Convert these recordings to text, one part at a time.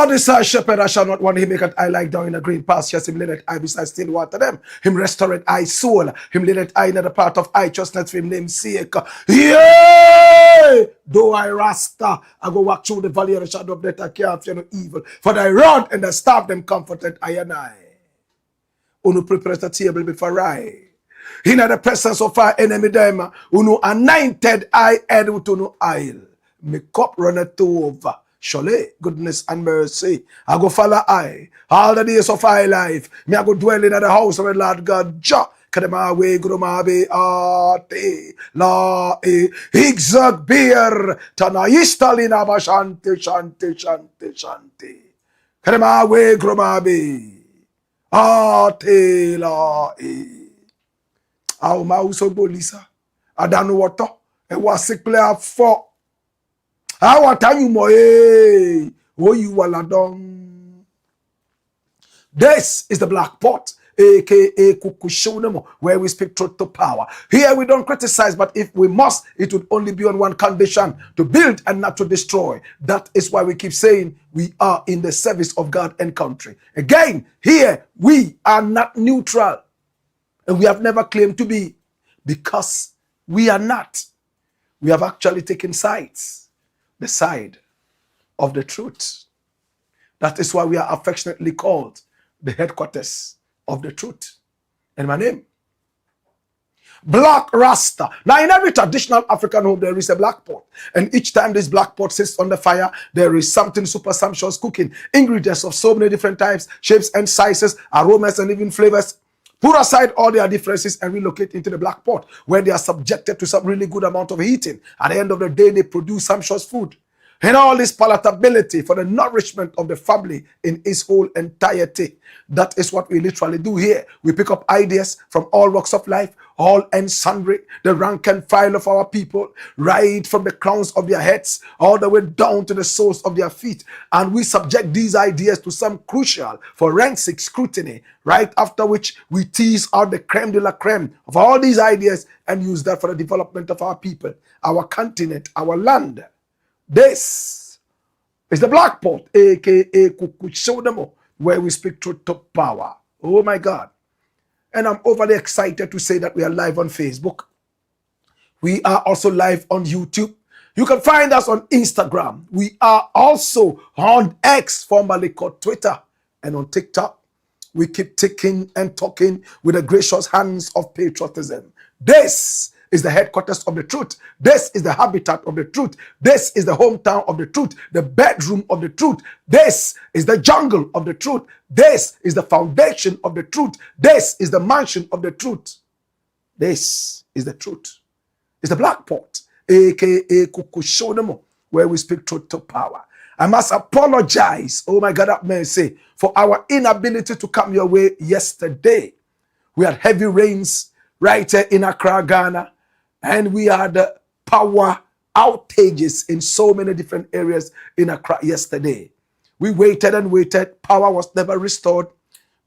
Is our shepherd, I shall not want. He maketh I lie down in a green pastures. Him leadeth I beside still water them. Him restoreth I soul. Him leadeth I in the path of righteousness for him name's sake. Yea! Though I rasta, I go walk through the valley of the shadow of death, I can't fear no evil. For thy rod and thy staff them comforted I and I. Unu prepares the table before I. In the presence of our enemy them, unu anointed I head with unu oil. My cup runneth over. Surely, goodness and mercy, I go follow I all the days of my life. Me I go dwell in the house of the Lord God. Jah, kadema we grumabe ate la e higzag beer tana istalina ba shanti shanti shanti shanti. Kadema we grumabe ate la e. Au mauso bolisa. Adanu wato. E wasikle for. I want you more. Oh, you waladon. This is the Black Pot, aka Kukushonemo, where we speak truth to power. Here we don't criticize, but if we must, it would only be on one condition: to build and not to destroy. That is why we keep saying we are in the service of God and country. Again, here we are not neutral, and we have never claimed to be, because we are not. We have actually taken sides. The side of the truth. That is why we are affectionately called the headquarters of the truth. And my name, Black Rasta. Now in every traditional African home there is a black pot, and each time this black pot sits on the fire, there is something super sumptuous cooking. Ingredients of so many different types, shapes and sizes, aromas and even flavors. Put aside all their differences and relocate into the black pot, where they are subjected to some really good amount of heating. At the end of the day, they produce sumptuous food. And all this palatability for the nourishment of the family in its whole entirety. That is what we literally do here. We pick up ideas from all walks of life, all and sundry, the rank and file of our people, right from the crowns of their heads, all the way down to the soles of their feet. And we subject these ideas to some crucial forensic scrutiny, right after which we tease out the creme de la creme of all these ideas and use that for the development of our people, our continent, our land. This is the Black Pot, aka Kukushonemo, where we speak truth to power. Oh my God. And I'm overly excited to say that we are live on Facebook. We are also live on YouTube. You can find us on Instagram. We are also on X, formerly called Twitter, and on TikTok. We keep ticking and talking with the gracious hands of patriotism. This is the headquarters of the truth. This is the habitat of the truth. This is the hometown of the truth, the bedroom of the truth. This is the jungle of the truth. This is the foundation of the truth. This is the mansion of the truth. This is the truth. It's the Black Pot, aka Kukushonemo, where we speak truth to power. I must apologize, oh my God, have mercy, for our inability to come your way yesterday. We had heavy rains right here in Accra, Ghana. And we had power outages in so many different areas in Accra yesterday. We waited and waited. Power was never restored.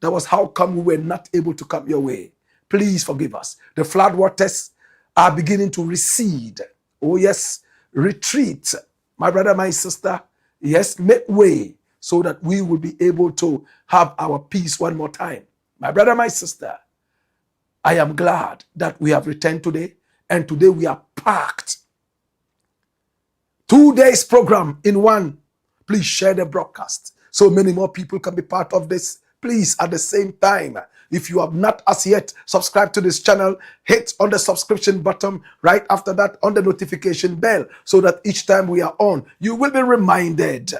That was how come we were not able to come your way. Please forgive us. The flood waters are beginning to recede. Oh yes, retreat. My brother, my sister, yes, make way so that we will be able to have our peace one more time. My brother, my sister, I am glad that we have returned today. And today we are packed. 2 days program in one. Please share the broadcast so many more people can be part of this Please, at the same time, if you have not as yet subscribed to this channel, hit on the subscription button right after that on the notification bell so that each time we are on, you will be reminded,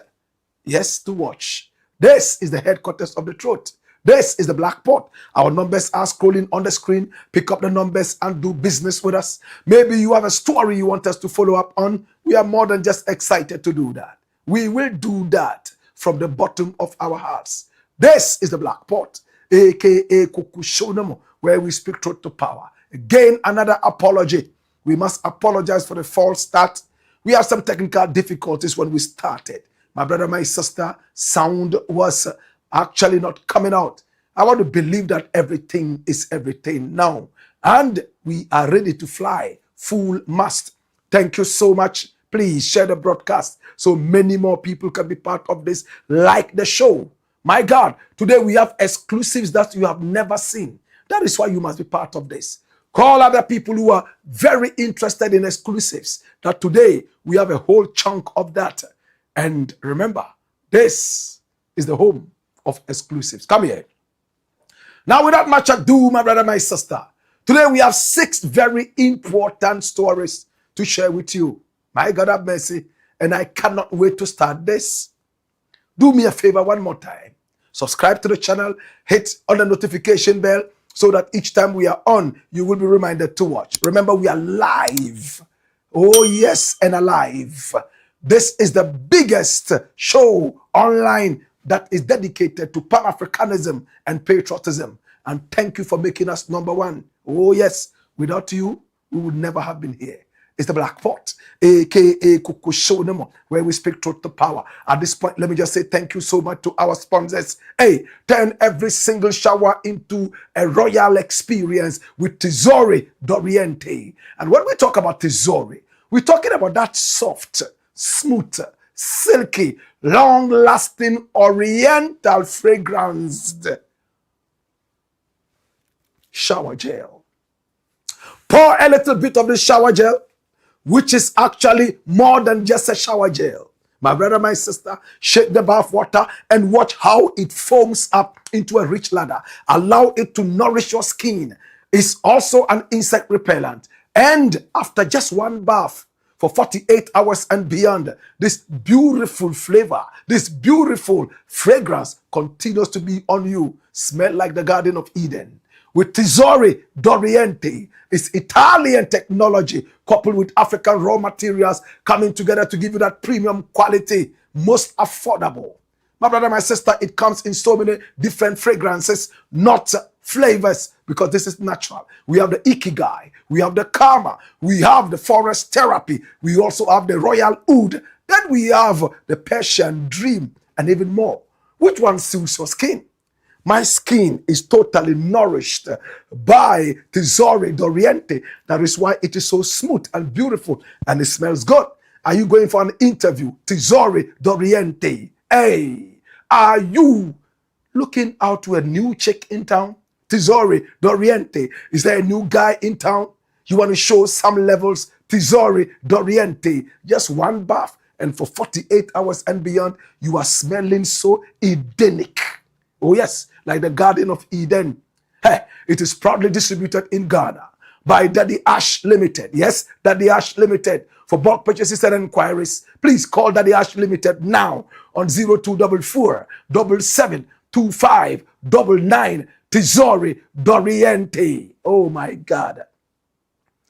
yes, to watch. This is the headquarters of the truth. This is the Blakk Pot. Our numbers are scrolling on the screen. Pick up the numbers and do business with us. Maybe you have a story you want us to follow up on. We are more than just excited to do that. We will do that from the bottom of our hearts. This is the Blakk Pot, aka Kukushonomo, where we speak truth to power. Again, another apology. We must apologize for the false start. We had some technical difficulties when we started. My brother, my sister, sound was actually not coming out. I want to believe that everything is everything now. And we are ready to fly full mast. Thank you so much. Please share the broadcast so many more people can be part of this. Like the show. My God, today we have exclusives that you have never seen. That is why you must be part of this. Call other people who are very interested in exclusives. That today we have a whole chunk of that. And remember, this is the home of exclusives. Come here. Now, without much ado, my brother, my sister, today we have 6 very important stories to share with you. My God have mercy, and I cannot wait to start this. Do me a favor one more time. Subscribe to the channel, hit on the notification bell so that each time we are on, you will be reminded to watch. Remember, we are live. Oh, yes, and alive. This is the biggest show online that is dedicated to Pan-Africanism and patriotism. And thank you for making us #1. Oh, yes. Without you, we would never have been here. It's the Blakk Pot, aka Kukushonomo, where we speak truth to power. At this point, let me just say thank you so much to our sponsors. Hey, turn every single shower into a royal experience with Tesori D'Oriente. And when we talk about Tesori, we're talking about that soft, smooth, silky, long-lasting oriental fragranced shower gel. Pour a little bit of the shower gel, which is actually more than just a shower gel. My brother, my sister, shake the bath water and watch how it foams up into a rich lather. Allow it to nourish your skin. It's also an insect repellent. And after just one bath, for 48 hours and beyond, this beautiful flavor, this beautiful fragrance continues to be on you. Smell like the Garden of Eden. With Tesori D'Oriente, it's Italian technology coupled with African raw materials coming together to give you that premium quality, most affordable. My brother, my sister, it comes in so many different fragrances, not flavors, because this is natural. We have the Ikigai, we have the Karma, we have the Forest Therapy, we also have the Royal Oud, then we have the Persian Dream, and even more. Which one suits your skin? My skin is totally nourished by Tesori D'Oriente. That is why it is so smooth and beautiful, and it smells good. Are you going for an interview? Tesori D'Oriente. Hey, are you looking out to a new chick in town? Tesori D'Oriente. Is there a new guy in town? You want to show some levels? Tesori D'Oriente. Just one bath, and for 48 hours and beyond, you are smelling so Edenic. Oh yes, like the Garden of Eden. Hey, it is proudly distributed in Ghana by Daddy Ash Limited. Yes, Daddy Ash Limited. For bulk purchases and inquiries, please call Daddy Ash Limited now on 0244 772599. Tesori D'Oriente. Oh my God.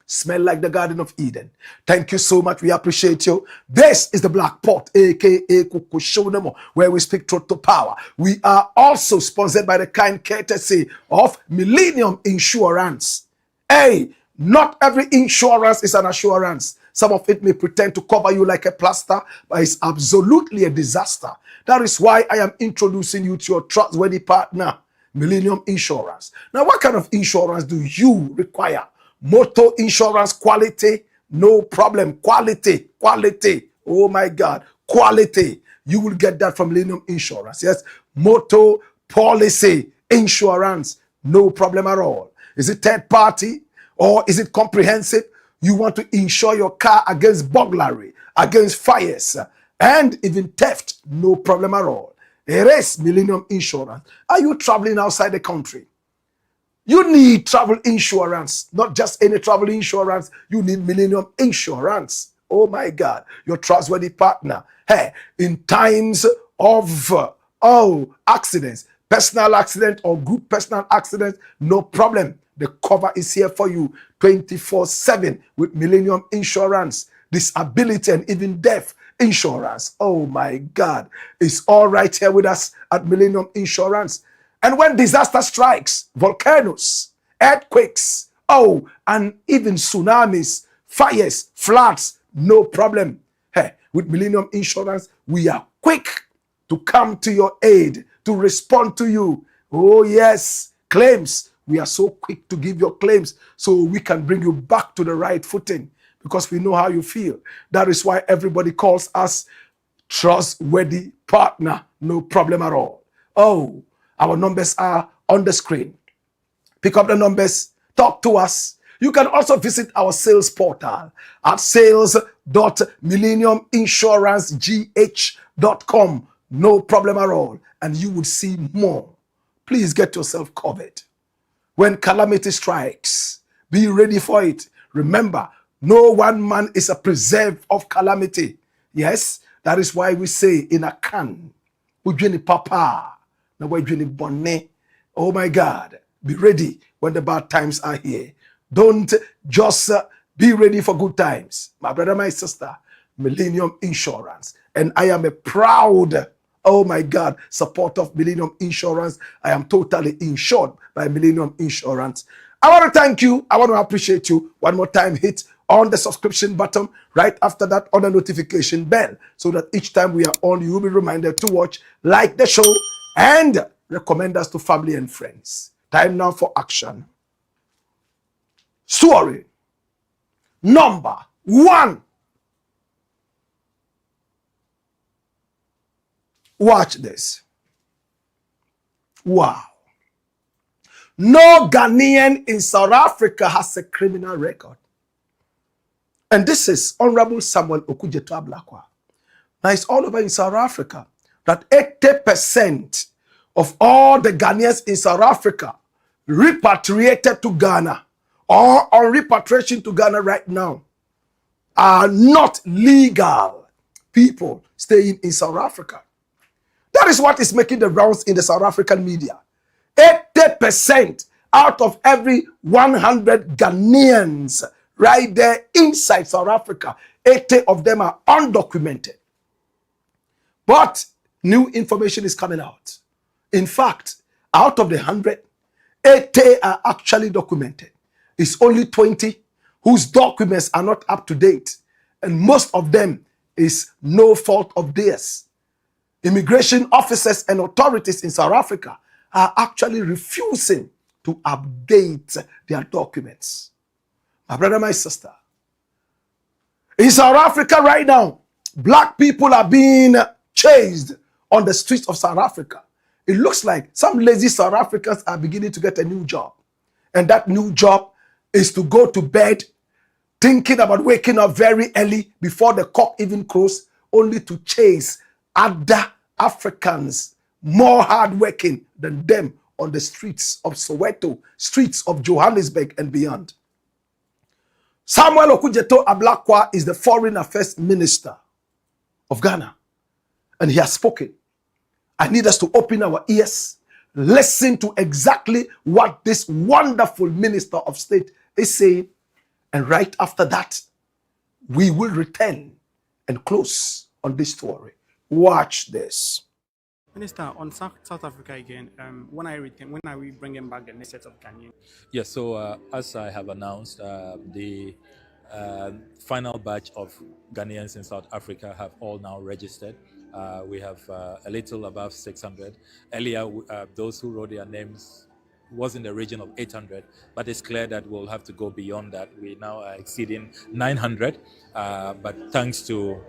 Smell like the Garden of Eden. Thank you so much. We appreciate you. This is the Blakk Pot, aka Kukushonomo, where we speak truth to power. We are also sponsored by the kind courtesy of Millennium Insurance. Hey, not every insurance is an assurance. Some of it may pretend to cover you like a plaster, but it's absolutely a disaster. That is why I am introducing you to your trustworthy partner, Millennium Insurance. Now, what kind of insurance do you require? Motor insurance quality, no problem. Quality. Oh my God, quality. You will get that from Millennium Insurance. Yes, motor policy insurance, no problem at all. Is it third party or is it comprehensive? You want to insure your car against burglary, against fires, and even theft, no problem at all. It is Millennium Insurance. Are you traveling outside the country? You need travel insurance, not just any travel insurance. You need Millennium Insurance. Oh my God, your trustworthy partner. Hey, in times of accidents, personal accident or group personal accident, no problem. The cover is here for you 24/7 with Millennium Insurance. Disability and even death insurance. Oh my God, it's all right here with us at Millennium Insurance. And when disaster strikes, volcanoes, earthquakes, and even tsunamis, fires, floods, no problem. Hey, with Millennium Insurance, we are quick to come to your aid, to respond to you. Oh yes, claims. We are so quick to give your claims so we can bring you back to the right footing because we know how you feel. That is why everybody calls us trustworthy partner. No problem at all. Oh, our numbers are on the screen. Pick up the numbers, talk to us. You can also visit our sales portal at sales.millenniuminsurancegh.com. No problem at all. And you will see more. Please get yourself covered. When calamity strikes, be ready for it. Remember, no one man is a preserve of calamity. Yes, that is why we say in a can, Ujini Papa. Oh my God, be ready when the bad times are here. Don't just be ready for good times. My brother, my sister, Millennium Insurance. And I am a proud, oh my God, supporter of Millennium Insurance. I am totally insured by Millennium Insurance. I want to thank you. I want to appreciate you. One more time, hit on the subscription button. Right after that, on the notification bell. So that each time we are on, you will be reminded to watch, like the show, and recommend us to family and friends. Time now for action. Story number 1. Watch this. Wow. No Ghanaian in South Africa has a criminal record. And this is Honorable Samuel Okudzeto ABLAKWA. Now it's all over in South Africa that 80% of all the Ghanaians in South Africa repatriated to Ghana or on repatriation to Ghana right now are not legal people staying in South Africa. That is what is making the rounds in the South African media. 80% out of every 100 Ghanaians right there inside South Africa, 80 of them are undocumented. But new information is coming out. In fact, out of the 100, 80 are actually documented. It's only 20 whose documents are not up to date. And most of them is no fault of theirs. Immigration officers and authorities in South Africa are actually refusing to update their documents. My brother, my sister, in South Africa right now, black people are being chased on the streets of South Africa. It looks like some lazy South Africans are beginning to get a new job. And that new job is to go to bed thinking about waking up very early before the cock even crows, only to chase other Africans more hardworking than them on the streets of Soweto, streets of Johannesburg and beyond. Samuel Okudzeto ABLAKWA is the Foreign Affairs Minister of Ghana, and he has spoken. I need us to open our ears, listen to exactly what this wonderful Minister of State is saying, and right after that, we will return and close on this story. Watch this. Minister, on South Africa again, when are we bringing back the next set of Ghanaians? Yes, so as I have announced, the final batch of Ghanaians in South Africa have all now registered. We have a little above 600. Earlier, those who wrote their names was in the region of 800, but it's clear that we'll have to go beyond that. We now are exceeding 900, but thanks to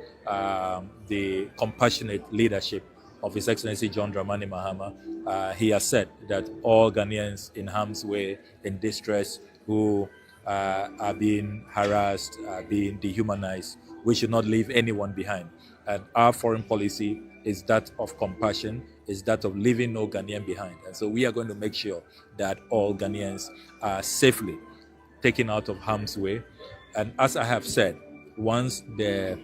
the compassionate leadership of His Excellency John Dramani Mahama, he has said that all Ghanaians in harm's way, in distress, who are being harassed, are being dehumanized, we should not leave anyone behind. And our foreign policy is that of compassion is that of leaving no Ghanaian behind. And so we are going to make sure that all Ghanaians are safely taken out of harm's way. And as I have said, once the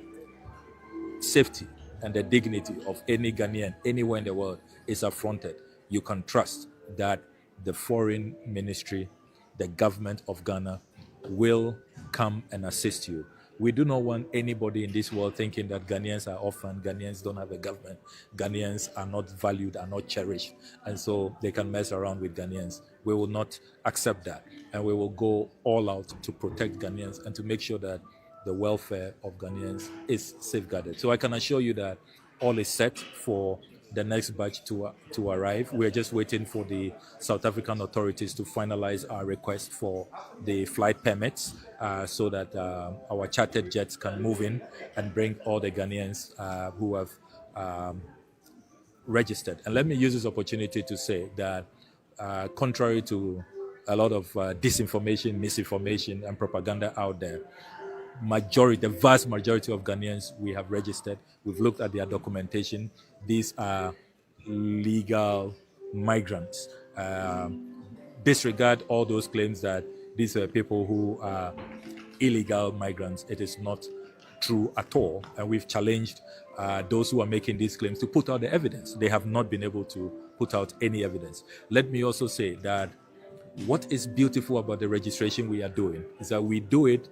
safety and the dignity of any Ghanaian anywhere in the world is affronted, you can trust that the foreign ministry, the government of Ghana will come and assist you. We do not want anybody in this world thinking that Ghanaians are orphaned, Ghanaians don't have a government, Ghanaians are not valued, are not cherished, and so they can mess around with Ghanaians. We will not accept that, and we will go all out to protect Ghanaians and to make sure that the welfare of Ghanaians is safeguarded. So I can assure you that all is set for the next batch to arrive. We're just waiting for the South African authorities to finalize our request for the flight permits so that our chartered jets can move in and bring all the Ghanaians who have registered. And let me use this opportunity to say that contrary to a lot of disinformation, misinformation, and propaganda out there, the vast majority of Ghanaians we have registered, we've looked at their documentation. These are legal migrants. Disregard all those claims that these are people who are illegal migrants. It is not true at all. And we've challenged those who are making these claims to put out the evidence. They have not been able to put out any evidence. Let me also say that what is beautiful about the registration we are doing is that we do it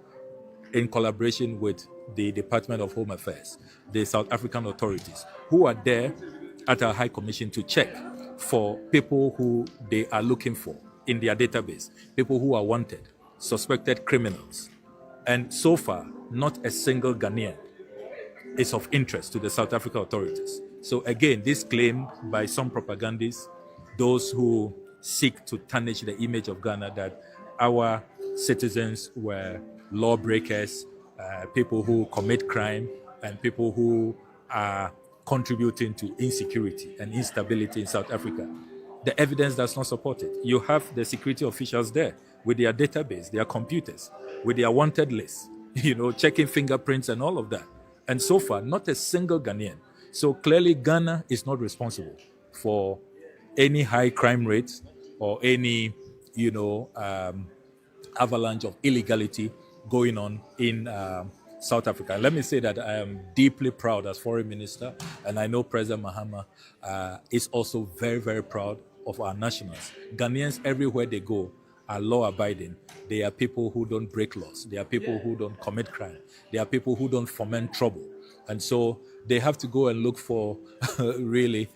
in collaboration with the Department of Home Affairs, the South African authorities, who are there at our High Commission to check for people who they are looking for in their database, people who are wanted, suspected criminals. And so far, not a single Ghanaian is of interest to the South African authorities. So again, this claim by some propagandists, those who seek to tarnish the image of Ghana, that our citizens were lawbreakers, people who commit crime, and people who are contributing to insecurity and instability in South Africa. The evidence does not support it. You have the security officials there with their database, their computers, with their wanted list, checking fingerprints and all of that. And so far, not a single Ghanaian. So clearly, Ghana is not responsible for any high crime rates or any, avalanche of illegality going on in South Africa. Let me say that I am deeply proud as foreign minister, and I know President Mahama is also very, very proud of our nationals. Ghanaians, everywhere they go, are law-abiding. They are people who don't break laws. They are people who don't commit crime. They are people who don't foment trouble. And so they have to go and look for really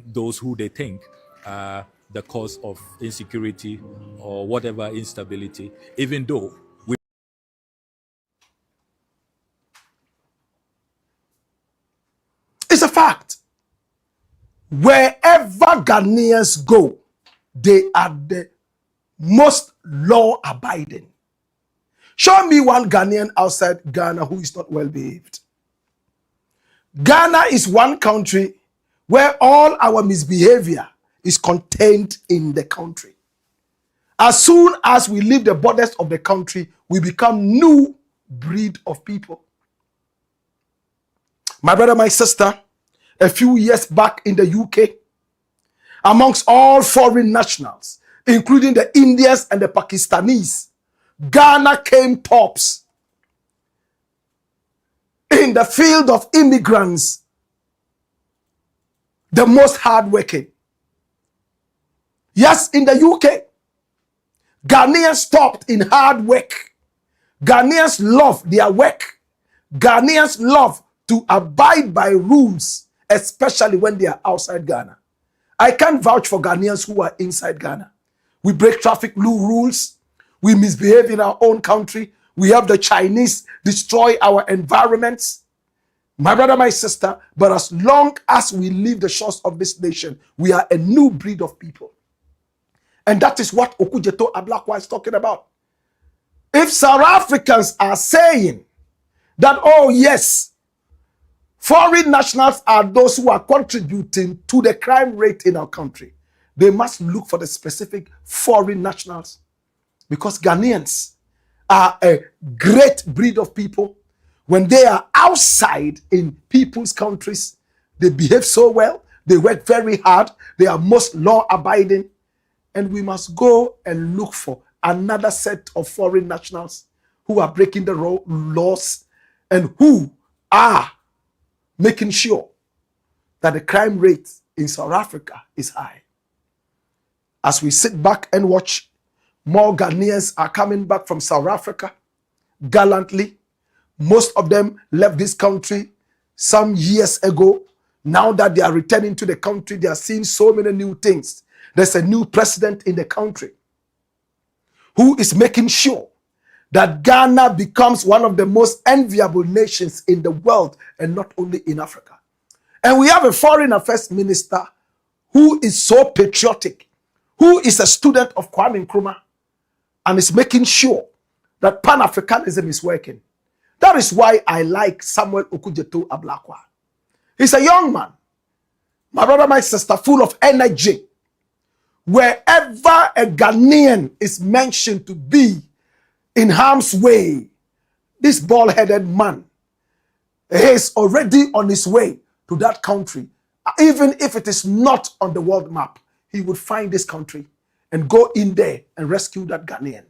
those who they think are the cause of insecurity or whatever instability, even though it's a fact. Wherever Ghanaians go, they are the most law-abiding. Show me one Ghanaian outside Ghana who is not well-behaved. Ghana is one country where all our misbehavior is contained in the country. As soon as we leave the borders of the country, we become new breed of people. My brother, my sister, a few years back in the UK, amongst all foreign nationals, including the Indians and the Pakistanis, Ghana came tops in the field of immigrants, the most hardworking. Yes, in the UK, Ghanaians topped in hard work. Ghanaians love their work. Ghanaians love to abide by rules, especially when they are outside Ghana. I can't vouch for Ghanaians who are inside Ghana. We break traffic rules. We misbehave in our own country. We have the Chinese destroy our environments. My brother, my sister, but as long as we leave the shores of this nation, we are a new breed of people. And that is what Okujeto ABLAKWA is talking about. If South Africans are saying that, oh yes, foreign nationals are those who are contributing to the crime rate in our country, they must look for the specific foreign nationals, because Ghanaians are a great breed of people. When they are outside in people's countries, they behave so well. They work very hard. They are most law-abiding. And we must go and look for another set of foreign nationals who are breaking the laws and who are making sure that the crime rate in South Africa is high. As we sit back and watch, more Ghanaians are coming back from South Africa gallantly. Most of them left this country some years ago. Now that they are returning to the country, they are seeing so many new things. There's a new president in the country who is making sure that Ghana becomes one of the most enviable nations in the world and not only in Africa. And we have a foreign affairs minister who is so patriotic, who is a student of Kwame Nkrumah and is making sure that Pan-Africanism is working. That is why I like Samuel Okudzeto ABLAKWA. He's a young man, my brother, my sister, full of energy. Wherever a Ghanaian is mentioned to be in harm's way, this bald-headed man is already on his way to that country. Even if it is not on the world map, he would find this country and go in there and rescue that Ghanaian.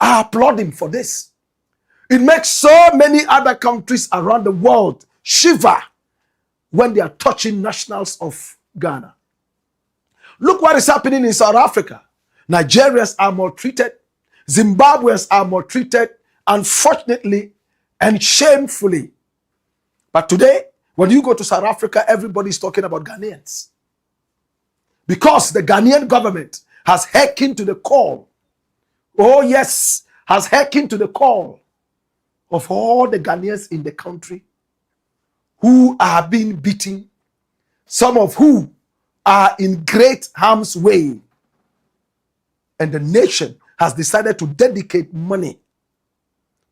I applaud him for this. It makes so many other countries around the world shiver when they are touching nationals of Ghana. Look what is happening in South Africa. Nigerians are maltreated. Zimbabweans are maltreated, unfortunately and shamefully. But today, when you go to South Africa, everybody is talking about Ghanaians. Because the Ghanaian government has hearkened to the call. Oh yes, has hearkened to the call of all the Ghanaians in the country who are being beaten, some of who are in great harm's way. And the nation has decided to dedicate money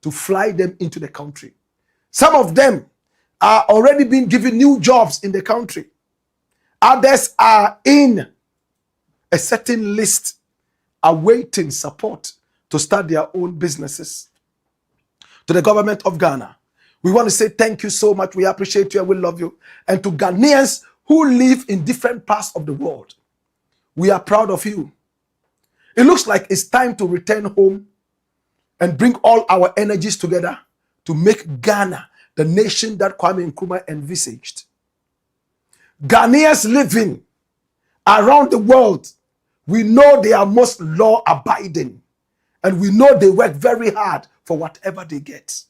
to fly them into the country. Some of them are already being given new jobs in the country. Others are in a certain list awaiting support to start their own businesses. To the government of Ghana, we want to say thank you so much. We appreciate you and we love you. And to Ghanaians who live in different parts of the world, we are proud of you. It looks like it's time to return home and bring all our energies together to make Ghana the nation that Kwame Nkrumah envisaged. Ghanaians living around the world, we know they are most law-abiding, and we know they work very hard for whatever they get.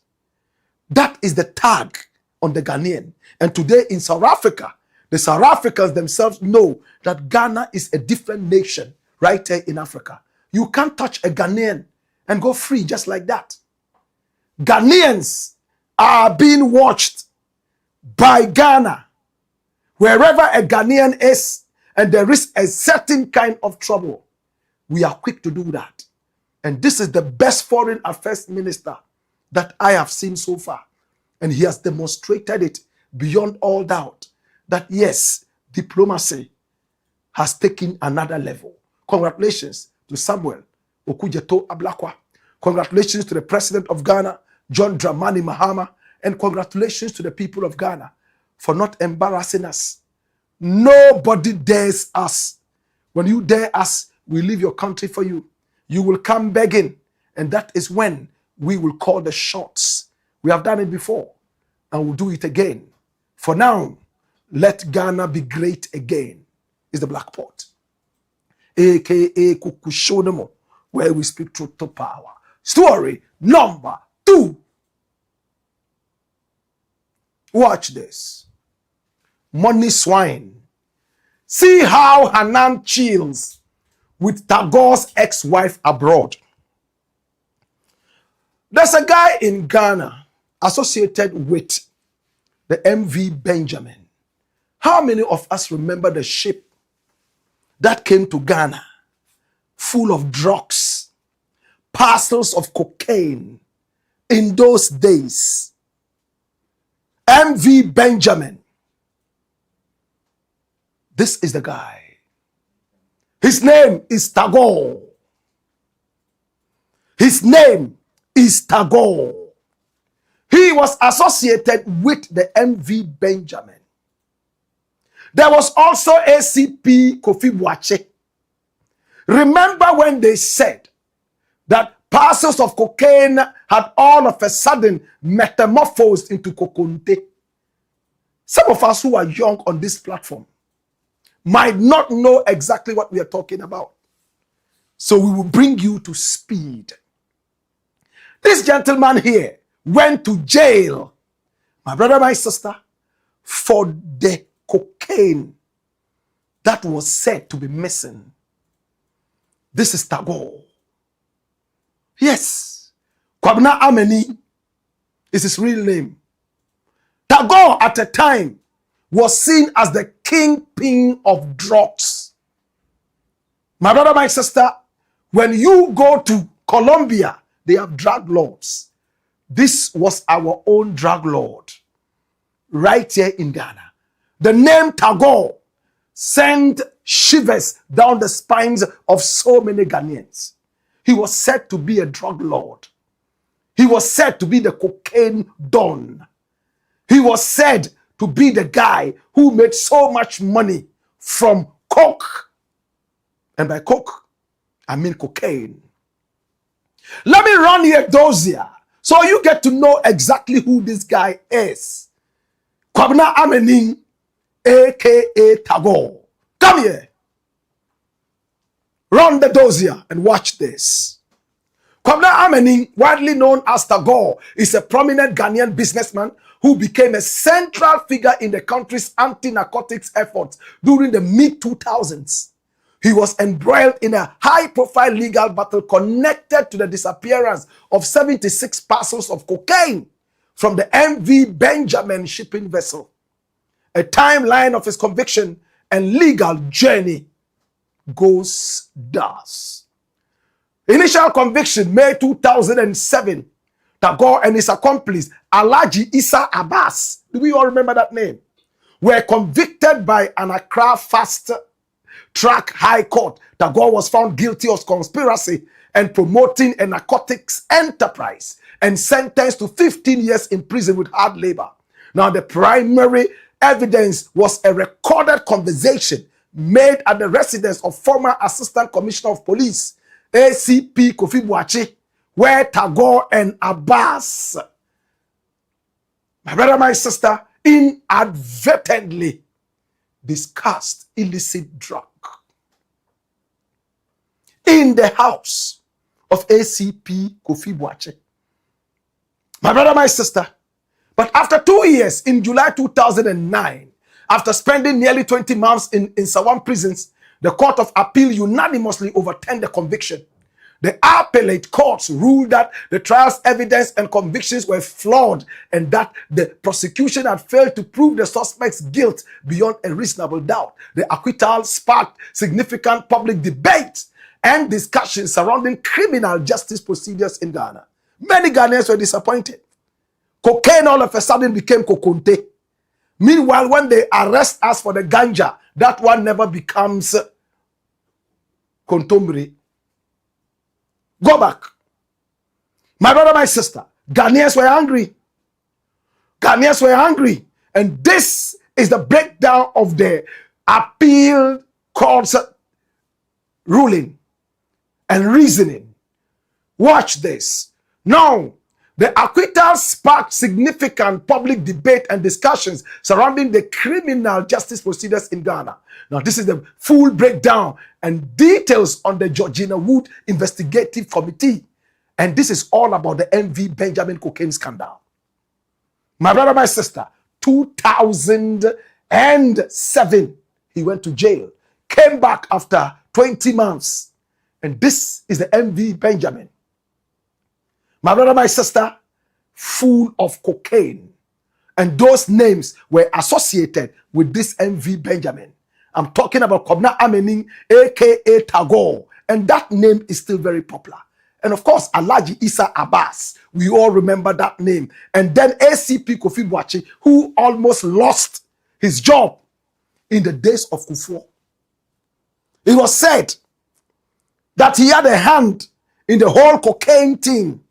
That is the tag on the Ghanaian. And today in South Africa, the South Africans themselves know that Ghana is a different nation right here in Africa. You can't touch a Ghanaian and go free just like that. Ghanaians are being watched by Ghana. Wherever a Ghanaian is and there is a certain kind of trouble, we are quick to do that. And this is the best foreign affairs minister that I have seen so far. And he has demonstrated it beyond all doubt that yes, diplomacy has taken another level. Congratulations to Samuel Okudzeto ABLAKWA. Congratulations to the president of Ghana, John Dramani Mahama. And congratulations to the people of Ghana for not embarrassing us. Nobody dares us. When you dare us, we leave your country for you. You will come begging, and that is when we will call the shots. We have done it before, and we'll do it again. For now, let Ghana be great again, is the Black Pot, aka Kukushonemo, where we speak truth to power. Story number 2. Watch this. Money swine. See how Hanan chills with TAGOR'S ex-wife abroad. There's a guy in Ghana associated with the MV Benjamin. How many of us remember the ship that came to Ghana full of drugs, parcels of cocaine in those days? MV Benjamin. This is the guy. His name is Tagor. His name is Tagor. He was associated with the MV Benjamin. There was also ACP Kofi Boakye. Remember when they said that parcels of cocaine had all of a sudden metamorphosed into kokonte? Some of us who are young on this platform might not know exactly what we are talking about. So we will bring you to speed. This gentleman here went to jail, my brother, my sister, for the cocaine that was said to be missing. This is Tagore. Yes. Kwabena Ameni is his real name. Tagore at a time was seen as the kingpin of drugs. My brother, my sister, when you go to Colombia, they have drug lords. This was our own drug lord right here in Ghana. The name Tagore sent shivers down the spines of so many Ghanaians. He was said to be a drug lord. He was said to be the cocaine don. He was said to be the guy who made so much money from coke. And by coke, I mean cocaine. Let me run here those here so you get to know exactly who this guy is. Kwabena Ameni, aka Tagore. Come here. Run the dossier and watch this. Kwabena Ameni, widely known as Tagore, is a prominent Ghanaian businessman who became a central figure in the country's anti-narcotics efforts during the mid-2000s. He was embroiled in a high-profile legal battle connected to the disappearance of 76 parcels of cocaine from the MV Benjamin shipping vessel. A timeline of his conviction and legal journey goes thus. Initial conviction, May 2007. Tagore and his accomplice, Alhaji Issa Abbas, do we all remember that name? Were convicted by an ACCRA fast track high court. Tagore was found guilty of conspiracy and promoting a narcotics enterprise and sentenced to 15 years in prison with hard labor. Now, the primary evidence was a recorded conversation made at the residence of former Assistant Commissioner of Police, ACP Kofi Boakye, where Tagore and Abbas, my brother, my sister, inadvertently discussed illicit drug in the house of ACP Kofi Boakye. My brother, my sister, but after 2 years, in July 2009, after spending nearly 20 months in Sawan prisons, the Court of Appeal unanimously overturned the conviction. The appellate courts ruled that the trial's evidence and convictions were flawed and that the prosecution had failed to prove the suspect's guilt beyond a reasonable doubt. The acquittal sparked significant public debate and discussion surrounding criminal justice procedures in Ghana. Many Ghanaians were disappointed. Cocaine all of a sudden became kokonte. Meanwhile, when they arrest us for the ganja, that one never becomes kontombre. Go back. My brother, my sister, Ghanaians were angry. Ghanaians were angry. And this is the breakdown of the appeal court's ruling and reasoning. Watch this. Now, the acquittal sparked significant public debate and discussions surrounding the criminal justice procedures in Ghana. Now, this is the full breakdown and details on the Georgina Wood Investigative Committee. And this is all about the MV Benjamin cocaine scandal. My brother, my sister, 2007, he went to jail, came back after 20 months. And this is the MV Benjamin. My brother, my sister, full of cocaine. And those names were associated with this MV Benjamin. I'm talking about Kwabena Ameni, aka Tagore. And that name is still very popular. And of course, Alhaji Issa Abbas. We all remember that name. And then ACP Kofi Boakye, who almost lost his job in the days of Kufuor. It was said that he had a hand in the whole cocaine thing.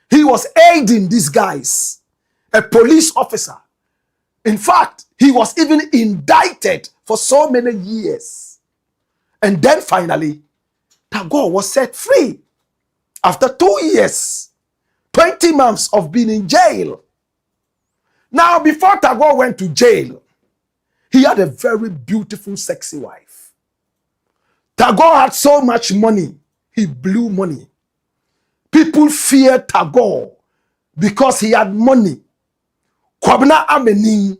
He was aiding these guys, a police officer In fact, he was even indicted for so many years. And then finally, Tagore was set free after 2 years, 20 months of being in jail. Now, before Tagore went to jail, he had a very beautiful, sexy wife. Tagore had so much money, he blew money. People feared Tagore because he had money. Kwabena Amening,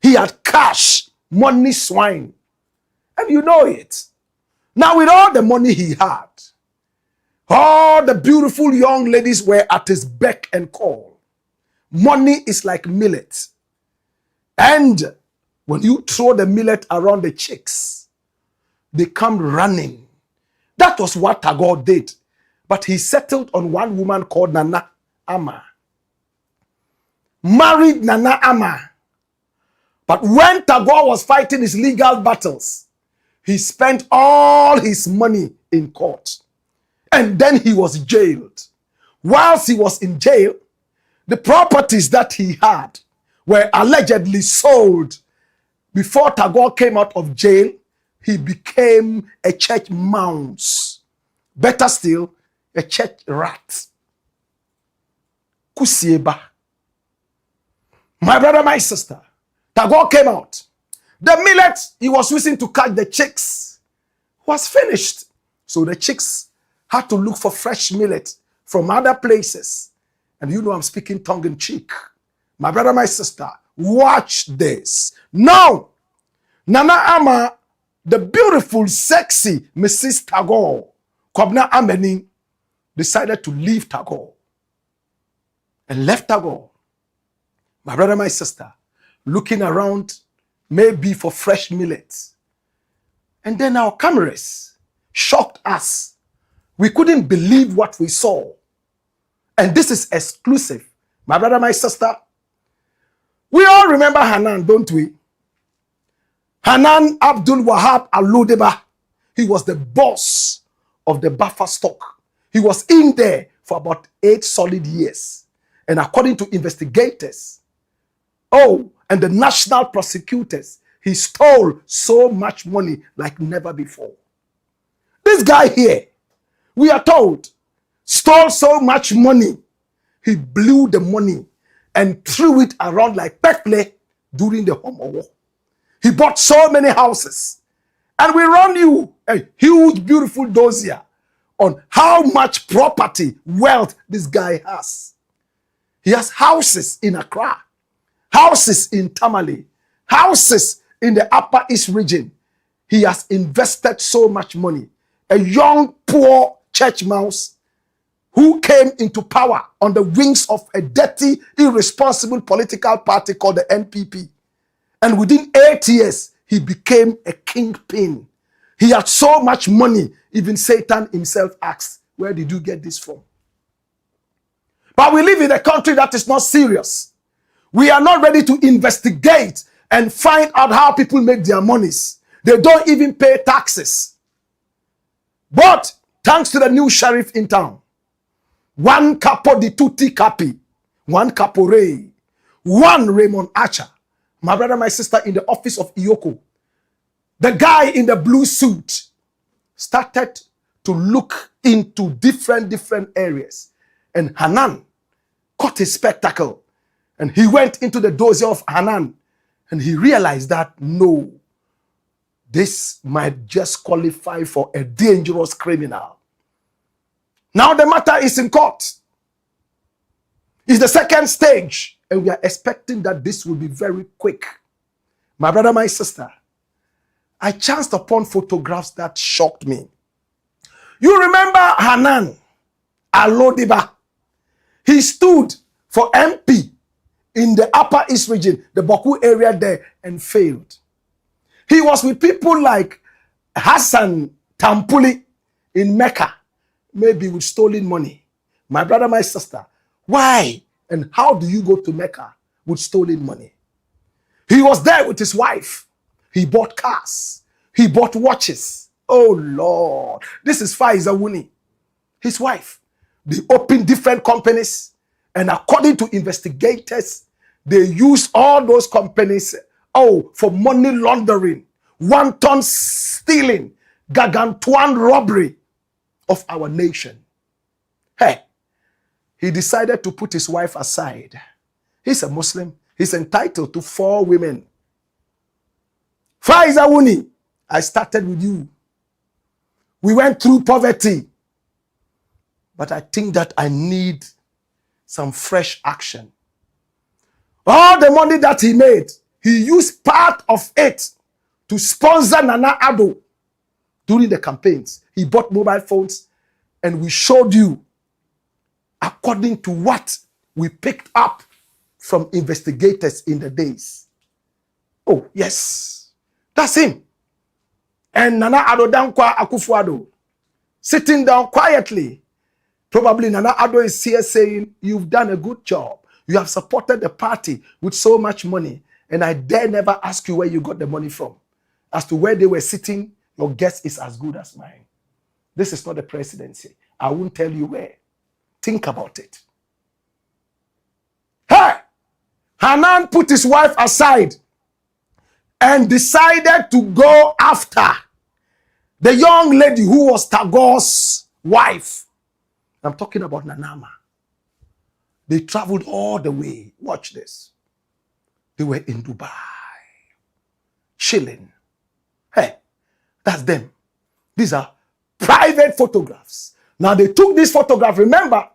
he had cash, money, swine. And you know it. Now, with all the money he had, all the beautiful young ladies were at his beck and call. Money is like millet. And when you throw the millet around the chicks, they come running. That was what Tagore did. But he settled on one woman called Nana Ama. Married Nana Ama. But when Tagore was fighting his legal battles, he spent all his money in court. And then he was jailed. Whilst he was in jail, the properties that he had were allegedly sold. Before Tagore came out of jail, he became a church mouse. Better still, a church rat. Kusieba. My brother, my sister, Tagore came out. The millet he was using to catch the chicks was finished. So the chicks had to look for fresh millet from other places. And you know I'm speaking tongue in cheek. My brother, my sister, watch this. Now, Nana Ama, the beautiful, sexy Mrs. Tagore, Kwabena Amening, decided to leave Tagore. And left Tagore. My brother, my sister, looking around maybe for fresh millet. And then our cameras shocked us. We couldn't believe what we saw. And this is exclusive. My brother, my sister, we all remember Hanan, don't we? Hanan Abdul Wahab Al-Lodeba. He was the boss of the Buffer stock. He was in there for about 8 solid years. And according to investigators, and the national prosecutors, he stole so much money like never before. This guy here, we are told, stole so much money, he blew the money and threw it around like peple during the Homo War. He bought so many houses. And we run you a huge, beautiful dossier on how much property, wealth this guy has. He has houses in Accra, houses in Tamale, houses in the Upper East region. He has invested so much money. A young, poor church mouse who came into power on the wings of a dirty, irresponsible political party called the NPP. And within 8 years, he became a kingpin. He had so much money, even Satan himself asked, where did you get this from? But we live in a country that is not serious. We are not ready to investigate and find out how people make their monies. They don't even pay taxes. But thanks to the new sheriff in town, one capo di tutti capi, one caporal, one Raymond Archer, my brother, my sister, in the office of EOCO, the guy in the blue suit started to look into different areas. And Hanan caught his spectacle. And he went into the dossier of Hanan. And he realized that, no, this might just qualify for a dangerous criminal. Now the matter is in court. It's the second stage. And we are expecting that this will be very quick. My brother, my sister, I chanced upon photographs that shocked me. You remember Hanan Alodiba? He stood for MP in the Upper East region, the Boku area there, and failed. He was with people like Hassan Tampuli in Mecca, maybe with stolen money. My brother, my sister, why and how do you go to Mecca with stolen money? He was there with his wife. He bought cars. He bought watches. Oh, Lord. This is Faiza Wuni, his wife. They opened different companies. And according to investigators, they use all those companies for money laundering, wanton stealing, gargantuan robbery of our nation. Hey, he decided to put his wife aside. He's a Muslim. He's entitled to 4 women. Faiza Wuni, I started with you. We went through poverty. But I think that I need some fresh action. All the money that he made, he used part of it to sponsor Nana Addo during the campaigns. He bought mobile phones, and we showed you according to what we picked up from investigators in the days. Oh, yes. That's him. And Nana Addo Dankwa Akufo-Addo sitting down quietly. Probably Nana Addo is here saying, you've done a good job. You have supported the party with so much money. And I dare never ask you where you got the money from. As to where they were sitting, your guess is as good as mine. This is not the presidency. I won't tell you where. Think about it. Hey! Hanan put his wife aside and decided to go after the young lady who was TAGOR'S wife. I'm talking about Nanama. They traveled all the way. Watch this. They were in Dubai, chilling. Hey, that's them. These are private photographs. Now they took this photograph. Remember,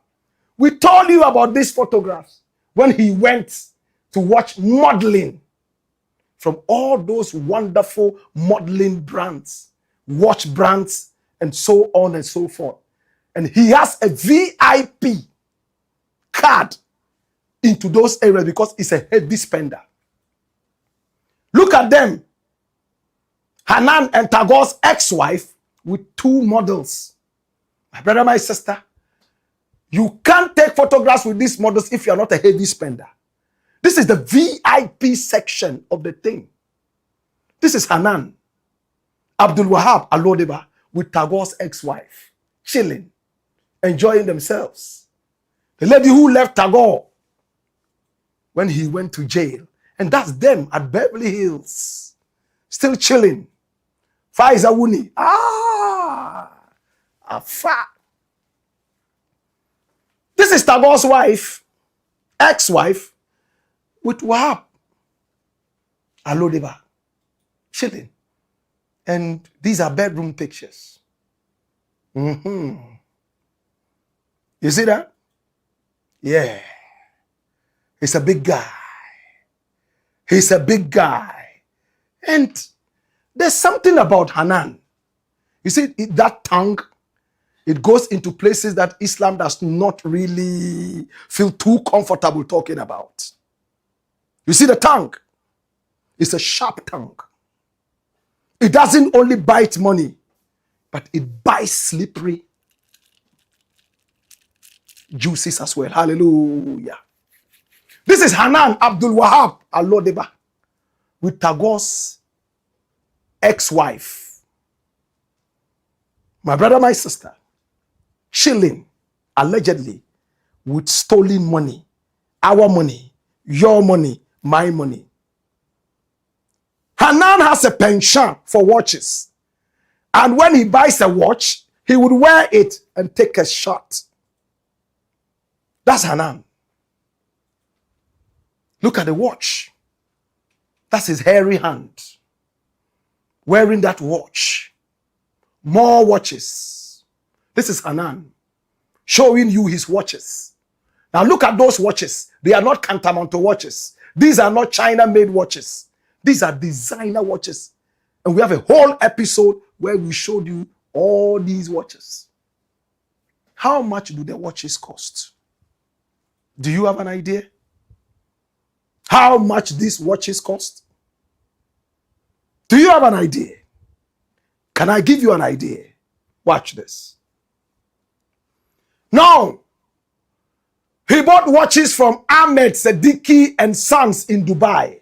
we told you about these photographs when he went to watch modeling from all those wonderful modeling brands, watch brands, and so on and so forth. And he has a VIP card into those areas because it's a heavy spender. Look at them. Hanan and TAGOR'S ex-wife with 2 models. My brother, my sister, you can't take photographs with these models if you're not a heavy spender. This is the VIP section of the thing. This is Hanan, Abdul Wahab Alodeba with TAGOR'S ex-wife, chilling, enjoying themselves. The lady who left TAGOR when he went to jail. And that's them at Beverly Hills, still chilling. Faiza Wuni. Afa. This is TAGOR'S wife, ex-wife, with Wahab Alodeba, chilling. And these are bedroom pictures. You see that? Yeah. He's a big guy. He's a big guy. And there's something about Hanan. You see, that tongue, it goes into places that Islam does not really feel too comfortable talking about. You see the tongue? It's a sharp tongue. It doesn't only bite money, but it bites slippery juices as well. Hallelujah. This is Hanan Abdul Wahab Alodeba with TAGOR'S ex-wife. My brother, my sister, chilling allegedly with stolen money. Our money, your money, my money. Hanan has a penchant for watches. And when he buys a watch, he would wear it and take a shot. That's Hanan. Look at the watch. That's his hairy hand. Wearing that watch. More watches. This is Hanan. Showing you his watches. Now look at those watches. They are not Cantamonto watches. These are not China-made watches. These are designer watches. And we have a whole episode where we showed you all these watches. How much do the watches cost? Do you have an idea? How much these watches cost? Do you have an idea? Can I give you an idea? Watch this. Now, he bought watches from Ahmed Siddiqui and Sons in Dubai.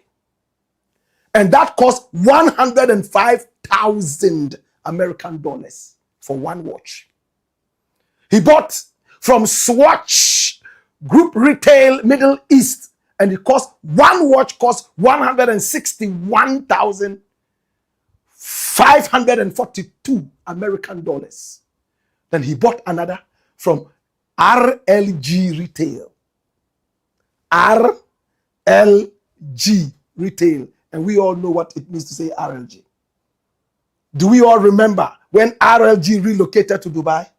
And that cost 105,000 American dollars for one watch. He bought from Swatch Group Retail Middle East and it cost one watch cost $161,542 American dollars. Then he bought another from RLG Retail. RLG Retail. And we all know what it means to say RLG. Do we all remember when RLG relocated to Dubai?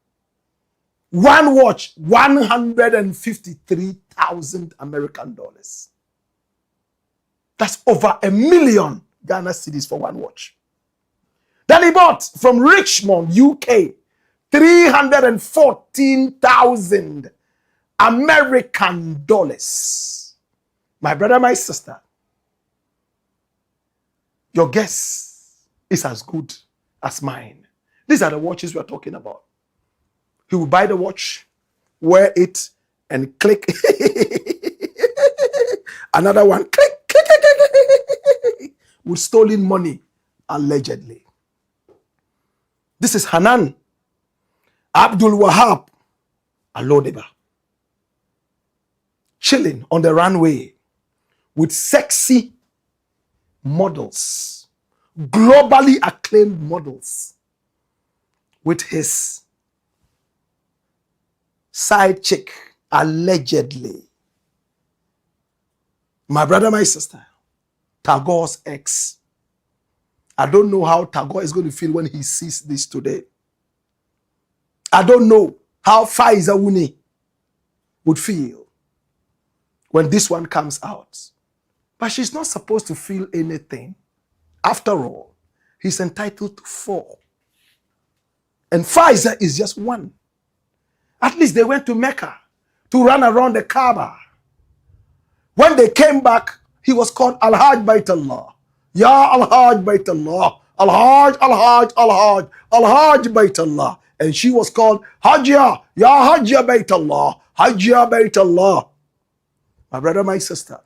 One watch, 153,000 American dollars. That's over $1 million Ghana cedis for one watch. Then he bought from Richmond, UK, 314,000 American dollars. My brother, my sister, your guess is as good as mine. These are the watches we are talking about. He will buy the watch, wear it, and click. Another one, click, with stolen money, allegedly. This is Hanan Abdul Wahab Alodeba, chilling on the runway with sexy models, globally acclaimed models, with his side chick, allegedly. My brother, my sister, Tagor's ex. I don't know how Tagor is going to feel when he sees this today. I don't know how Faiza Wuni would feel when this one comes out. But she's not supposed to feel anything. After all, he's entitled to 4. And Faiza is just 1. At least they went to Mecca to run around the Kaaba. When they came back, he was called Al-Hajj Baytallah. Ya Al-Hajj Baytallah. Al-Hajj, Al-Hajj, Al-Hajj, Al-Hajj Baytallah. And she was called HAJIA. Ya HAJIA Baytallah. HAJIA Baytallah. My brother, my sister,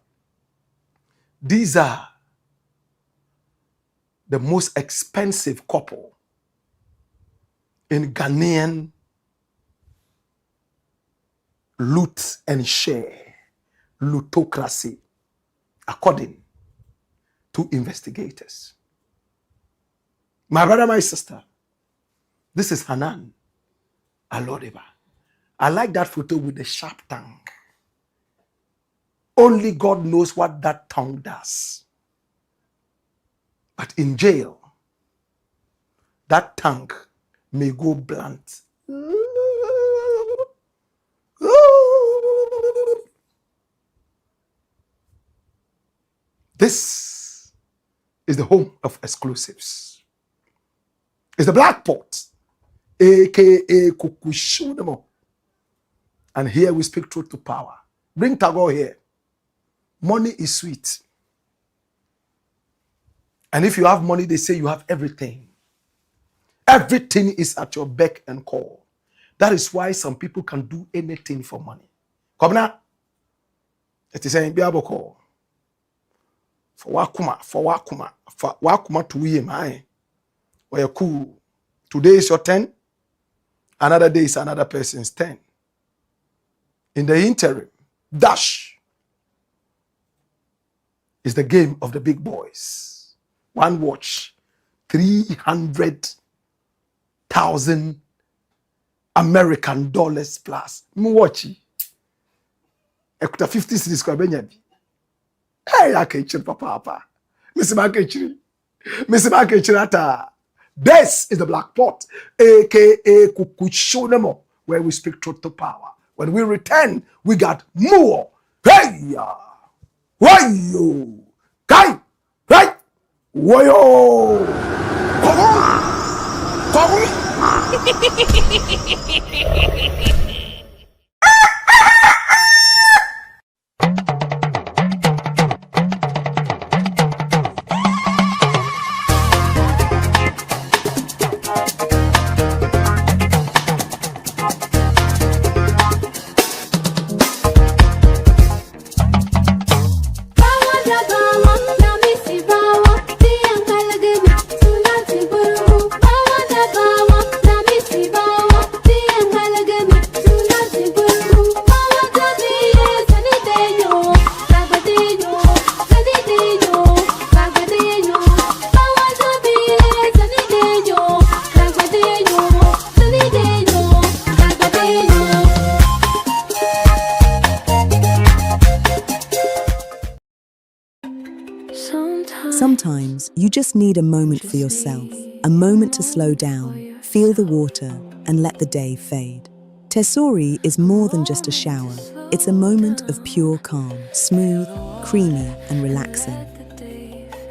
these are the most expensive couple in Ghanaian loot and share, lootocracy, according to investigators. My brother, my sister, this is Hanan Alodeba. I like that photo with the sharp tongue. Only God knows what that tongue does. But in jail, that tongue may go blunt. This is the home of exclusives. It's the Blakk Pot, aka Kukushunemo. And here we speak truth to power. Bring Tagor here. Money is sweet. And if you have money, they say you have everything. Everything is at your beck and call. That is why some people can do anything for money. Come now. It is saying, Biaboko. For wakuma to we my. Or you're cool. Today is your 10. Another day is another person's 10. In the interim, dash is the game of the big boys. One watch, 300,000 American dollars plus. Mwachi. Ekuta 50 cities kwa benyabi. Hey, akechiri papa. Missy Makechiri ata. This is the Blakk Pot, aka Kukushonemo, where we speak truth to power. When we return, we got more. Hey ya, wayo, kai, right, wayo, kogo. Bawa just need a moment for yourself, a moment to slow down, feel the water, and let the day fade. Tesori is more than just a shower. It's a moment of pure calm, smooth, creamy, and relaxing.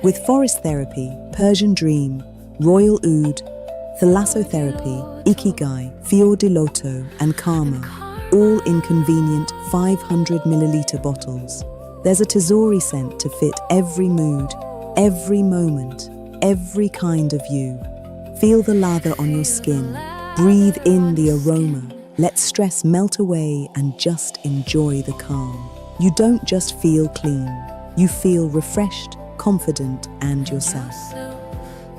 With forest therapy, Persian dream, royal oud, thalassotherapy, ikigai, fior di loto, and karma, all in convenient 500 milliliter bottles. There's a Tesori scent to fit every mood, every moment, every kind of you. Feel the lather on your skin, breathe in the aroma, let stress melt away and just enjoy the calm. You don't just feel clean, you feel refreshed, confident, and yourself.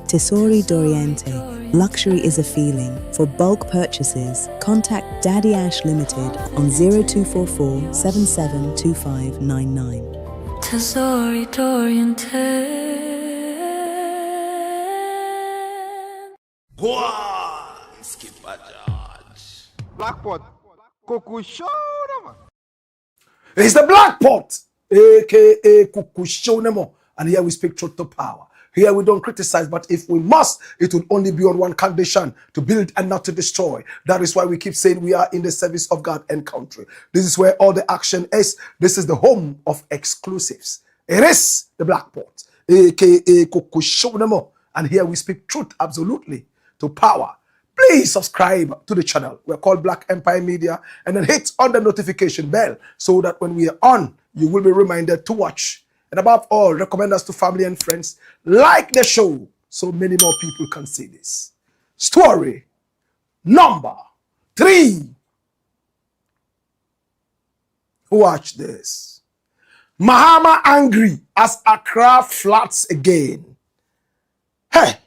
Tesori d'Oriente, luxury is a feeling. For bulk purchases, contact Daddy Ash Limited on 0244 772599. Tesori d'Oriente. Blackpot, Kuku Show, man. It's the Black Pot, aka Kukushonemo. And here we speak truth to power. Here we don't criticize, but if we must, it will only be on one condition: to build and not to destroy. That is why we keep saying we are in the service of God and country. This is where all the action is. This is the home of exclusives. It is the Black Pot, aka Kukushonemo. And here we speak truth absolutely to power. Please subscribe to the channel. We're called Black Empire Media, and then hit on the notification bell so that when we are on, you will be reminded to watch. And above all, recommend us to family and friends. Like the show so many more people can see this. Story number 3. Watch this. Mahama angry as Accra floods again. Hey.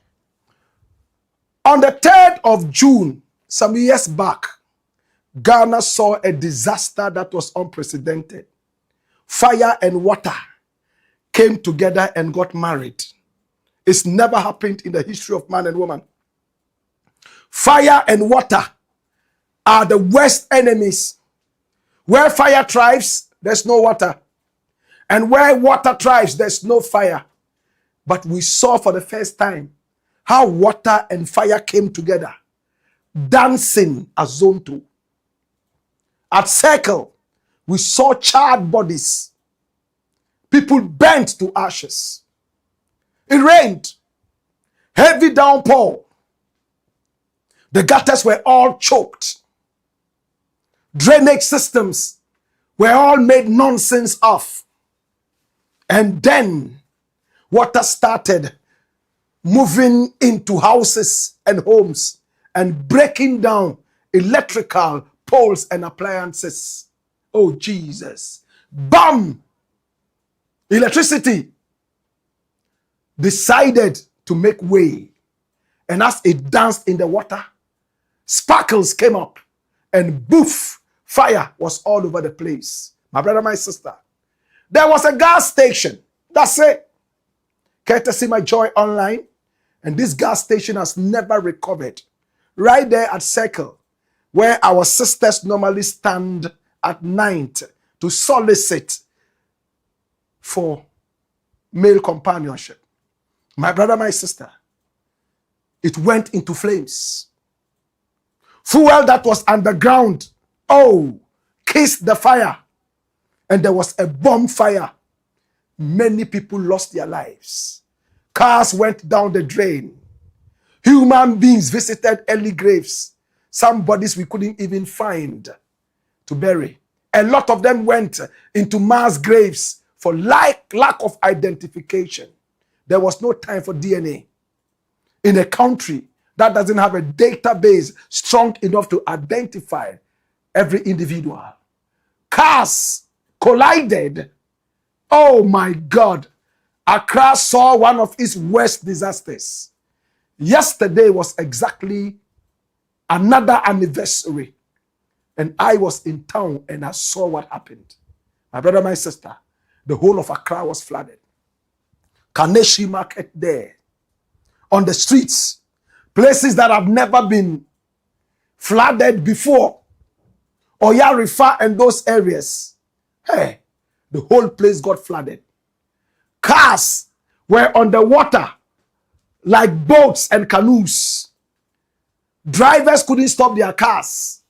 On the 3rd of June, some years back, Ghana saw a disaster that was unprecedented. Fire and water came together and got married. It's never happened in the history of man and woman. Fire and water are the worst enemies. Where fire thrives, there's no water. And where water thrives, there's no fire. But we saw for the first time how water and fire came together, dancing as zone 2. At Circle, we saw charred bodies, people burnt to ashes. It rained, heavy downpour. The gutters were all choked. Drainage systems were all made nonsense of. And then water started moving into houses and homes and breaking down electrical poles and appliances. Oh, Jesus. Bam! Electricity decided to make way. And as it danced in the water, sparkles came up and boof, fire was all over the place. My brother, my sister. There was a gas station. That's it. Courtesy My Joy Online. And this gas station has never recovered. Right there at Circle, where our sisters normally stand at night to solicit for male companionship. My brother, my sister, it went into flames. Fuel that was underground, kissed the fire. And there was a bonfire. Many people lost their lives. Cars went down the drain. Human beings visited early graves. Some bodies we couldn't even find to bury. A lot of them went into mass graves for lack of identification. There was no time for DNA. In a country that doesn't have a database strong enough to identify every individual. Cars collided. Oh my God. Accra saw one of its worst disasters. Yesterday was exactly another anniversary. And I was in town and I saw what happened. My brother, my sister, the whole of Accra was flooded. Kaneshi Market there. On the streets. Places that have never been flooded before. Oya Rifa and those areas. Hey, the whole place got flooded. Cars were underwater like boats and canoes. Drivers couldn't stop their cars.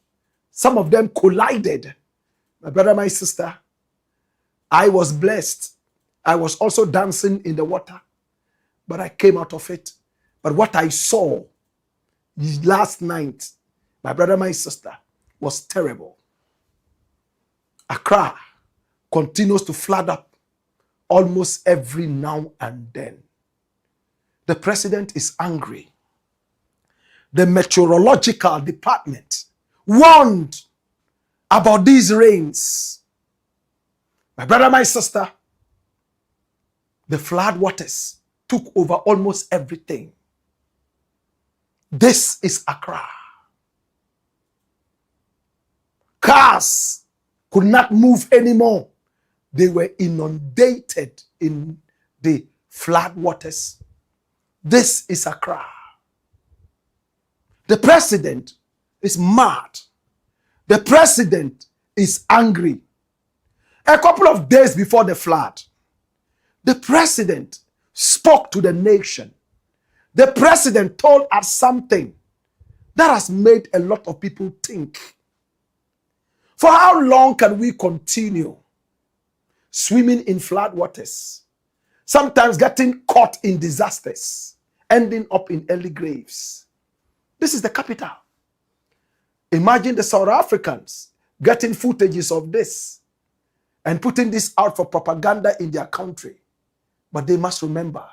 Some of them collided. My brother, my sister, I was blessed. I was also dancing in the water, but I came out of it. But what I saw last night, my brother, my sister, was terrible. Accra continues to flood up almost every now and then. The president is angry. The meteorological department warned about these rains. My brother, my sister, the flood waters took over almost everything. This is Accra. Cars could not move anymore. They were inundated in the flood waters. This is Accra. The president is mad. The president is angry. A couple of days before the flood, the president spoke to the nation. The president told us something that has made a lot of people think. For how long can we continue swimming in flood waters, sometimes getting caught in disasters, ending up in early graves? This is the capital. Imagine the South Africans getting footages of this and putting this out for propaganda in their country. But they must remember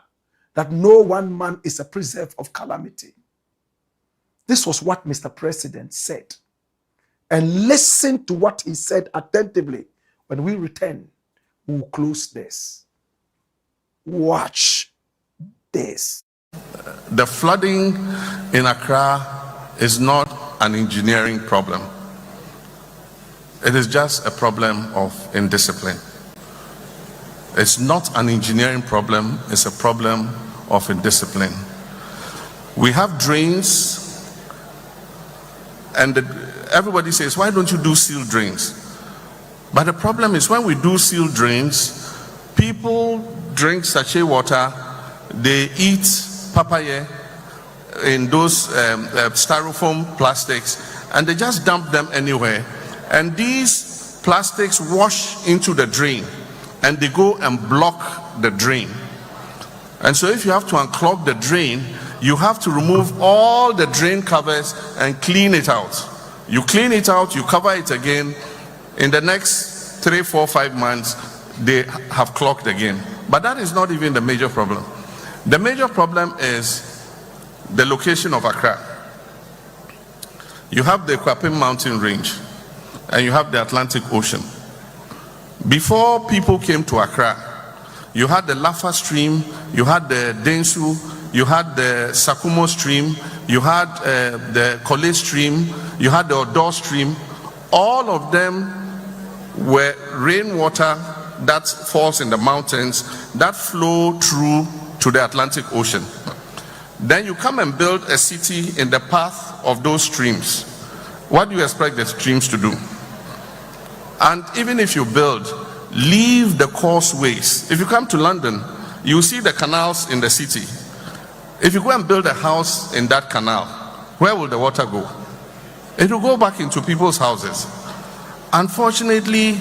that no one man is a preserve of calamity. This was what Mr. President said. And listen to what he said attentively. When we return, we'll close this. Watch this. The flooding in Accra is not an engineering problem. It is just a problem of indiscipline. It's not an engineering problem, it's a problem of indiscipline. We have drains, and everybody says, why don't you do sealed drains? But the problem is, when we do sealed drains, people drink sachet water, they eat papaya in those styrofoam plastics, and they just dump them anywhere. And these plastics wash into the drain, and they go and block the drain. And so if you have to unclog the drain, you have to remove all the drain covers and clean it out. You clean it out, you cover it again. In the next 3, 4, 5 months, they have clogged again. But that is not even the major problem. The major problem is the location of Accra. You have the Kwapim mountain range, and you have the Atlantic Ocean. Before people came to Accra, you had the Lafa stream, you had the Densu, you had the Sakumo stream, you had the Kole stream, you had the Odor stream. All of them were rainwater that falls in the mountains that flow through to the Atlantic Ocean. Then you come and build a city in the path of those streams. What do you expect the streams to do? And even if you build, leave the causeways. If you come to London, you see the canals in the city. If you go and build a house in that canal, where will the water go? It will go back into people's houses. Unfortunately,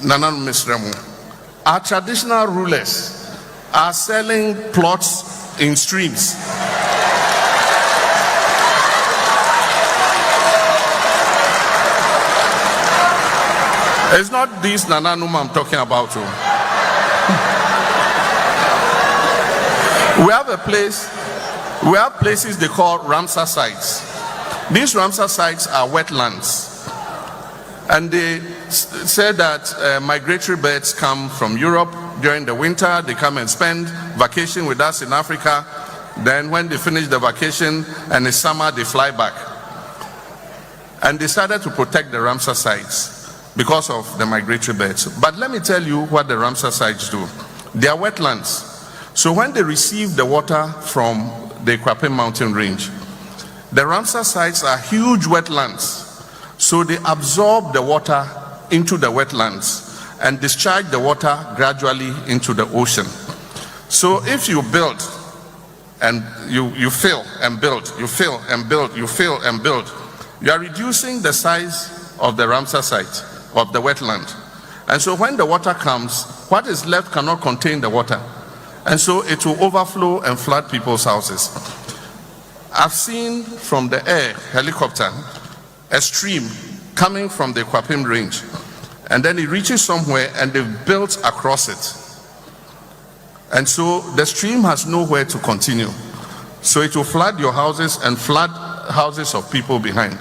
Nanan Misremu, our traditional rulers are selling plots in streams. It's not this Nananuma I'm talking about. We have a place, we have places they call Ramsar sites. These Ramsar sites are wetlands. And they say that migratory birds come from Europe during the winter. They come and spend vacation with us in Africa. Then when they finish the vacation and it's summer, they fly back. And they started to protect the Ramsar sites because of the migratory birds. But let me tell you what the Ramsar sites do. They are wetlands. So when they receive the water from the Kwapim mountain range, the Ramsar sites are huge wetlands. So they absorb the water into the wetlands and discharge the water gradually into the ocean. So if you build and you fill and build, you fill and build, you fill and build. You are reducing the size of the Ramsar site, of the wetland. And so when the water comes, what is left cannot contain the water. And so it will overflow and flood people's houses. I've seen from the air, helicopter, a stream coming from the Kwapim range. And then it reaches somewhere and they've built across it. And so the stream has nowhere to continue. So it will flood your houses and flood houses of people behind.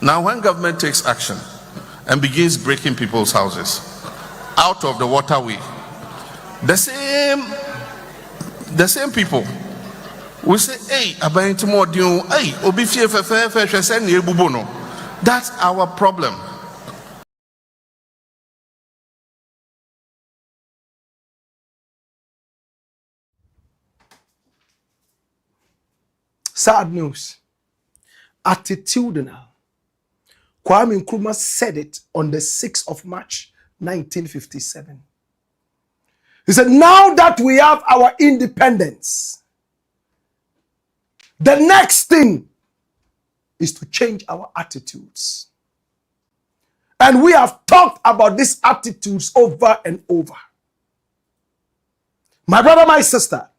Now when government takes action and begins breaking people's houses out of the waterway, the same people will say, hey, that's our problem. Sad news. Attitudinal. Kwame Nkrumah said it on the 6th of March, 1957. He said, now that we have our independence, the next thing is to change our attitudes. And we have talked about these attitudes over and over. My brother, my sister,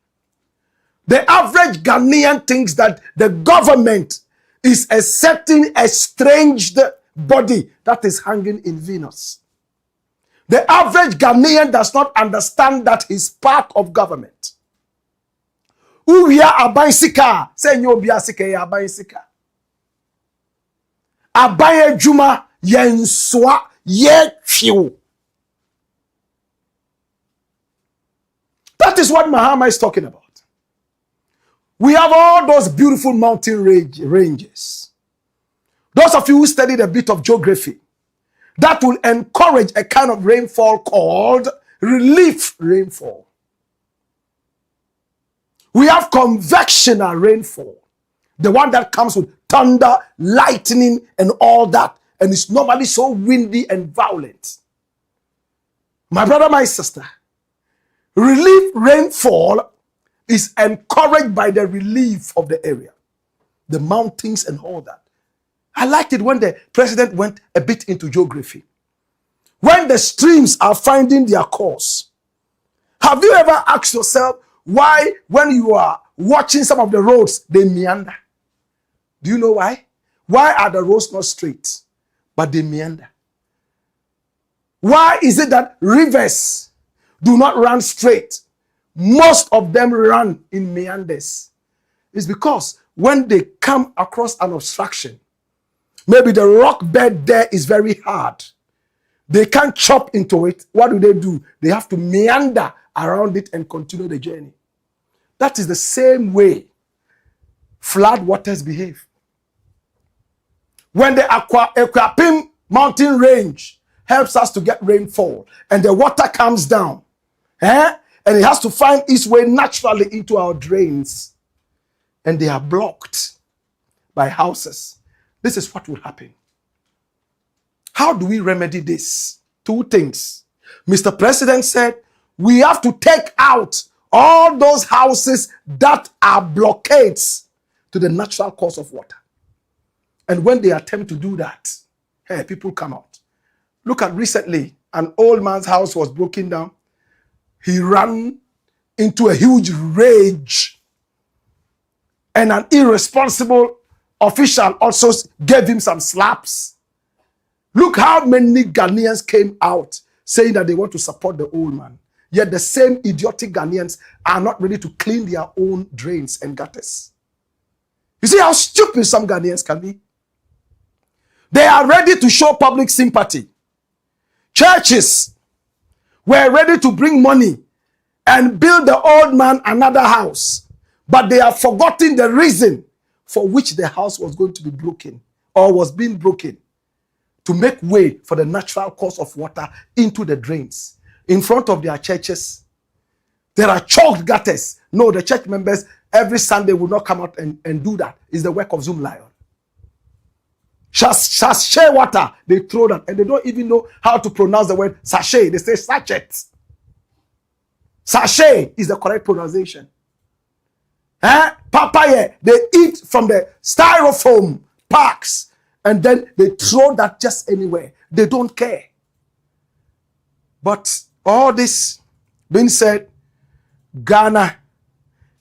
the average Ghanaian thinks that the government is a certain estranged body that is hanging in Venus. The average Ghanaian does not understand that he's part of government. Uya abaisika, say nyo biasika ya abaisika. Abaye juma yenswa ye chiu. That is what Mahama is talking about. We have all those beautiful mountain ranges. Those of you who studied a bit of geography, that will encourage a kind of rainfall called relief rainfall. We have convectional rainfall, the one that comes with thunder, lightning, and all that, and it's normally so windy and violent. My brother, my sister, relief rainfall is encouraged by the relief of the area, the mountains and all that. I liked it when the president went a bit into geography. When the streams are finding their course. Have you ever asked yourself why when you are watching some of the roads, they meander? Do you know why? Why are the roads not straight, but they meander? Why is it that rivers do not run straight? Most of them run in meanders. It's because when they come across an obstruction, maybe the rock bed there is very hard. They can't chop into it. What do? They have to meander around it and continue the journey. That is the same way flood waters behave. When the Kwapim mountain range helps us to get rainfall and the water comes down, and it has to find its way naturally into our drains, and they are blocked by houses. This is what will happen. How do we remedy this? Two things. Mr. President said, we have to take out all those houses that are blockades to the natural course of water. And when they attempt to do that, hey, people come out. Look at recently, an old man's house was broken down. He ran into a huge rage. And an irresponsible official also gave him some slaps. Look how many Ghanaians came out saying that they want to support the old man. Yet the same idiotic Ghanaians are not ready to clean their own drains and gutters. You see how stupid some Ghanaians can be? They are ready to show public sympathy. Churches were ready to bring money and build the old man another house. But they have forgotten the reason for which the house was going to be broken or was being broken, to make way for the natural course of water into the drains. In front of their churches, there are chalked gutters. No, the church members every Sunday will not come out and do that. It's the work of Zoom Lion. Sachet water, they throw that, and they don't even know how to pronounce the word sachet. They say sachet. Sachet is the correct pronunciation. Papaya, they eat from the styrofoam packs and then they throw that just anywhere. They don't care. But all this being said, Ghana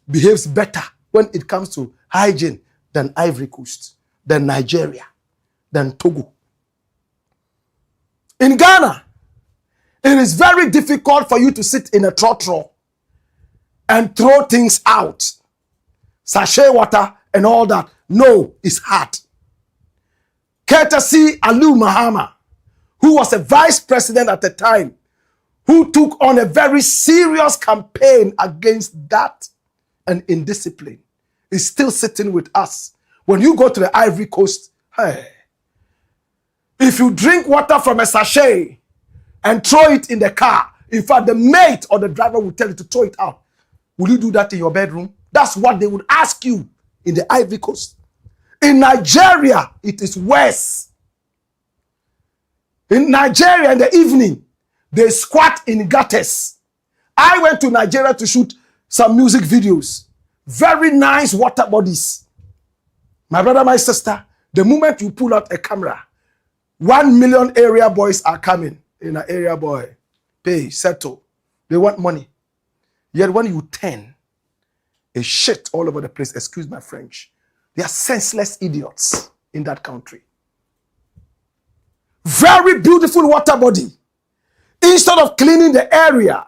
behaves better when it comes to hygiene than Ivory Coast, than Nigeria, than Togo. In Ghana, it is very difficult for you to sit in a trotro and throw things out. Sachet water and all that. No, it's hard. Courtesy Alu Mahama, who was a vice president at the time, who took on a very serious campaign against that and indiscipline, is still sitting with us. When you go to the Ivory Coast, hey, if you drink water from a sachet and throw it in the car, in fact, the mate or the driver will tell you to throw it out. Will you do that in your bedroom? That's what they would ask you in the Ivory Coast. In Nigeria, it is worse. In Nigeria, in the evening, they squat in gutters. I went to Nigeria to shoot some music videos. Very nice water bodies. My brother, my sister, the moment you pull out a camera, 1 million area boys are coming in an area boy. Pay, settle. They want money. Yet when you turn, a shit all over the place, excuse my French. They are senseless idiots in that country. Very beautiful water body. Instead of cleaning the area,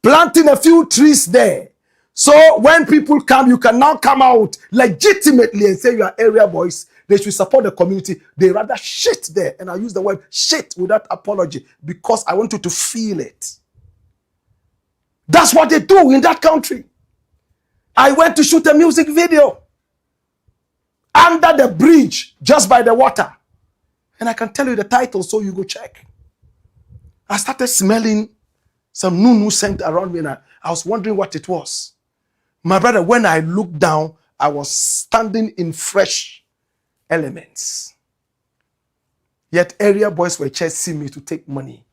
planting a few trees there, so when people come, you can now come out legitimately and say you are area boys. They should support the community. They rather shit there. And I use the word shit without apology because I want you to feel it. That's what they do in that country. I went to shoot a music video under the bridge, just by the water. And I can tell you the title, so you go check. I started smelling some nunu scent around me, and I was wondering what it was. My brother, when I looked down, I was standing in fresh elements. Yet area boys were chasing me to take money.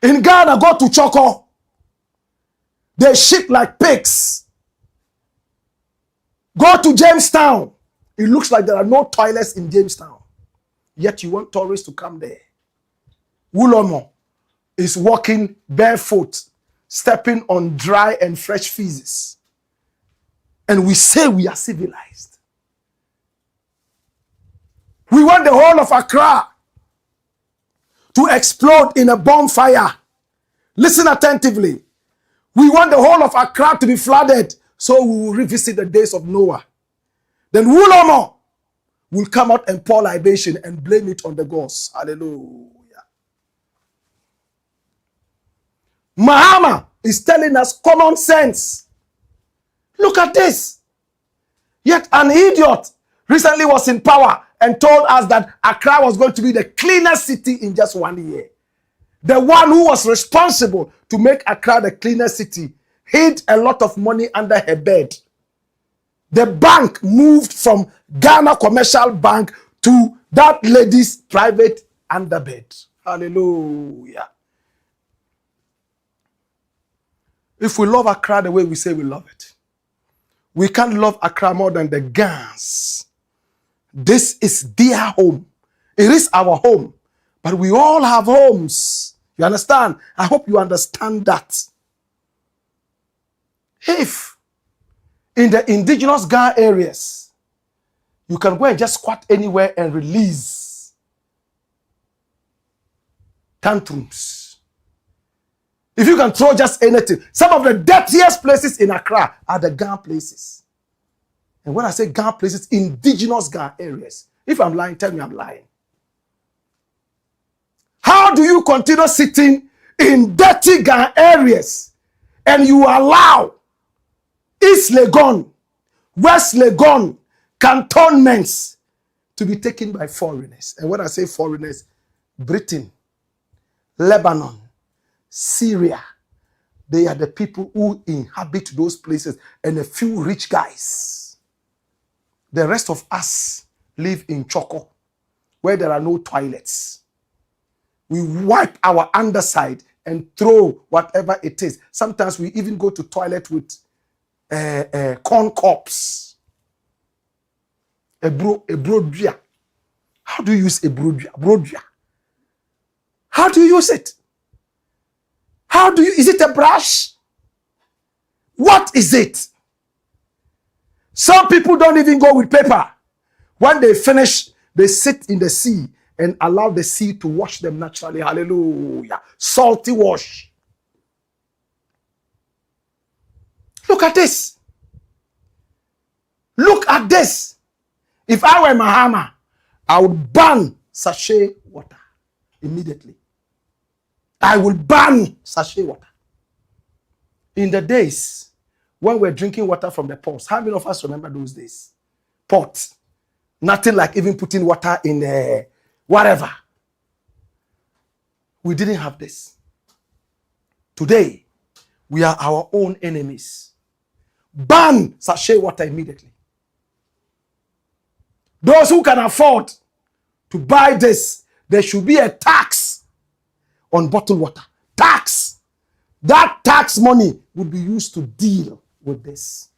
In Ghana, go to Choco. They shit like pigs. Go to Jamestown. It looks like there are no toilets in Jamestown. Yet you want tourists to come there. Wulomo is walking barefoot, stepping on dry and fresh feces. And we say we are civilized. We want the whole of Accra to explode in a bonfire. Listen attentively. We want the whole of Accra to be flooded, so we will revisit the days of Noah. Then Wulomo will come out and pour libation and blame it on the gods. Hallelujah. Mahama is telling us common sense. Look at this. Yet an idiot recently was in power and told us that Accra was going to be the cleanest city in just 1 year. The one who was responsible to make Accra the cleanest city hid a lot of money under her bed. The bank moved from Ghana Commercial Bank to that lady's private underbed. Hallelujah. If we love Accra the way we say we love it, we can't love Accra more than the Ghans. This is their home. It is our home. But we all have homes. You understand? I hope you understand that. If in the indigenous Ghana areas, you can go and just squat anywhere and release tantrums. If you can throw just anything. Some of the dirtiest places in Accra are the Ghana places. And when I say Ghana places, indigenous Ghana areas. If I'm lying, tell me I'm lying. How do you continue sitting in dirty Ghana areas and you allow East Legon, West Legon, cantonments to be taken by foreigners? And when I say foreigners, Britain, Lebanon, Syria, they are the people who inhabit those places and a few rich guys. The rest of us live in Choco, where there are no toilets. We wipe our underside and throw whatever it is. Sometimes we even go to toilet with corn cobs. A brodria. How do you use a brodria? Brodria. How do you use it? Is it a brush? What is it? Some people don't even go with paper. When they finish, they sit in the sea and allow the sea to wash them naturally. Hallelujah. Salty wash. Look at this. Look at this. If I were Mahama, I would ban sachet water immediately. I will ban sachet water. In the days when we're drinking water from the pots, how many of us remember those days? Pots. Nothing like even putting water in whatever. We didn't have this. Today, we are our own enemies. Ban sachet water immediately. Those who can afford to buy this, there should be a tax on bottled water. Tax. That tax money would be used to deal with this.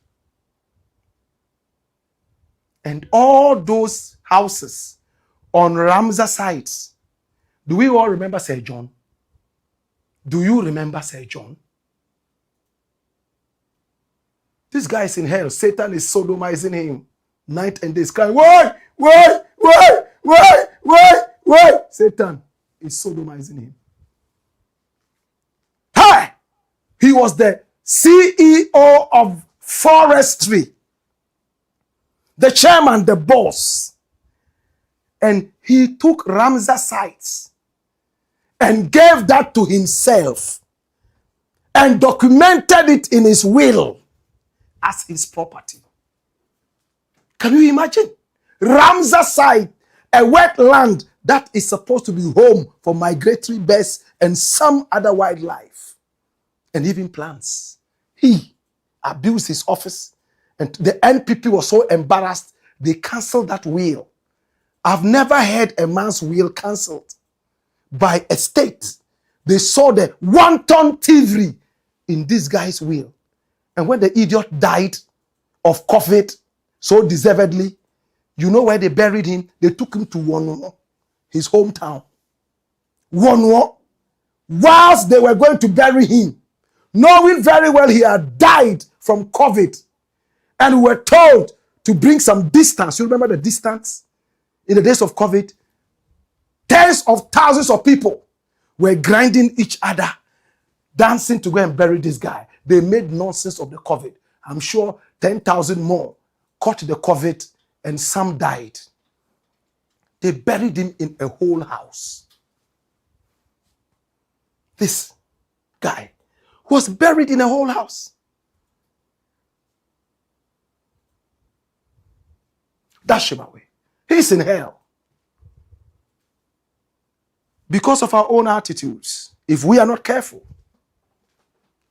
And all those houses on Ramsar sites, do we all remember Sir John? Do you remember Sir John? This guy is in hell. Satan is sodomizing him night and day. He's crying, why? Satan is sodomizing him. Hi! He was the CEO of forestry. The chairman, the boss. And he took Ramsar sites and gave that to himself and documented it in his will as his property. Can you imagine? Ramsar site, a wetland that is supposed to be home for migratory birds and some other wildlife and even plants. He abused his office, and the NPP was so embarrassed they cancelled that will. I've never heard a man's will cancelled by a state. They saw the wanton thievery in this guy's will. And when the idiot died of COVID so deservedly, you know where they buried him? They took him to Wonwo, his hometown. Wonwo. Whilst they were going to bury him, knowing very well he had died from COVID, and we were told to bring some distance. You remember the distance? In the days of COVID, tens of thousands of people were grinding each other, dancing to go and bury this guy. They made nonsense of the COVID. I'm sure 10,000 more caught the COVID and some died. They buried him in a whole house. This guy was buried in a whole house. Dash him away. He's in hell. Because of our own attitudes, if we are not careful,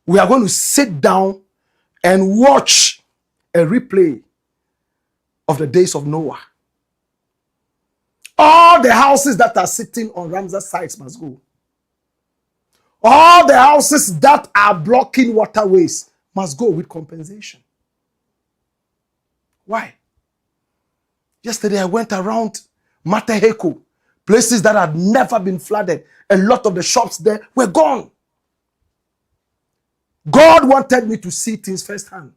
we are going to sit down and watch a replay of the days of Noah. All the houses that are sitting on Ramsar sites must go. All the houses that are blocking waterways must go with compensation. Why? Yesterday I went around Mataheko, places that had never been flooded. A lot of the shops there were gone. God wanted me to see things firsthand.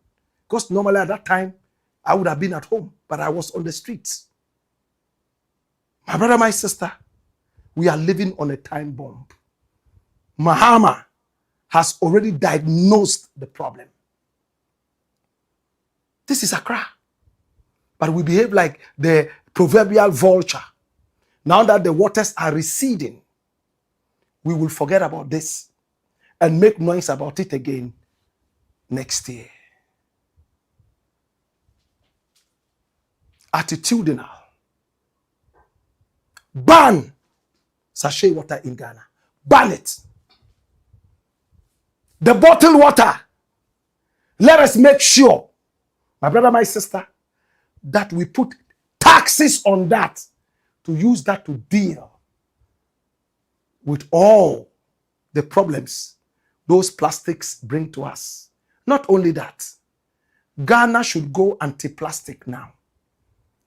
Because normally at that time, I would have been at home, but I was on the streets. My brother, my sister, we are living on a time bomb. Mahama has already diagnosed the problem. This is Accra. But we behave like the proverbial vulture. Now that the waters are receding, we will forget about this and make noise about it again next year. Attitudinal. Ban sachet water in Ghana. Ban it. The bottled water. Let us make sure, my brother, my sister, that we put taxes on that to use that to deal with all the problems those plastics bring to us. Not only that, Ghana should go anti-plastic now.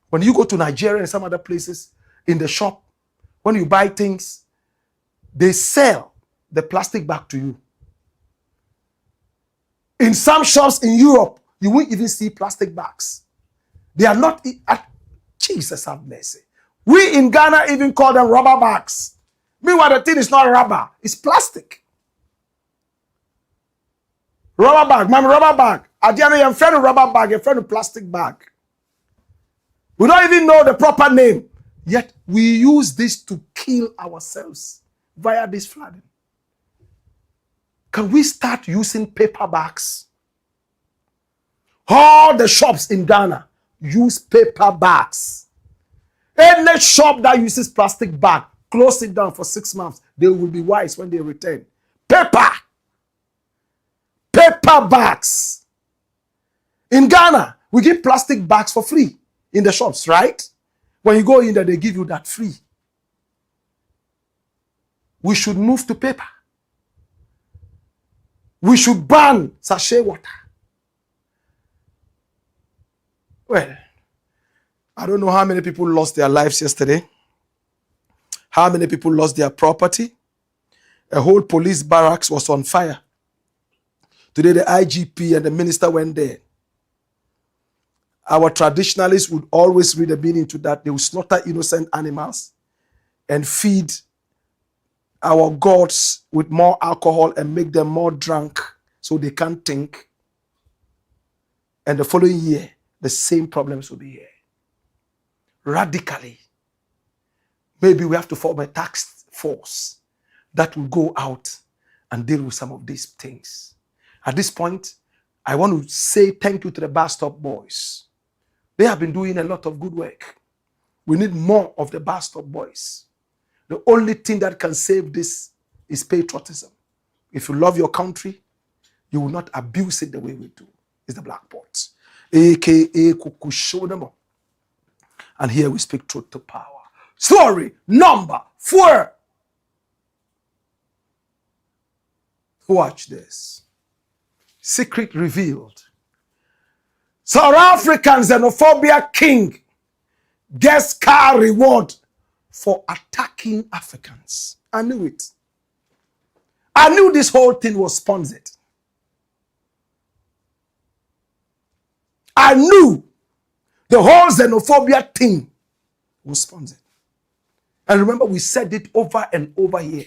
When you go to Nigeria and some other places, in the shop, when you buy things, they sell the plastic bag to you. In some shops in Europe, you won't even see plastic bags. They are not, Jesus have mercy. We in Ghana even call them rubber bags. Meanwhile, the thing is not rubber, it's plastic. Rubber bag, man, rubber bag. Adiana, you're friend of rubber bag, you're friend of plastic bag. We don't even know the proper name. Yet we use this to kill ourselves via this flooding. Can we start using paper bags? All the shops in Ghana use paper bags. Any shop that uses plastic bag, close it down for 6 months. They will be wise when they return. Paper bags. In Ghana, we give plastic bags for free in the shops, right? When you go in there, they give you that free. We should move to paper. We should ban sachet water. Well, I don't know how many people lost their lives yesterday. How many people lost their property. A whole police barracks was on fire. Today, the IGP and the minister went there. Our traditionalists would always read the meaning to that. They will slaughter innocent animals and feed our gods with more alcohol and make them more drunk so they can't think. And the following year, the same problems will be here. Radically. Maybe we have to form a task force that will go out and deal with some of these things. At this point, I want to say thank you to the bus stop boys. They have been doing a lot of good work. We need more of the bus stop boys. The only thing that can save this is patriotism. If you love your country, you will not abuse it the way we do. It's the Blakk pot, aka Kukushodamo. And here we speak truth to power. Story number 4. Watch this. Secret revealed. South African Xenophobia king gets car reward for attacking Africans. I knew it. I knew this whole thing was sponsored. I knew the whole xenophobia thing was sponsored. And remember, we said it over and over here.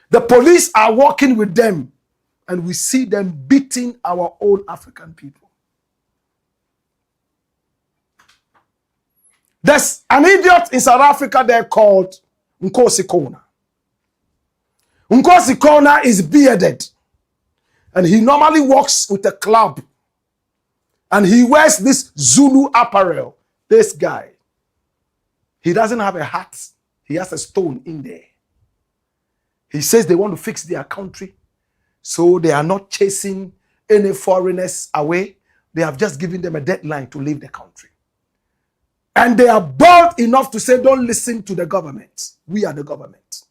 The police are working with them, and we see them beating our own African people. There's an idiot in South Africa there called Nkosi Kona. Nkosi Kona is bearded, and he normally walks with a club, and he wears this Zulu apparel. This guy, he doesn't have a hat. He has a stone in there. He says they want to fix their country, so they are not chasing any foreigners away. They have just given them a deadline to leave the country. And they are bold enough to say, don't listen to the government. We are the government.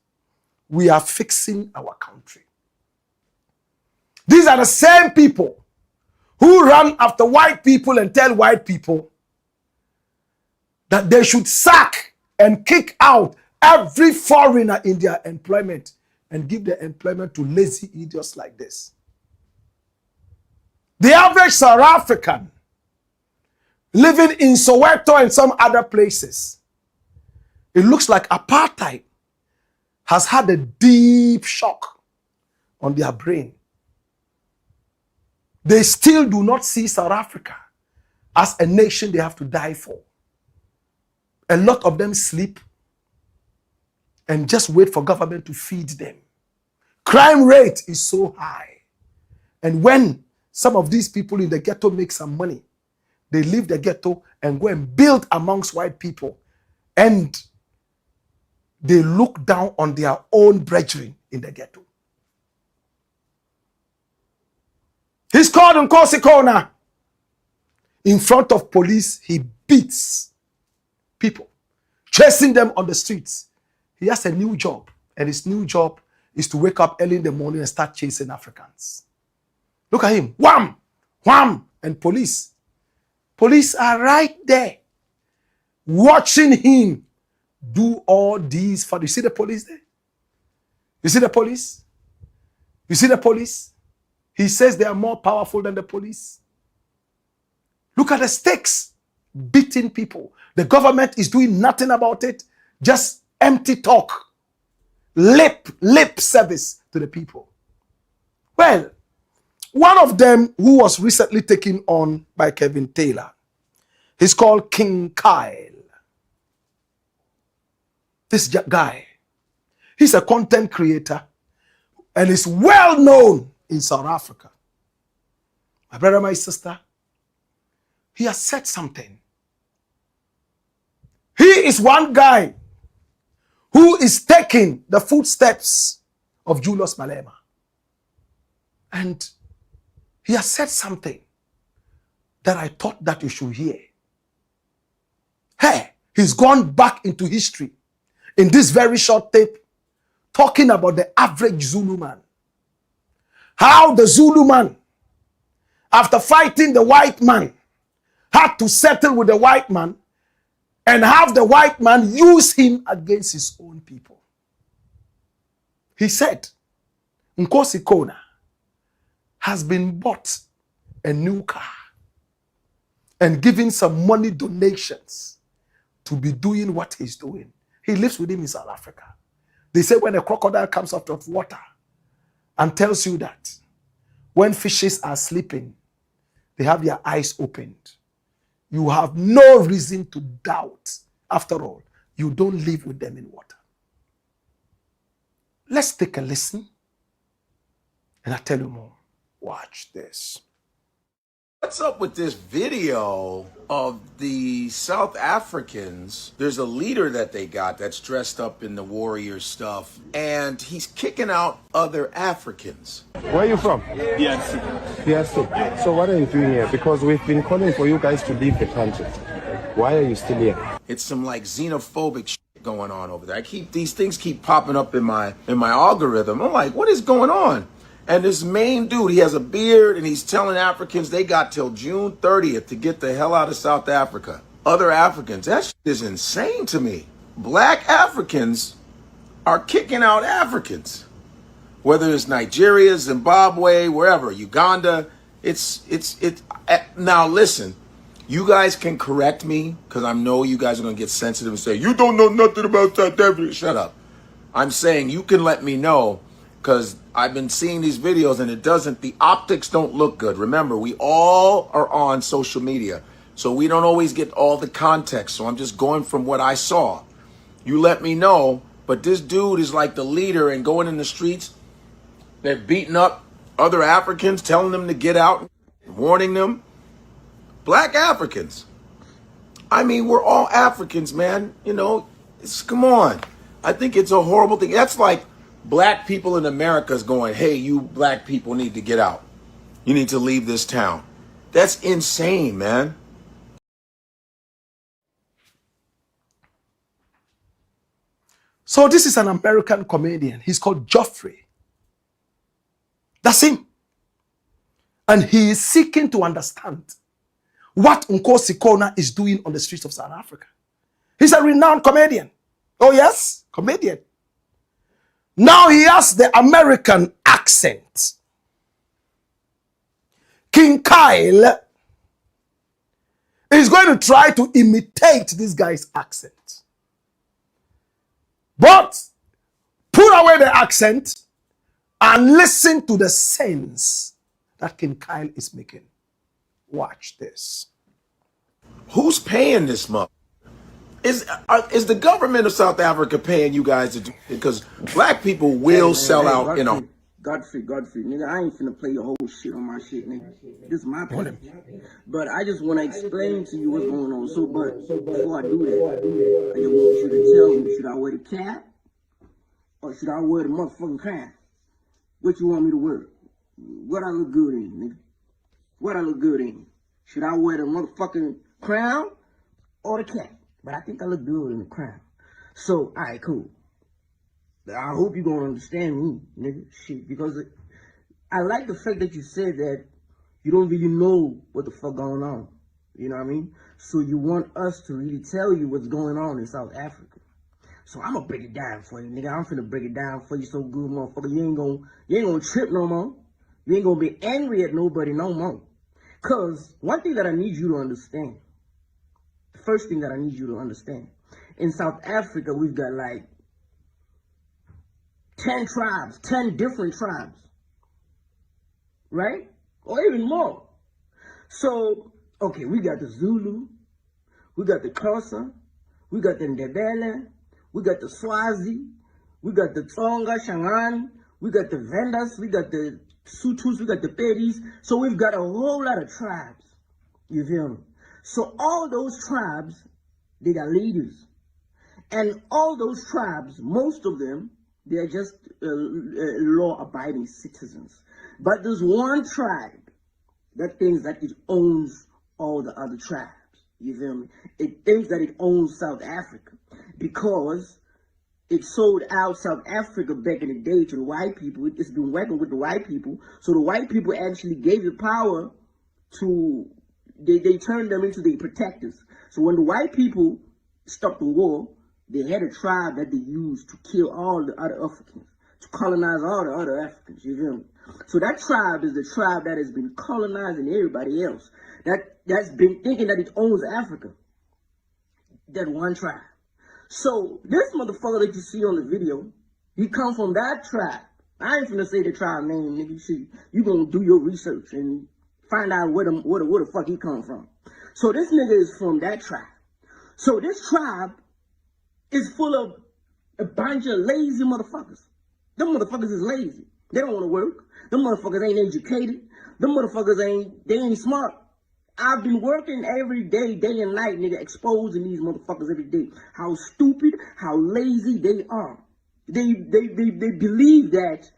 We are fixing our country. These are the same people who run after white people and tell white people that they should sack and kick out every foreigner in their employment and give their employment to lazy idiots like this. The average South African living in Soweto and some other places, it looks like apartheid has had a deep shock on their brain. They still do not see South Africa as a nation they have to die for. A lot of them sleep and just wait for government to feed them. Crime rate is so high. And when some of these people in the ghetto make some money, they leave the ghetto and go and build amongst white people. And they look down on their own brethren in the ghetto. He's called Nkosi Kona. In front of police, he beats people, chasing them on the streets. He has a new job, and his new job is to wake up early in the morning and start chasing Africans. Look at him. Wham! Wham! And police are right there watching him do all these for. You see the police there? You see the police? You see the police? He says they are more powerful than the police. Look at the stakes, beating people. The government is doing nothing about it. Just empty talk. Lip service to the people. Well, one of them who was recently taken on by Kevin Taylor, he's called King Kyle. This guy, he's a content creator and is well known in South Africa. My brother, my sister, he has said something. He is one guy who is taking the footsteps of Julius Malema. And he has said something that I thought that you should hear. Hey, he's gone back into history in this very short tape, talking about the average Zulu man. How the Zulu man, after fighting the white man, had to settle with the white man and have the white man use him against his own people. He said, Nkosi Kona has been bought a new car and given some money donations to be doing what he's doing. He lives with him in South Africa. They say when a crocodile comes out of water and tells you that when fishes are sleeping, they have their eyes opened. You have no reason to doubt. After all, you don't live with them in water. Let's take a listen and I'll tell you more. Watch this. What's up with this video of the South Africans? There's a leader that they got that's dressed up in the warrior stuff, and he's kicking out other Africans. Where are you from? PSC. So what are you doing here? Because we've been calling for you guys to leave the country. Why are you still here? It's some like xenophobic shit going on over there. These things keep popping up in my algorithm. I'm like, what is going on? And this main dude, he has a beard, and he's telling Africans they got till June 30th to get the hell out of South Africa. Other Africans, that shit is insane to me. Black Africans are kicking out Africans. Whether it's Nigeria, Zimbabwe, wherever, Uganda, now listen, you guys can correct me, because I know you guys are going to get sensitive and say, you don't know nothing about South Africa. Shut up. I'm saying you can let me know, because I've been seeing these videos and the optics don't look good. Remember, we all are on social media, so we don't always get all the context. So I'm just going from what I saw. You let me know, but this dude is like the leader and going in the streets. They're beating up other Africans, telling them to get out, warning them. Black Africans. I mean, we're all Africans, man. You know, come on. I think it's a horrible thing. That's like black people in America is going, hey, you black people need to get out. You need to leave this town. That's insane, man. So this is an American comedian. He's called Geoffrey. That's him. And he is seeking to understand what Nkosi Kona is doing on the streets of South Africa. He's a renowned comedian. Oh yes, comedian. Now he has the American accent. King Kyle is going to try to imitate this guy's accent. But put away the accent and listen to the sense that King Kyle is making. Watch this. Who's paying this month? Is the government of South Africa paying you guys to do it? Because black people will sell out, Godfrey, you know. Godfrey, nigga, I ain't finna play your whole shit on my shit, nigga. This is my page. But I just want to explain to you what's going on. So, before I do that, I just want you to tell me, should I wear the cap or should I wear the motherfucking crown? What you want me to wear? What I look good in, nigga? What I look good in? Should I wear the motherfucking crown or the cap? But I think I look good in the crown. So, all right, cool. I hope you're going to understand me, nigga. Shit, because I like the fact that you said that You don't really know what the fuck going on. You know what I mean? So you want us to really tell you what's going on in South Africa. So I'm gonna break it down for you, nigga. I'm finna break it down for you so good, motherfucker. You ain't gonna trip no more. You ain't gonna be angry at nobody no more. Cause one thing that I need you to understand, the first thing that I need you to understand, in South Africa, we've got like 10 tribes, 10 different tribes, right? Or even more. So, okay, we got the Zulu, we got the Xhosa, we got the Ndebele, we got the Swazi, we got the Tsonga, Shangaan, we got the Vendas, we got the Sutus, we got the Pedis. So we've got a whole lot of tribes, you feel me? So all those tribes, they got leaders. And all those tribes, most of them, they're just law-abiding citizens. But there's one tribe that thinks that it owns all the other tribes. You feel me? It thinks that it owns South Africa because it sold out South Africa back in the day to the white people. It's been working with the white people. So the white people actually gave the power to, they turned them into the protectors. So when the white people stopped the war, they had a tribe that they used to kill all the other Africans, to colonize all the other Africans, you feel me? So that tribe is the tribe that has been colonizing everybody else, that's been thinking that it owns Africa, that one tribe. So this motherfucker that you see on the video, he come from that tribe. I ain't finna say the tribe name, nigga. You gonna do your research and find out where the fuck he come from. So this nigga is from that tribe. So this tribe is full of a bunch of lazy motherfuckers. Them motherfuckers is lazy. They don't want to work. Them motherfuckers ain't educated. Them motherfuckers ain't smart. I've been working every day, day and night, nigga, exposing these motherfuckers every day. How stupid, how lazy they are. They believe that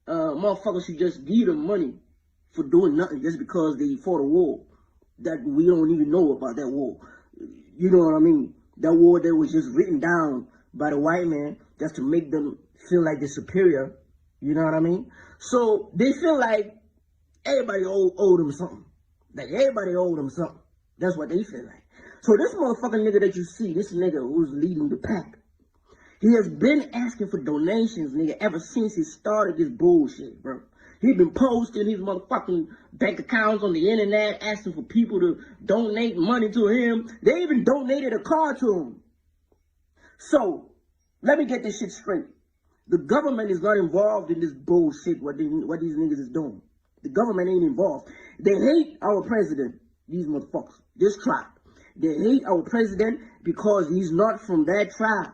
motherfuckers should just give them money for doing nothing just because they fought a war that we don't even know about that war. You know what I mean? That war that was just written down by the white man just to make them feel like they're superior. You know what I mean? So they feel like everybody owe them something. Like everybody owe them something. That's what they feel like. So this motherfucking nigga that you see, this nigga who's leading the pack, he has been asking for donations, nigga, ever since he started this bullshit, bro. He been posting his motherfucking bank accounts on the internet, asking for people to donate money to him. They even donated a car to him. So, let me get this shit straight. The government is not involved in this bullshit, what these niggas is doing. The government ain't involved. They hate our president, these motherfuckers, this tribe. They hate our president because he's not from that tribe.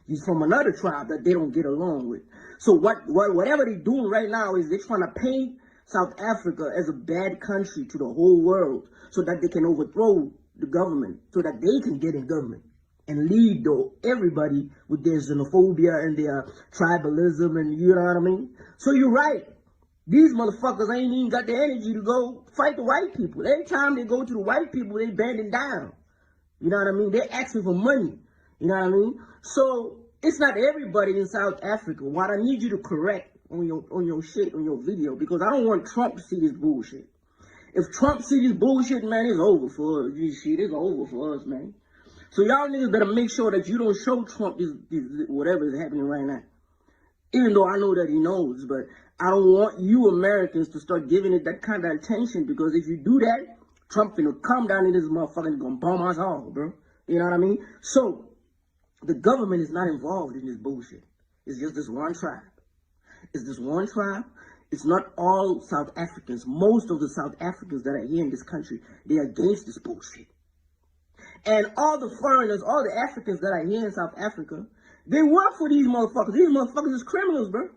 He's from another tribe that they don't get along with. So whatever they're doing right now is they're trying to paint South Africa as a bad country to the whole world so that they can overthrow the government, so that they can get in government and lead everybody with their xenophobia and their tribalism, and you know what I mean? So you're right. These motherfuckers ain't even got the energy to go fight the white people. Every time they go to the white people, they bending down. You know what I mean? They're asking for money. You know what I mean? So it's not everybody in South Africa. What I need you to correct on your shit, on your video, because I don't want Trump to see this bullshit. If Trump see this bullshit, man, it's over for us. This shit is over for us, man. So y'all niggas better make sure that you don't show Trump this whatever is happening right now. Even though I know that he knows, but I don't want you Americans to start giving it that kind of attention, because if you do that, Trump finna come down in this motherfucker and gonna bomb us all, bro. You know what I mean? So the government is not involved in this bullshit. It's just this one tribe. It's this one tribe. It's not all South Africans. Most of the South Africans that are here in this country, they are against this bullshit. And all the foreigners, all the Africans that are here in South Africa, they work for these motherfuckers. These motherfuckers is criminals, bro.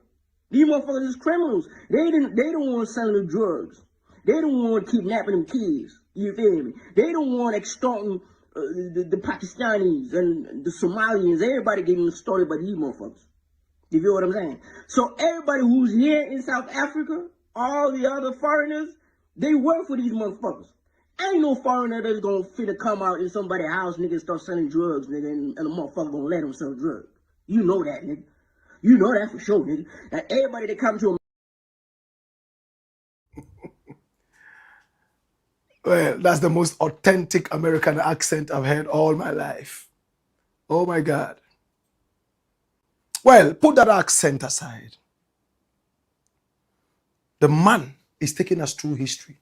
These motherfuckers is criminals. They don't want selling the drugs. They don't want kidnapping them kids. You feel me? They don't want extorting the Pakistanis and the Somalians. Everybody getting started by these motherfuckers. You feel what I'm saying? So everybody who's here in South Africa, all the other foreigners, they work for these motherfuckers. Ain't no foreigner that's gonna finna come out in somebody's house, nigga, and start selling drugs, nigga, and the motherfucker gonna let him sell drugs. You know that, nigga. You know that for sure, nigga. That everybody that comes to Well, that's the most authentic American accent I've heard all my life. Oh my God. Well, put that accent aside. The man is taking us through history.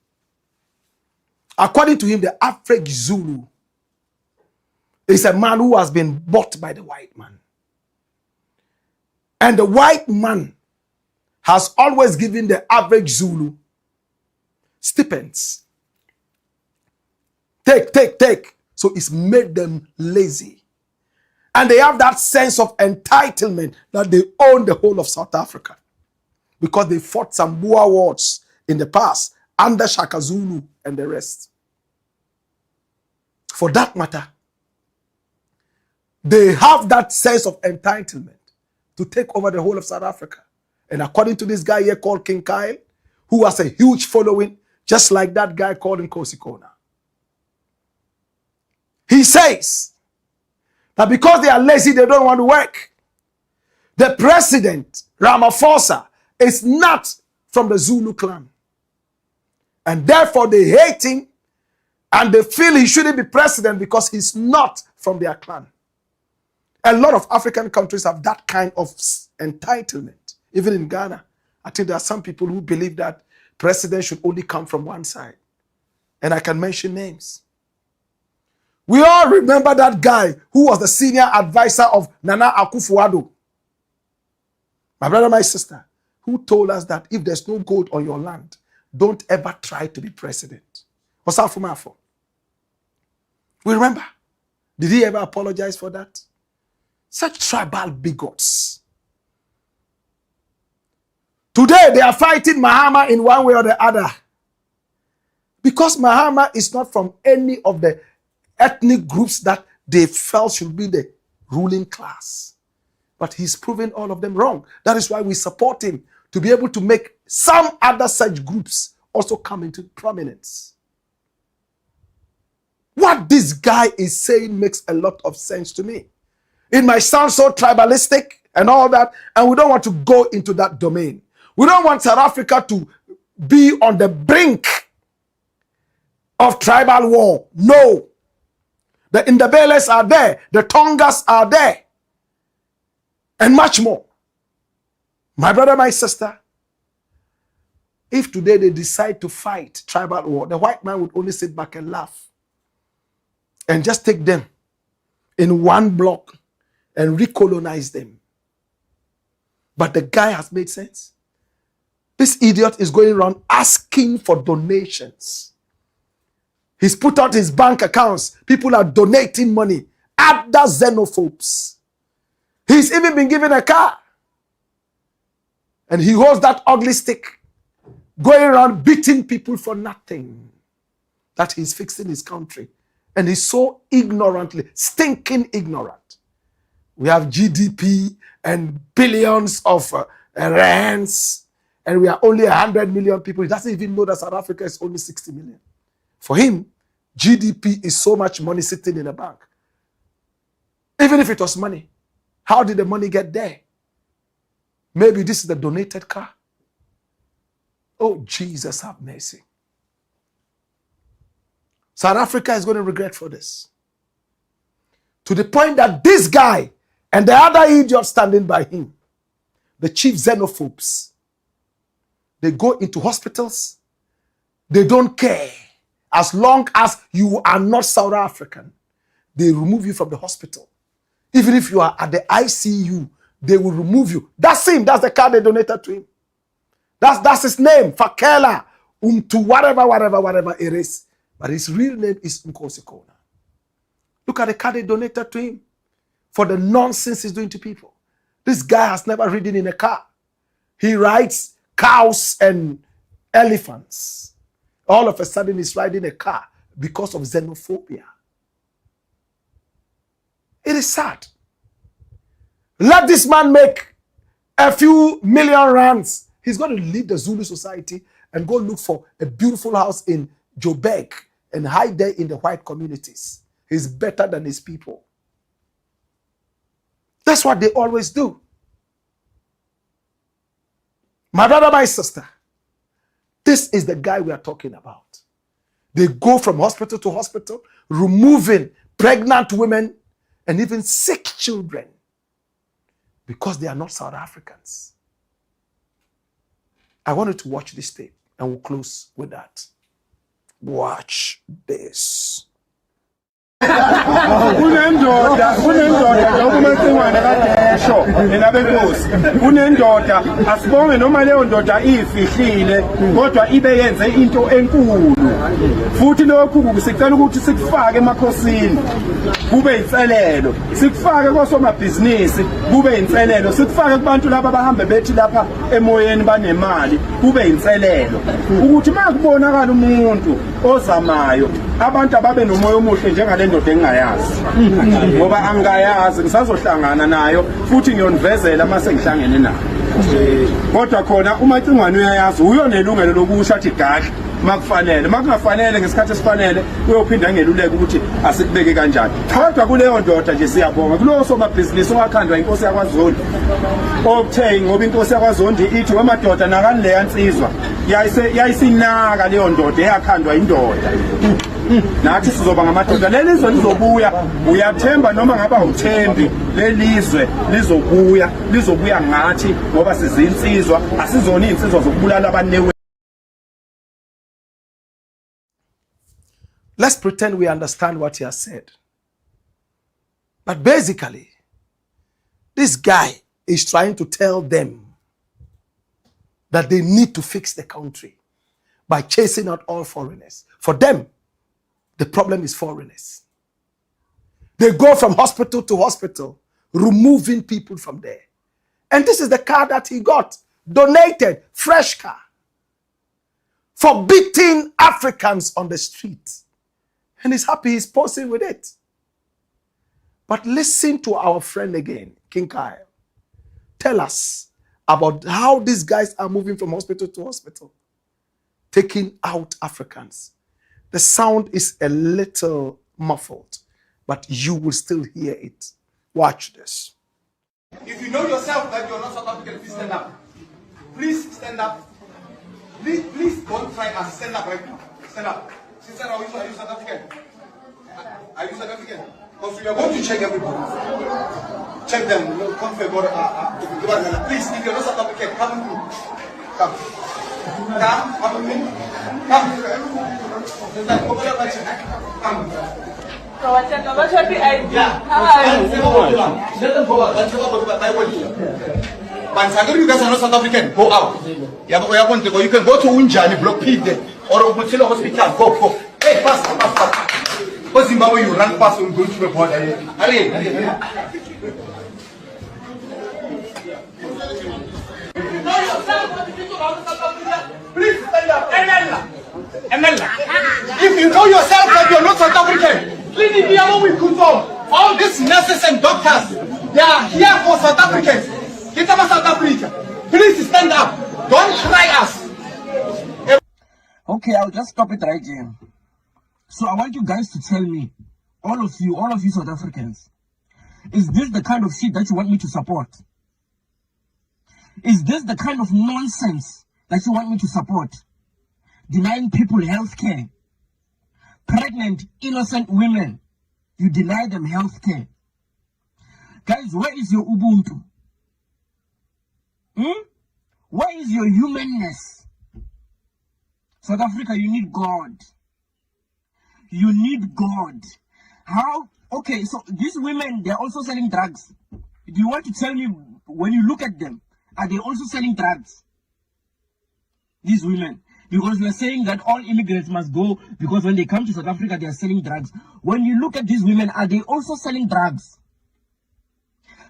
According to him, the average Zulu is a man who has been bought by the white man. And the white man has always given the average Zulu stipends. Take. So it's made them lazy. And they have that sense of entitlement that they own the whole of South Africa. Because they fought some Boer wars in the past under Shaka Zulu and the rest. For that matter, they have that sense of entitlement to take over the whole of South Africa. And according to this guy here called King Kyle, who has a huge following, just like that guy called Nkosi Kona, he says that because they are lazy, they don't want to work. The president, Ramaphosa, is not from the Zulu clan. And therefore they hate him and they feel he shouldn't be president because he's not from their clan. A lot of African countries have that kind of entitlement. Even in Ghana, I think there are some people who believe that president should only come from one side. And I can mention names. We all remember that guy who was the senior advisor of Nana Akufo-Addo. My brother, my sister, who told us that if there's no gold on your land, don't ever try to be president. What's that for my fault? We remember. Did he ever apologize for that? Such tribal bigots. Today, they are fighting Mahama in one way or the other. Because Mahama is not from any of the ethnic groups that they felt should be the ruling class. But he's proven all of them wrong. That is why we support him, to be able to make some other such groups also come into prominence. What this guy is saying makes a lot of sense to me. It might sound so tribalistic and all that, and we don't want to go into that domain. We don't want South Africa to be on the brink of tribal war. No. The Indabeles are there. The Tongas are there. And much more. My brother, my sister, if today they decide to fight tribal war, the white man would only sit back and laugh. And just take them in one block and recolonize them. But the guy has made sense. This idiot is going around asking for donations. He's put out his bank accounts. People are donating money. Other xenophobes. He's even been given a car. And he holds that ugly stick, going around beating people for nothing. That he's fixing his country. And he's so ignorantly, stinking ignorant. We have GDP and billions of rands, and we are only 100 million people. He doesn't even know that South Africa is only 60 million. For him, GDP is so much money sitting in a bank. Even if it was money, how did the money get there? Maybe this is the donated car. Oh, Jesus, have mercy. South Africa is going to regret for this. To the point that this guy and the other idiot standing by him, the chief xenophobes, they go into hospitals. They don't care. As long as you are not South African, they remove you from the hospital. Even if you are at the ICU, they will remove you. That's him. That's the card they donated to him. That's his name. Fakela. Whatever it is. But his real name is Nkosi Kona. Look at the card they donated to him for the nonsense he's doing to people. This guy has never ridden in a car. He rides cows and elephants. All of a sudden he's riding a car because of xenophobia. It is sad. Let this man make a few million rands. He's going to leave the Zulu society and go look for a beautiful house in Joburg and hide there in the white communities. He's better than his people. That's what they always do. My brother, my sister, this is the guy we are talking about. They go from hospital to hospital, removing pregnant women and even sick children because they are not South Africans. I wanted to watch this tape and we'll close with that. Watch this. Kunendoda okumancingwane kadesho enabenkosi kunendoda asibonge noma leyo ndoda iyifihlile kodwa ibe yenze into enkulu futhi lokhu sicela ukuthi sikufake emakhosini kube inselelo sikufake kosomabhizinisi kube inselelo sikufake kubantu laba abahambe bethi lapha emoyeni banemali kube inselelo ukuthi makubonakala umuntu ozamayo abantu ababe nomoya omuhle njengale ndoda engayazi ngoba angayazi ngisazohlangana nayo futhi ngiyonivezela mase ngihlangene nayo kodwa khona umacingwane uyayazi uyo nelungelo lokusho athi gashi makufanele makungafanele ngesikhathi esifanele uyophinda ngeluleke ukuthi asikubeke kanjani kodwa kuleyo ndoda nje siyabonga kulowo somabhizinisi ongakhandwa inkosi yakwaZondi okuthe ngoba inkosi yakwaZondi ithi wamadoda nakani leya nsizwa yayisinaka leyo ndoda eyakhandwa indoda nathi sizoba ngamadoda lelizwe lizobuya uyathemba noma ngaba uthembi lelizwe lizobuya ngathi ngoba sizinsizwa asizona insizwa zokubulala abanewe. Let's pretend we understand what he has said. But basically, this guy is trying to tell them that they need to fix the country by chasing out all foreigners. For them, the problem is foreigners. They go from hospital to hospital, removing people from there. And this is the car that he got, donated, fresh car, for beating Africans on the street. And he's happy he's posing with it. But listen to our friend again, King Kyle. Tell us about how these guys are moving from hospital to hospital, taking out Africans. The sound is a little muffled, but you will still hear it. Watch this. If you know yourself that you're not South African, please stand up. Please stand up. Please don't try and stand up right now. Stand up. Sister, are you South African? Are you South African? Because we are going to check everybody. Check them. Please, if you're not South African, come with me. Come. Come with me. Come. You guys are not South African. Go out. You can go to Unjani, Block P there, or Ubutila Hospital. Go. Hey, fast. Because Zimbabwe, you run fast and go to the border. Please stand up. If you know yourself that you're not South African, please be able to confirm. All these nurses and doctors, they are here for South Africans. Get about South Africa. Please stand up. Don't try us. Okay, I'll just stop it right here. So I want you guys to tell me, all of you South Africans, is this the kind of shit that you want me to support? Is this the kind of nonsense that you want me to support? Denying people health care. Pregnant, innocent women, you deny them health care. Guys, where is your Ubuntu? Where is your humanness? South Africa, you need God. You need God. How? Okay, so these women, they're also selling drugs. Do you want to tell me, when you look at them, are they also selling drugs? These women. Because we are saying that all immigrants must go because when they come to South Africa, they are selling drugs. When you look at these women, are they also selling drugs?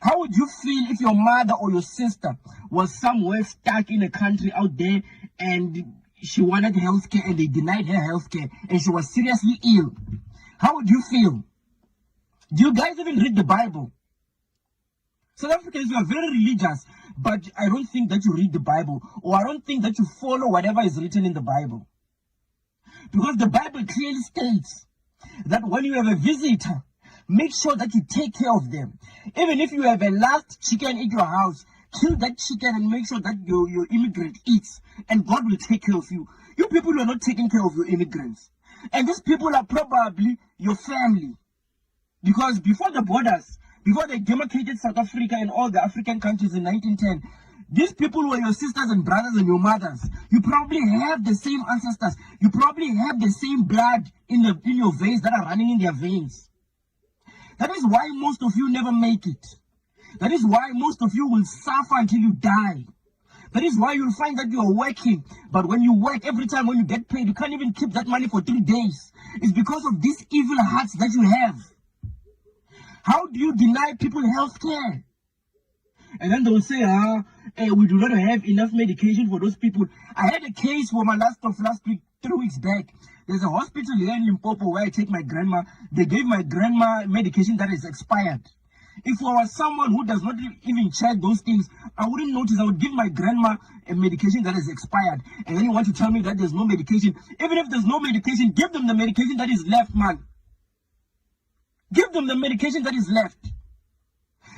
How would you feel if your mother or your sister was somewhere stuck in a country out there and she wanted health care and they denied her health care and she was seriously ill? How would you feel? Do you guys even read the Bible? South Africans, you are very religious, but I don't think that you read the Bible, or I don't think that you follow whatever is written in the Bible. Because the Bible clearly states that when you have a visitor, make sure that you take care of them. Even if you have a last chicken in your house, kill that chicken and make sure that your immigrant eats, and God will take care of you. You people are not taking care of your immigrants. And these people are probably your family. Because before the borders, before they demarcated South Africa and all the African countries in 1910, these people were your sisters and brothers and your mothers. You probably have the same ancestors. You probably have the same blood in your veins that are running in their veins. That is why most of you never make it. That is why most of you will suffer until you die. That is why you'll find that you are working, but when you work, every time when you get paid, you can't even keep that money for 3 days. It's because of these evil hearts that you have. How do you deny people health care? And then they'll say, we do not have enough medication for those people. I had a case for my last week, 3 weeks back. There's a hospital here in Limpopo where I take my grandma. They gave my grandma medication that is expired. If I was someone who does not even check those things, I wouldn't notice. I would give my grandma a medication that is expired. And then you want to tell me that there's no medication. Even if there's no medication, give them the medication that is left, man. Give them the medication that is left.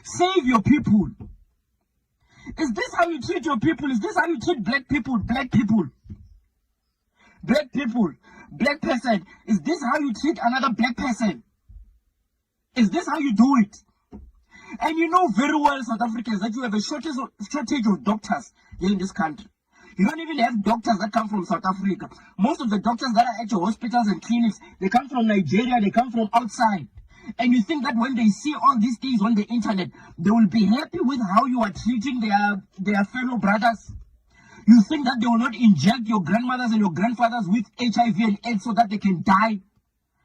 Save your people. Is this how you treat your people? Is this how you treat black people? Black people. Black people. Black person. Is this how you treat another black person? Is this how you do it? And you know very well, South Africans, that you have a shortage of doctors here in this country. You don't even have doctors that come from South Africa. Most of the doctors that are at your hospitals and clinics, they come from Nigeria, they come from outside. And you think that when they see all these things on the internet, they will be happy with how you are treating their fellow brothers. You think that they will not inject your grandmothers and your grandfathers with HIV and AIDS so that they can die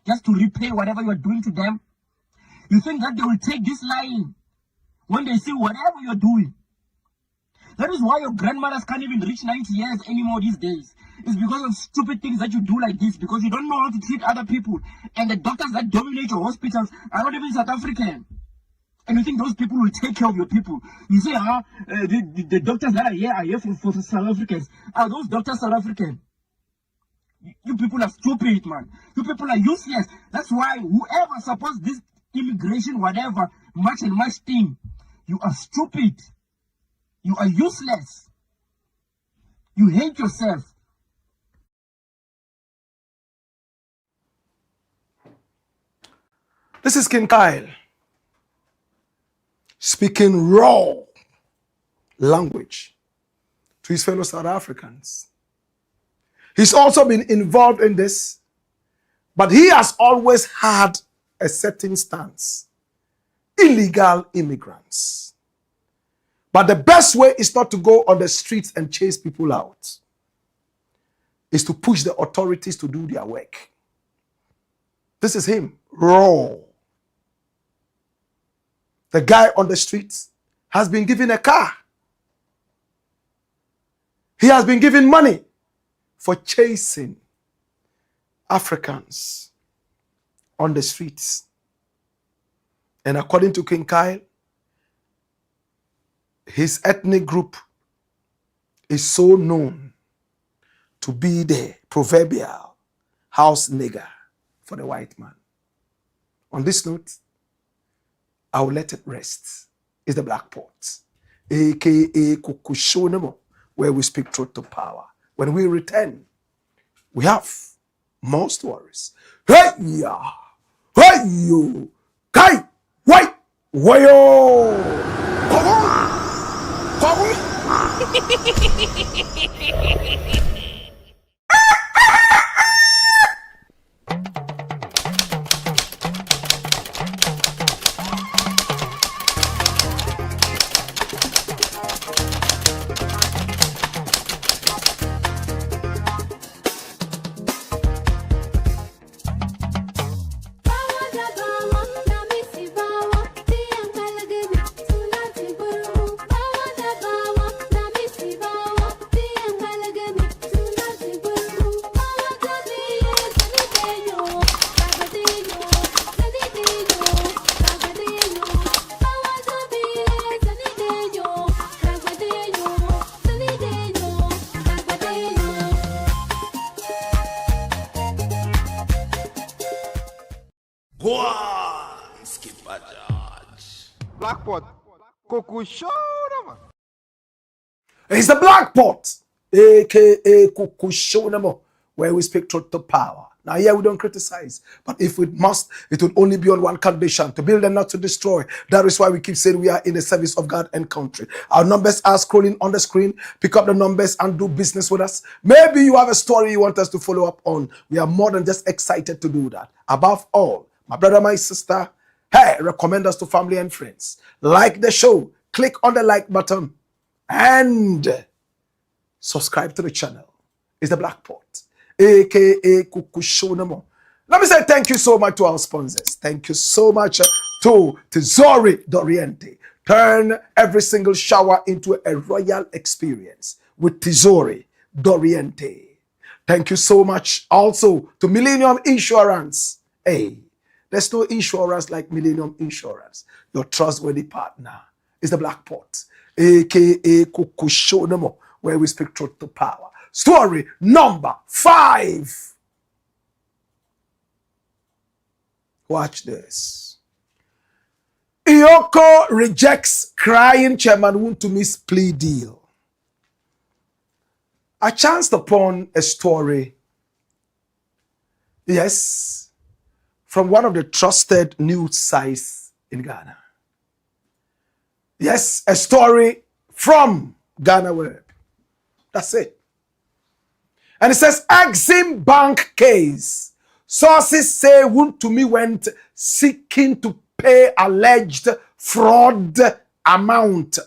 just to repay whatever you are doing to them? You think that they will take this line when they see whatever you're doing? That is why your grandmothers can't even reach 90 years anymore these days. It's because of stupid things that you do like this, because you don't know how to treat other people. And the doctors that dominate your hospitals are not even South African. And you think those people will take care of your people. You say, the doctors that are here for South Africans. Are those doctors South African? You people are stupid, man. You people are useless. That's why whoever supports this immigration, whatever, much thing, you are stupid. You are useless. You hate yourself. This is King Kyle speaking raw language to his fellow South Africans. He's also been involved in this, but he has always had a certain stance. Illegal immigrants. But the best way is not to go on the streets and chase people out. Is to push the authorities to do their work. This is him, raw. The guy on the streets has been given a car. He has been given money for chasing Africans on the streets. And according to King Kyle, his ethnic group is so known to be the proverbial house nigger for the white man. On this note, I will let it rest. It's the Black Pot, aka Kukushonemo, where we speak truth to power. When we return, we have more stories. Hey ya, hey you, kai, white, wayo. Black Pot. Kukushonemo. It's the Black Pot, aka Kukushonemo, where we speak truth to power. Now, here we don't criticize, but if we must, it will only be on one condition: to build and not to destroy. That is why we keep saying we are in the service of God and country. Our numbers are scrolling on the screen. Pick up the numbers and do business with us. Maybe you have a story you want us to follow up on. We are more than just excited to do that. Above all, my brother, my sister, hey, recommend us to family and friends. Like the show, click on the like button, and subscribe to the channel. It's the Blakk Pot, aka Kukushonamo. Let me say thank you so much to our sponsors. Thank you so much to Tesori Doriente. Turn every single shower into a royal experience with Tesori Doriente. Thank you so much also to Millennium Insurance. Hey, there's no insurance like Millennium Insurance. Your trustworthy partner is the Blakk Pot, aka Kukushonamo, where we speak truth to power. Story number 5. Watch this. EOCO rejects crying Chairman WONTUMI'S plea deal. I chanced upon a story, yes, from one of the trusted news sites in Ghana. Yes, a story from Ghana Web. That's it. And it says, Exim Bank case. Sources say WONTUMI went seeking to pay alleged fraud amount.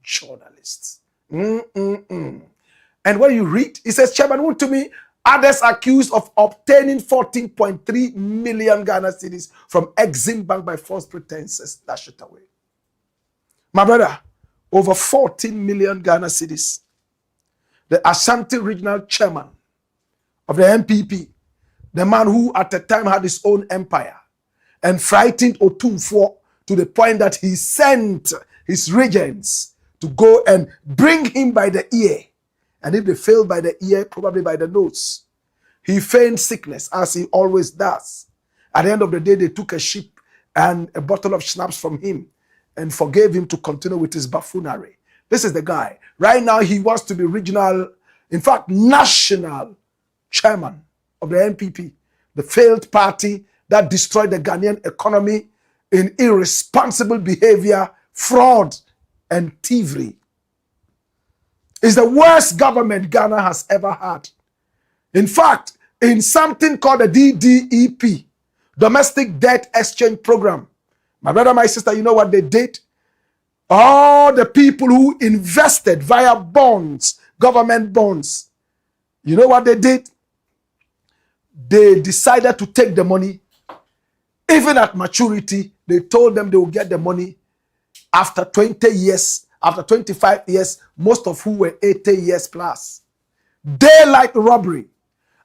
Journalists. And when you read, it says, Chairman WONTUMI, others accused of obtaining 14.3 million Ghana cedis from Exim Bank by false pretenses. Dash it away. My brother, over 14 million Ghana cedis. The Ashanti regional chairman of the MPP, the man who at the time had his own empire and frightened Otumfuo to the point that he sent his regents to go and bring him by the ear. And if they failed by the ear, probably by the nose. He feigned sickness, as he always does. At the end of the day, they took a sheep and a bottle of schnapps from him and forgave him to continue with his buffoonery. This is the guy. Right now, he wants to be regional, in fact, national chairman of the MPP, the failed party that destroyed the Ghanaian economy in irresponsible behavior, fraud, and thievery. It's the worst government Ghana has ever had. In fact, in something called the DDEP, Domestic Debt Exchange Program, my brother, my sister, you know what they did? All the people who invested via bonds, government bonds, you know what they did? They decided to take the money. Even at maturity, they told them they will get the money after 20 years, after 25 years, most of who were 80 years plus. Daylight robbery.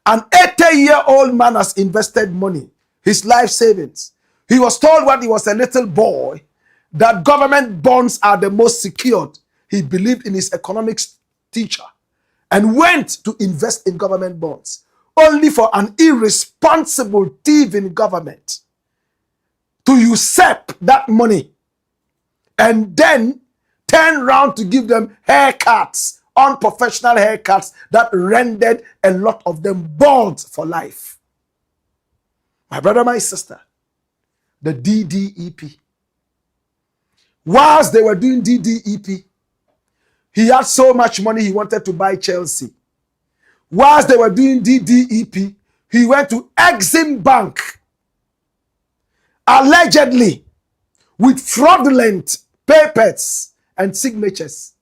An 80-year-old man has invested money, his life savings. He was told when he was a little boy that government bonds are the most secured. He believed in his economics teacher and went to invest in government bonds, only for an irresponsible thieving government to usurp that money and then turn around to give them haircuts, unprofessional haircuts that rendered a lot of them bald for life. My brother, my sister, the DDEP. Whilst they were doing DDEP, he had so much money he wanted to buy Chelsea. Whilst they were doing DDEP, he went to Exim Bank, allegedly with fraudulent papers and signatures,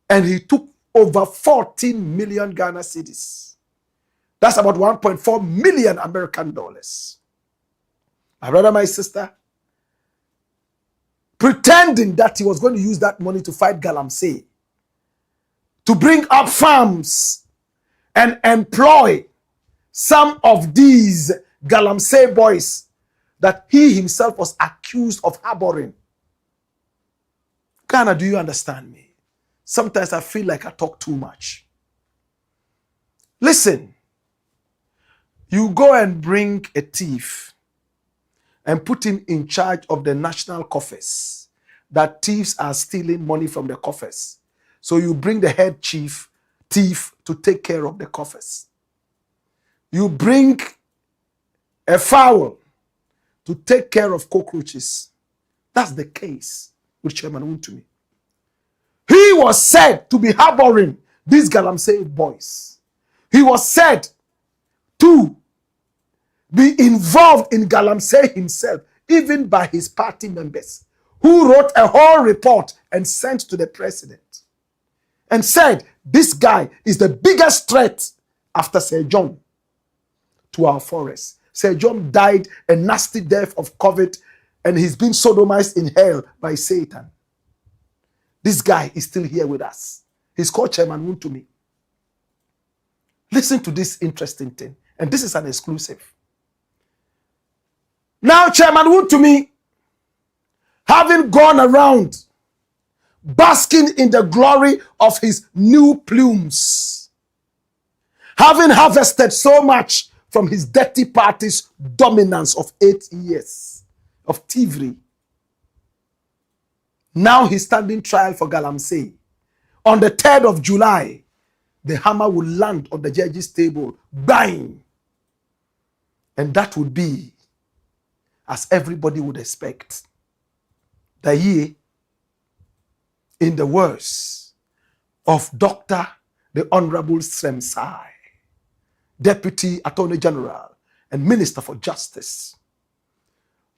and he took over 14 million Ghana cedis. That's about 1.4 million American dollars. My brother, my sister, pretending that he was going to use that money to fight Galamsey, to bring up farms and employ some of these Galamsey boys that he himself was accused of harboring. Ghana, do you understand me? Sometimes I feel like I talk too much. Listen, you go and bring a thief and put him in charge of the national coffers, that thieves are stealing money from the coffers. So you bring the head thief to take care of the coffers. You bring a fowl to take care of cockroaches. That's the case with Chairman Wontumi. He was said to be harboring these Galamsey boys. He was said to be involved in Galamsey himself, even by his party members, who wrote a whole report and sent to the president and said, this guy is the biggest threat after Sir John to our forest. Sir John died a nasty death of COVID, and he's been sodomized in hell by Satan. This guy is still here with us. He's called Chairman Wontumi. Listen to this interesting thing, and this is an exclusive. Now, Chairman Wontumi, having gone around basking in the glory of his new plumes, having harvested so much from his dirty party's dominance of 8 years of thievery, now he's standing trial for Galamsey. On the 3rd of July, the hammer will land on the judge's table, bang. And that would be, as everybody would expect, the year, in the words of Dr. the Honorable Sremsai, Deputy Attorney General and Minister for Justice.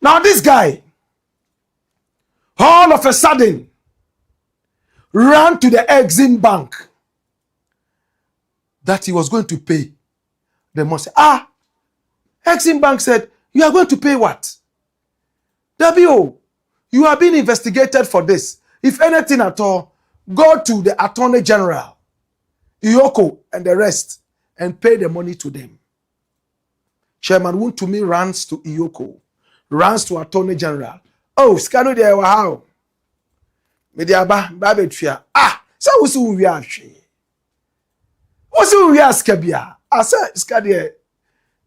Now this guy, all of a sudden, ran to the Exim Bank that he was going to pay. The money said, Exim Bank said, you are going to pay what? W, you are being investigated for this. If anything at all, go to the Attorney General, EOCO, and the rest, and pay the money to them. Chairman Wontumi runs to EOCO, runs to Attorney General. Oh, scano de how? Mediaba, Babetria. So who's who we are? What's who we are, Scabia? I said, Scadia,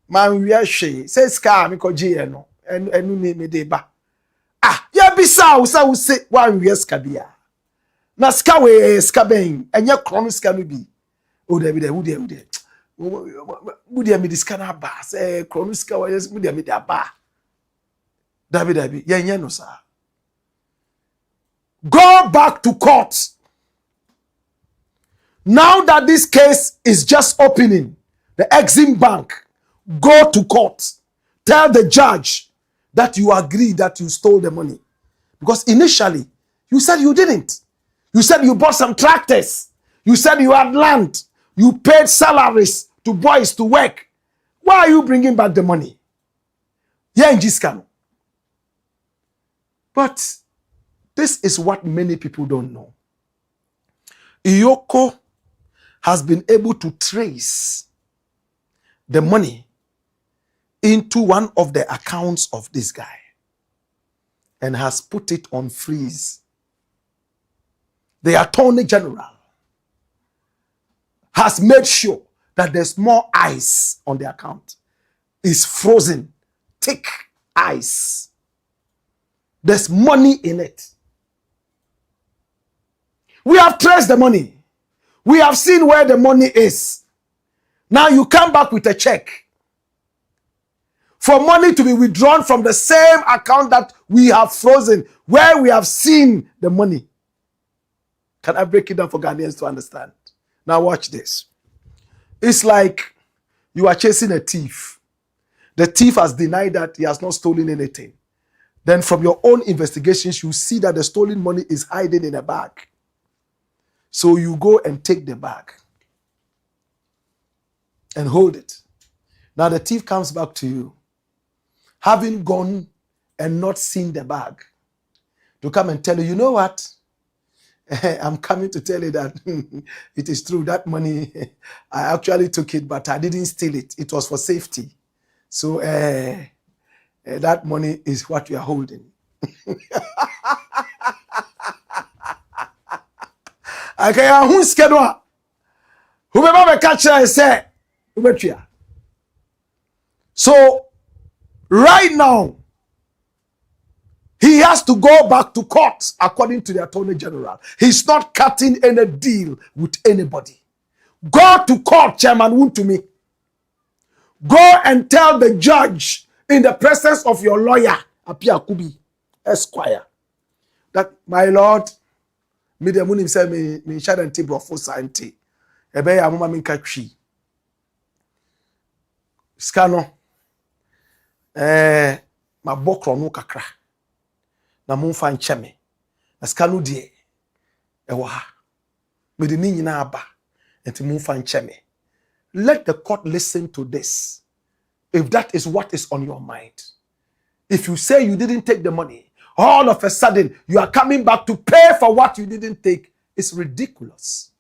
man, we are she. Say, Scar, Miko Giano, and Medeba. Ya bisa so say one we Scabia. Na Scawe Scabane, and your chronos can be. Oh, David, would you me this kind of bar? Say, Chronosca, would you me that bar? David, yeah, no, sir. Go back to court. Now that this case is just opening, the Exim Bank, go to court. Tell the judge that you agree that you stole the money. Because initially, you said you didn't. You said you bought some tractors. You said you had land. You paid salaries to boys to work. Why are you bringing back the money? Yeah, in Giscano. But this is what many people don't know. EOCO has been able to trace the money into one of the accounts of this guy and has put it on freeze. The Attorney General has made sure that there's more ice on the account. It's frozen, thick ice. There's money in it. We have traced the money. We have seen where the money is. Now you come back with a check for money to be withdrawn from the same account that we have frozen, where we have seen the money. Can I break it down for Ghanaians to understand? Now watch this. It's like you are chasing a thief. The thief has denied that he has not stolen anything. Then from your own investigations, you see that the stolen money is hiding in a bag. So you go and take the bag and hold it. Now the thief comes back to you, having gone and not seen the bag, to come and tell you, you know what? I'm coming to tell you that it is true. That money, I actually took it, but I didn't steal it. It was for safety. So that money is what you are holding. Okay, who's schedule? Whoever catch I say, so right now, he has to go back to court according to the Attorney General. He's not cutting any deal with anybody. Go to court, Chairman Wontumi. Go and tell the judge in the presence of your lawyer, Apia Kubi, Esquire, that my lord, me the moon himself, me shad and table for science. Ebe ya mama minka chi. Skano. Ma bokro no kakra. Na mumfa ncheme. Na skano die. Ewa ha. Me de ni nyina aba. Enti mumfa ncheme. Let the court listen to this. If that is what is on your mind. If you say you didn't take the money, all of a sudden you are coming back to pay for what you didn't take. It's ridiculous.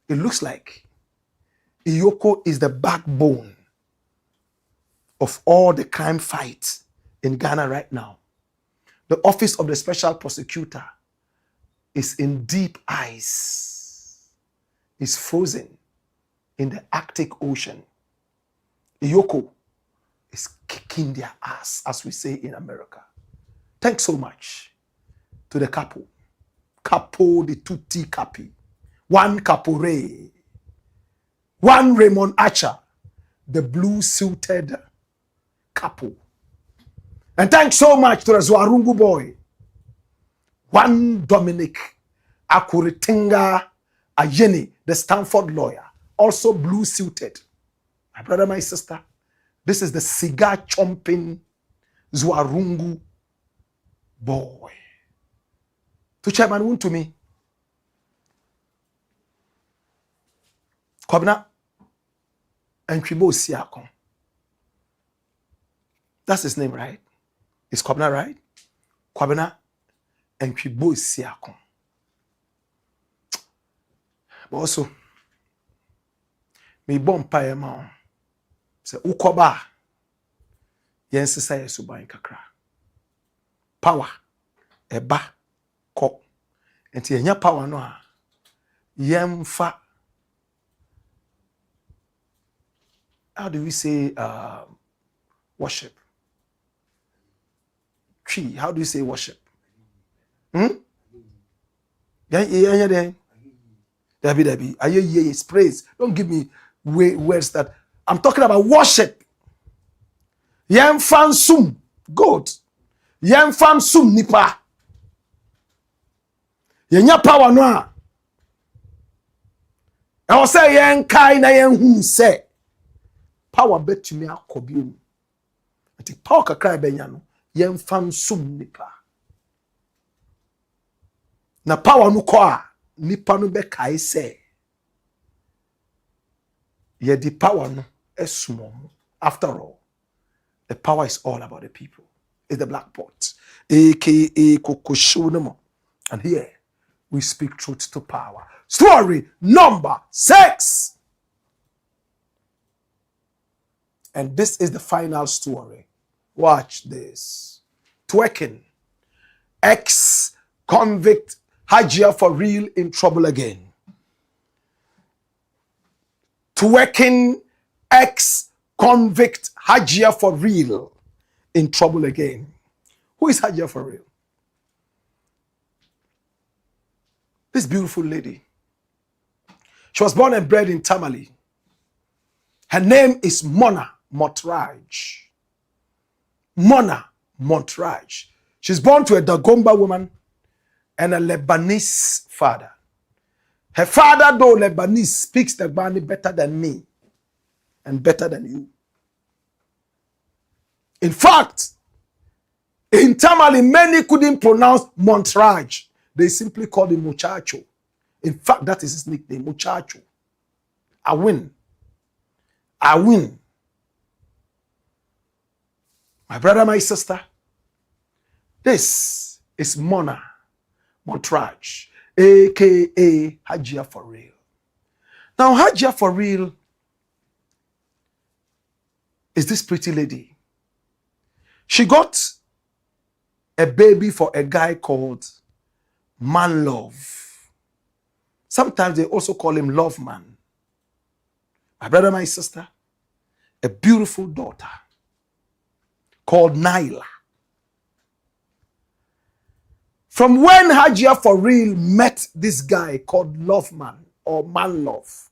It looks like EOCO is the backbone of all the crime fights in Ghana right now. The office of the special prosecutor is in deep ice. It's frozen in the Arctic Ocean. EOCO is kicking their ass, as we say in America. Thanks so much to the capo. Capo de tutti capi. One Capore, one Raymond Archer, the blue-suited couple. And thanks so much to the Zwarungu boy, one Dominic Akuritinga Ayeni, the Stanford lawyer, also blue-suited. My brother, my sister, this is the cigar-chomping Zwarungu boy. To Chairman Wontumi, Kwabena Enkwibo Siakon. That's his name, right? Is Kwabena right? Kwabena Enkwibo Siakon. But also, me bon pa ema se ukoba yen sisa yesu ban kakra. Power eba ko. Enti yenya power no a yemfa. How do we say worship? Tree. How do you say worship? Yeah. Debbie. It's praise. Don't give me words that I'm talking about worship. Yem fan sum. God. Yem fan sum nipa. Yenya power no. I was say yen kai na yen hu say. Power bet to me akobium. Ati power kakra benya no yen fam sum nipa. Na power no ko a nipa no be kai say. Ye the power no esumom. After all, the power is all about the people. It's the black pot. AKA Kokoshonomo. And here we speak truth to power. Story number 6. And this is the final story. Watch this. Twerking. Ex-Convict HAJIA for real in trouble again. Twerking. Ex-Convict HAJIA for real in trouble again. Who is HAJIA for real? This beautiful lady. She was born and bred in Tamale. Her name is Mona Montraj. Mona Montraj. She's born to a Dagomba woman and a Lebanese father. Her father, though Lebanese, speaks Dagbani better than me and better than you. In fact, in Tamale, many couldn't pronounce Montraj. They simply called him Muchacho. In fact, that is his nickname, Muchacho. I win. My brother, my sister, this is Mona Montraj, a.k.a. HAJIA for real. Now, HAJIA for real is this pretty lady. She got a baby for a guy called Man Love. Sometimes they also call him Love Man. My brother, my sister, a beautiful daughter called Naila. From when HAJIA for real met this guy called Love Man or Man Love,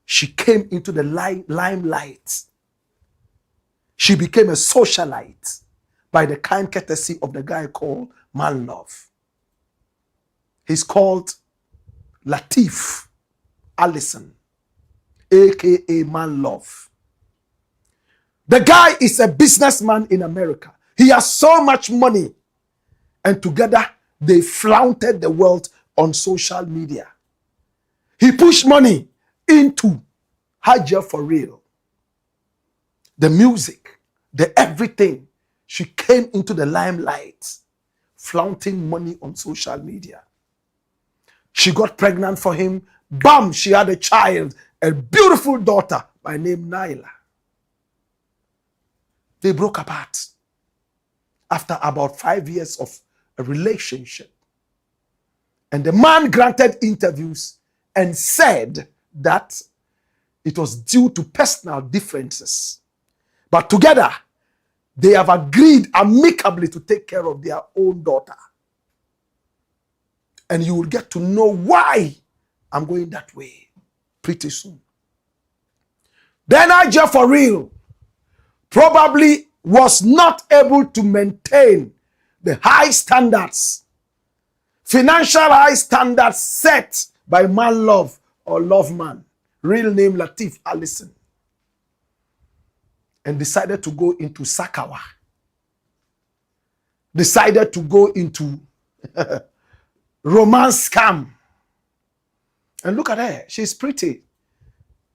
she came into the limelight she became a socialite by the kind courtesy of the guy called Man Love. He's called Latif Allison, aka Man Love. The guy is a businessman in America. He has so much money, and together they flaunted the world on social media. He pushed money into HAJIA for real. The music, the everything. She came into the limelight, flaunting money on social media. She got pregnant for him. Bam, she had a child, a beautiful daughter by name Naila. They broke apart after about 5 years of a relationship. And the man granted interviews and said that it was due to personal differences. But together, they have agreed amicably to take care of their own daughter. And you will get to know why I'm going that way pretty soon. Then HAJIA for real probably was not able to maintain the high standards, financial high standards set by Man Love or Love Man, real name Latif Allison, and decided to go into Sakawa. Decided to go into romance scam. And look at her. She's pretty.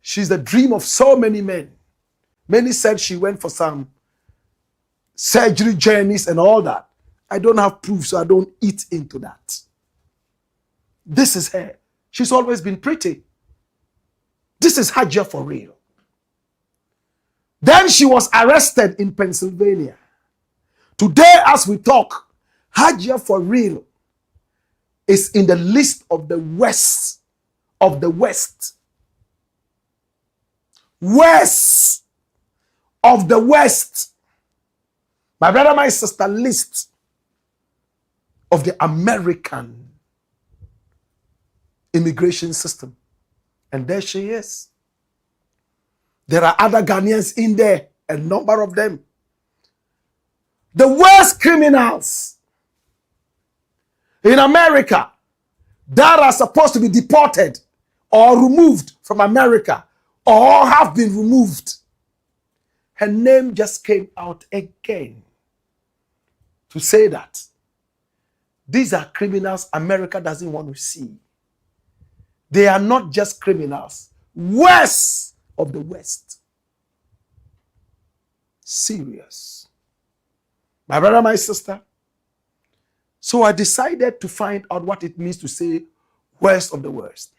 She's the dream of so many men. Many said she went for some surgery journeys and all that. I don't have proof, so I don't eat into that. This is her. She's always been pretty. This is HAJIA for real. Then she was arrested in Pennsylvania. Today, as we talk, HAJIA for real is in the list of the West of the West. West of the West. My brother, my sister, list of the American immigration system. And there she is. There are other Ghanaians in there, a number of them. The worst criminals in America that are supposed to be deported or removed from America or have been removed. Her name just came out again to say that these are criminals America doesn't want to see. They are not just criminals. West of the West. Serious. My brother, my sister. So I decided to find out what it means to say west of the worst.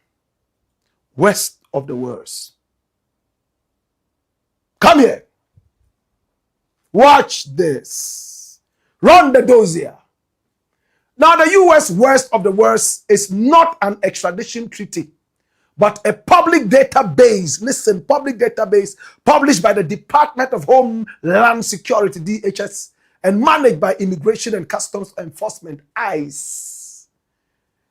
West of the worst. Come here. Watch this. Run the dossier. Now, the U.S. worst of the worst is not an extradition treaty, but a public database. Listen, public database published by the Department of Homeland Security, DHS, and managed by Immigration and Customs Enforcement, ICE.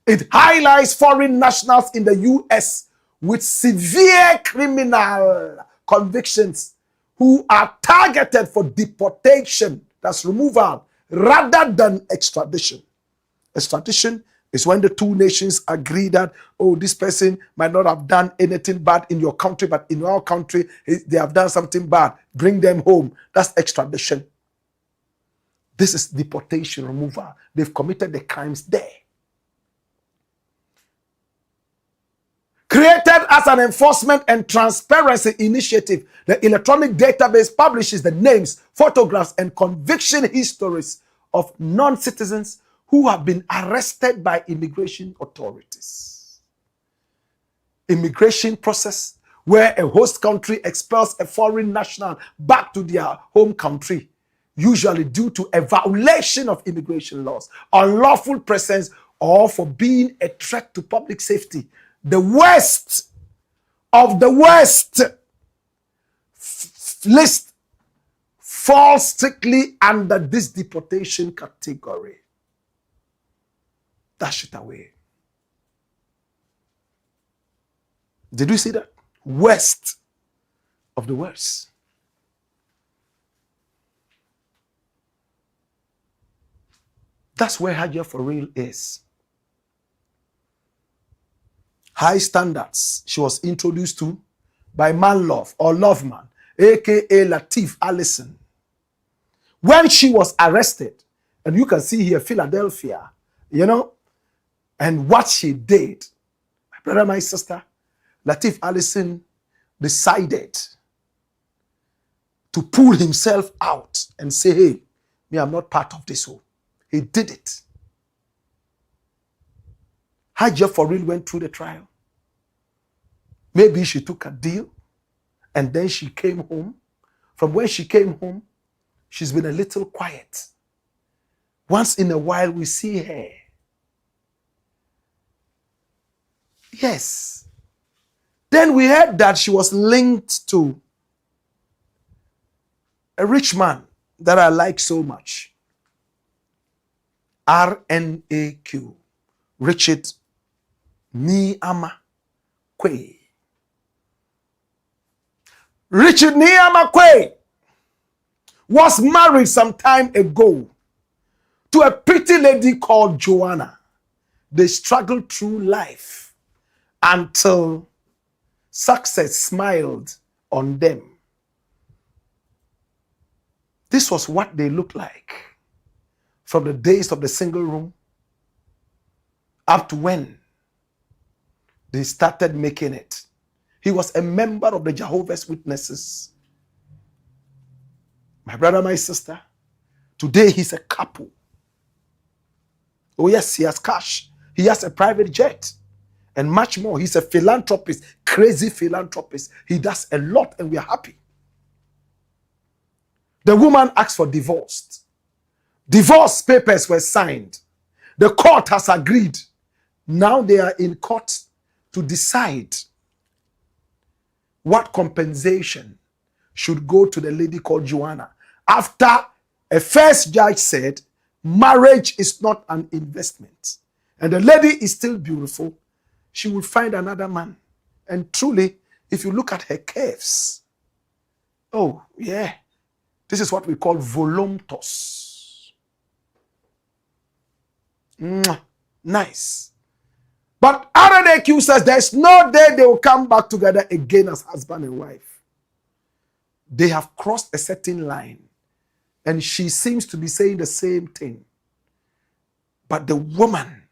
It highlights foreign nationals in the U.S. with severe criminal convictions who are targeted for deportation, that's removal, rather than extradition. Extradition is when the two nations agree that, oh, this person might not have done anything bad in your country, but in our country, they have done something bad. Bring them home. That's extradition. This is deportation, removal. They've committed the crimes there. Created as an enforcement and transparency initiative, the electronic database publishes the names, photographs, and conviction histories of non-citizens who have been arrested by immigration authorities. Immigration process where a host country expels a foreign national back to their home country, usually due to a violation of immigration laws, unlawful presence, or for being a threat to public safety. The West of the West list falls strictly under this deportation category. Dash it away. Did you see that? West of the worst. That's where HAJIA for real is. High standards she was introduced to by Man Love or Love Man, aka Latif Allison. When she was arrested, and you can see here Philadelphia, you know, and what she did, my brother, my sister, Latif Allison decided to pull himself out and say, hey, me, I'm not part of this whole. He did it. HAJIA for real went through the trial. Maybe she took a deal and then she came home. From when she came home, she's been a little quiet. Once in a while, we see her. Yes. Then we heard that she was linked to a rich man that I like so much. RNAQ. Richard Niyama Quay. Richard Niyama Quay was married some time ago to a pretty lady called Joanna. They struggled through life until success smiled on them. This was what they looked like from the days of the single room up to when they started making it. He was a member of the Jehovah's Witnesses. My brother, my sister, today he's a couple. Oh yes, he has cash. He has a private jet and much more. He's a philanthropist, crazy philanthropist. He does a lot and we are happy. The woman asked for divorce. Divorce papers were signed. The court has agreed. Now they are in court to decide what compensation should go to the lady called Joanna. After a first judge said, marriage is not an investment. And the lady is still beautiful. She will find another man. And truly, if you look at her curves, oh yeah, this is what we call voluptuous. Nice. But RNAQ says there's no day they will come back together again as husband and wife. They have crossed a certain line. And she seems to be saying the same thing. But the woman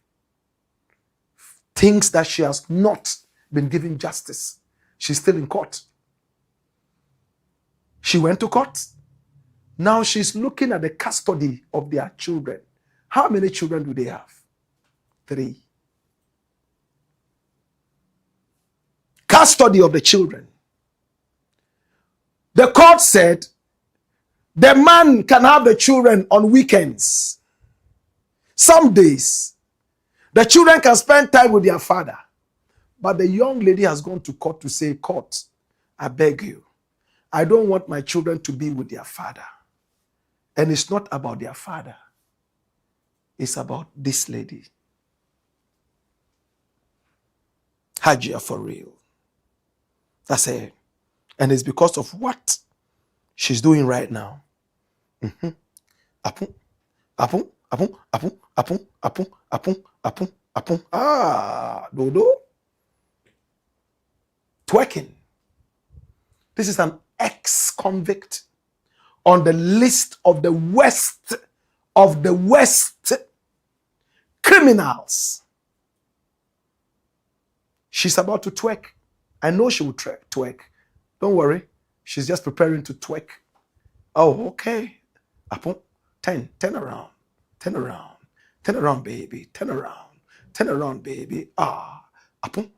thinks that she has not been given justice. She's still in court. She went to court. Now she's looking at the custody of their children. How many children do they have? 3. Custody of the children. The court said the man can have the children on weekends. Some days, the children can spend time with their father. But the young lady has gone to court to say, court, I beg you, I don't want my children to be with their father. And it's not about their father. It's about this lady. HAJIA for real. That's it. And it's because of what she's doing right now. Dodo. Twerking. This is an ex-convict on the list of the West criminals. She's about to twerk. I know she will twerk. Don't worry. She's just preparing to twerk. Oh, okay. Turn around. Turn around. Turn around, baby. Turn around. Turn around, baby. Abba.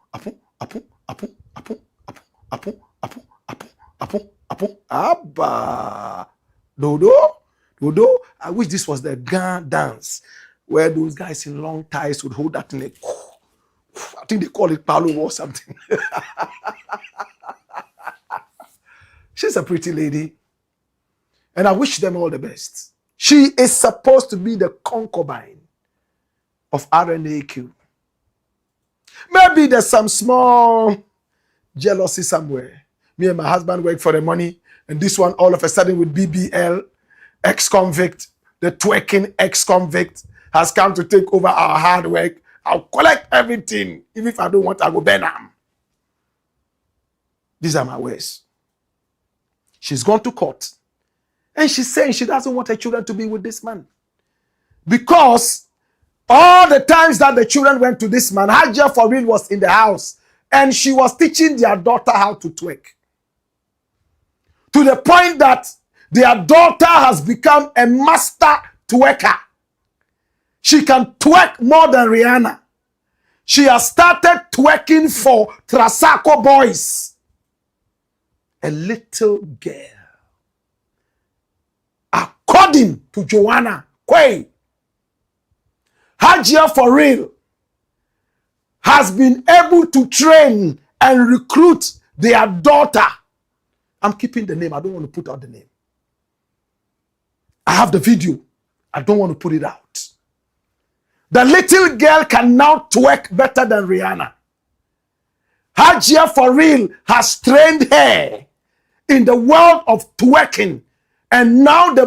Dodo. I wish this was the Ghana dance where those guys in long ties would hold that thing like, I think they call it palo or something. She's a pretty lady. And I wish them all the best. She is supposed to be the concubine of RNAQ. Maybe there's some small jealousy somewhere. Me and my husband work for the money, and this one all of a sudden with BBL, ex-convict, the twerking ex-convict, has come to take over our hard work. I'll collect everything. Even if I don't want, I go burn them. These are my words. She's gone to court. And she's saying she doesn't want her children to be with this man. Because all the times that the children went to this man, HAJIA for real was in the house. And she was teaching their daughter how to twerk. To the point that their daughter has become a master twerker. She can twerk more than Rihanna. She has started twerking for Trasako boys. A little girl. According to Joanna Quay, HAJIA for real has been able to train and recruit their daughter. I'm keeping the name. I don't want to put out the name. I have the video. I don't want to put it out. The little girl can now twerk better than Rihanna. HAJIA for real has trained her in the world of twerking. And now the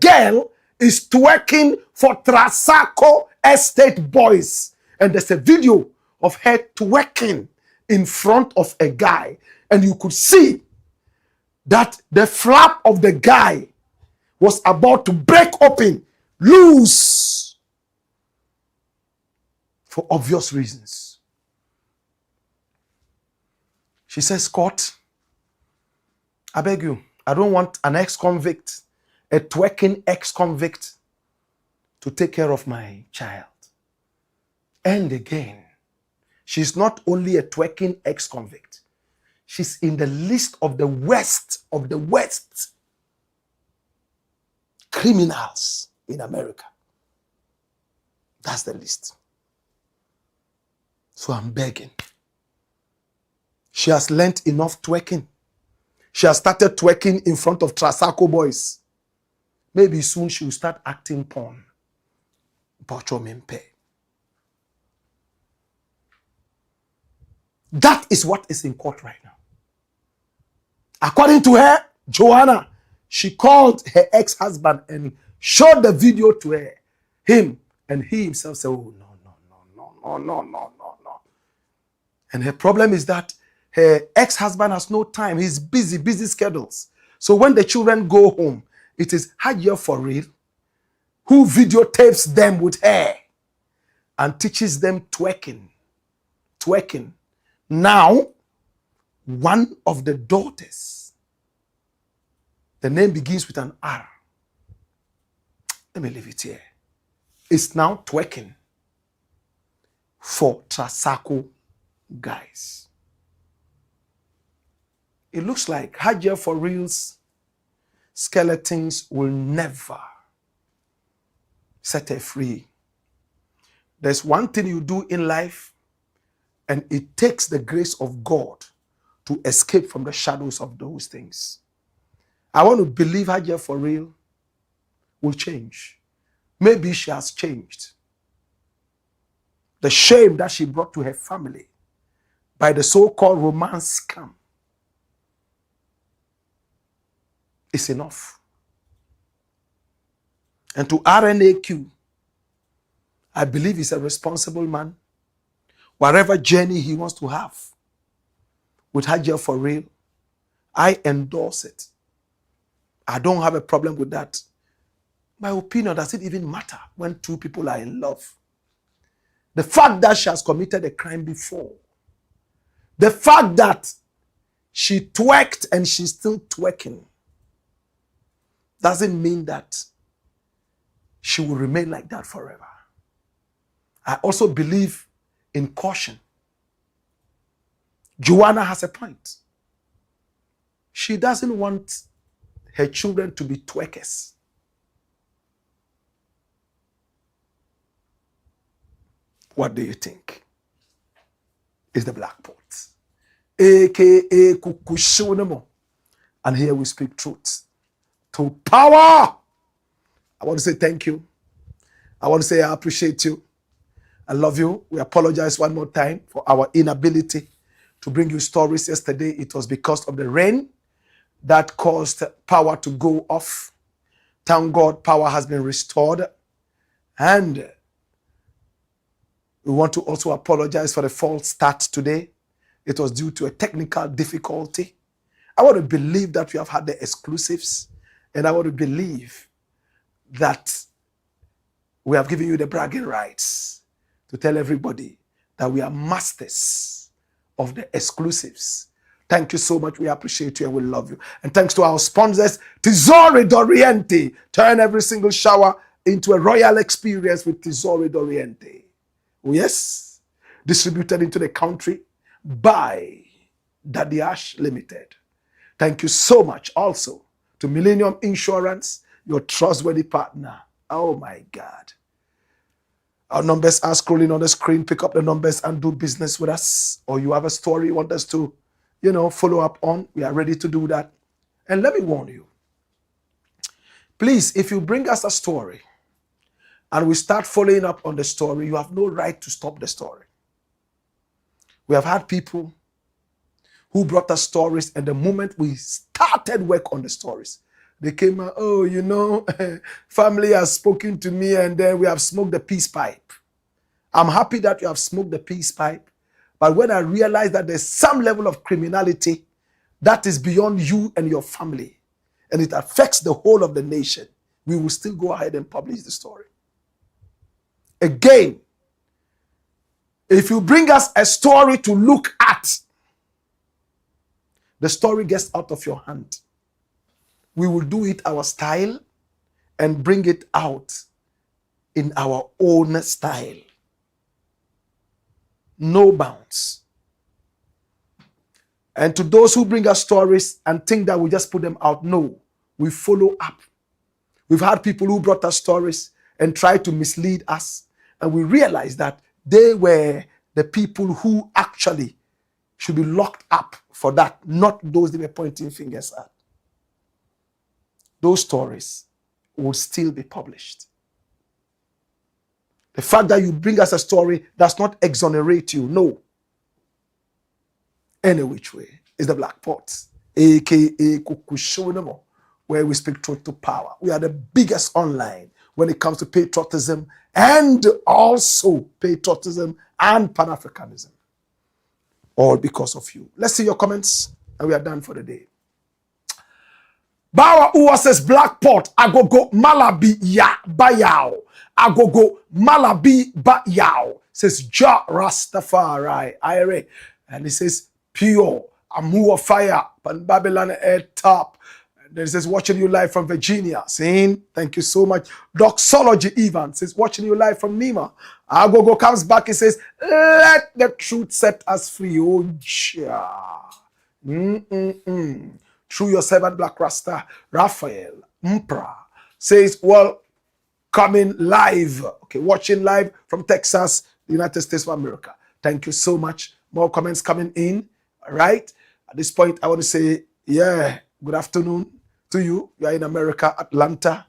girl is twerking for Trasako estate boys. And there's a video of her twerking in front of a guy. And you could see that the flap of the guy was about to break open, loose, for obvious reasons. She says, "Court, I beg you, I don't want an ex-convict, a twerking ex-convict, to take care of my child." And again, she's not only a twerking ex-convict, she's in the list of the worst criminals in America. That's the list. So I'm begging. She has learned enough twerking. She has started twerking in front of Trasako boys. Maybe soon she will start acting porn. That is what is in court right now. According to her, Joanna, she called her ex-husband and showed the video to him, and he himself said, "Oh, no. And her problem is that her ex-husband has no time. He's busy schedules. So when the children go home, it is HAJIA for real who videotapes them with her and teaches them twerking. Now, one of the daughters, the name begins with an R. Let me leave it here. It's now twerking for Trasako guys. It looks like HAJIA for real's skeletons will never set her free. There's one thing you do in life, and it takes the grace of God to escape from the shadows of those things. I want to believe HAJIA for real will change. Maybe she has changed. The shame that she brought to her family by the so-called romance scam is enough. And to RNAQ, I believe he's a responsible man. Whatever journey he wants to have with HAJIA for real, I endorse it. I don't have a problem with that. My opinion, does it even matter when two people are in love? The fact that she has committed a crime before, the fact that she twerked and she's still twerking, doesn't mean that she will remain like that forever. I also believe in caution. Joanna has a point. She doesn't want her children to be twerkers. What do you think? Is the Blakk Pot, aka Kukushunemo. And here we speak truth to power. I want to say thank you. I want to say I appreciate you. I love you. We apologize one more time for our inability to bring you stories yesterday. It was because of the rain that caused power to go off. Thank God power has been restored. And we want to also apologize for the false start today. It was due to a technical difficulty. I want to believe that we have had the exclusives, and I want to believe that we have given you the bragging rights to tell everybody that we are masters of the exclusives. Thank you so much. We appreciate you and we love you. And thanks to our sponsors, Tesori d'Oriente. Turn every single shower into a royal experience with Tesori d'Oriente. Oh, yes. Distributed into the country by Daddy Ash Limited. Thank you so much also to Millennium Insurance, your trustworthy partner. Oh my God. Our numbers are scrolling on the screen. Pick up the numbers and do business with us. Or you have a story you want us to, follow up on. We are ready to do that. And let me warn you. Please, if you bring us a story and we start following up on the story, you have no right to stop the story. We have had people who brought us stories, and the moment we started work on the stories, they came out, family has spoken to me, and then we have smoked the peace pipe. I'm happy that you have smoked the peace pipe, but when I realize that there's some level of criminality that is beyond you and your family, and it affects the whole of the nation, we will still go ahead and publish the story. Again, if you bring us a story to look at, the story gets out of your hand. We will do it our style and bring it out in our own style. No bounds. And to those who bring us stories and think that we just put them out, no, we follow up. We've had people who brought us stories and tried to mislead us, and we realized that they were the people who actually should be locked up for that, not those they were pointing fingers at. Those stories will still be published. The fact that you bring us a story does not exonerate you, no. Any which way is the Black Pot, aka Kukushonomo, where we speak truth to power. We are the biggest online when it comes to patriotism, and also patriotism and Pan-Africanism. All because of you. Let's see your comments, and we are done for the day. Bawa Uwa says, Black Pot, agogo malabi ya bayao. Agogo malabi bayao. Says, Ja Rastafari. Ire. And he says, pure. Amua fire. Pan Babylon air top. And then he says, watching you live from Virginia. Saying, thank you so much. Doxology Ivan says, watching you live from Nima. Agogo comes back. He says, let the truth set us free. Oh, ja. Through your servant Black Rasta, Raphael Mpra says, well, coming live. Okay, watching live from Texas, the United States of America. Thank you so much. More comments coming in. All right. At this point, I want to say, good afternoon to you. You are in America, Atlanta.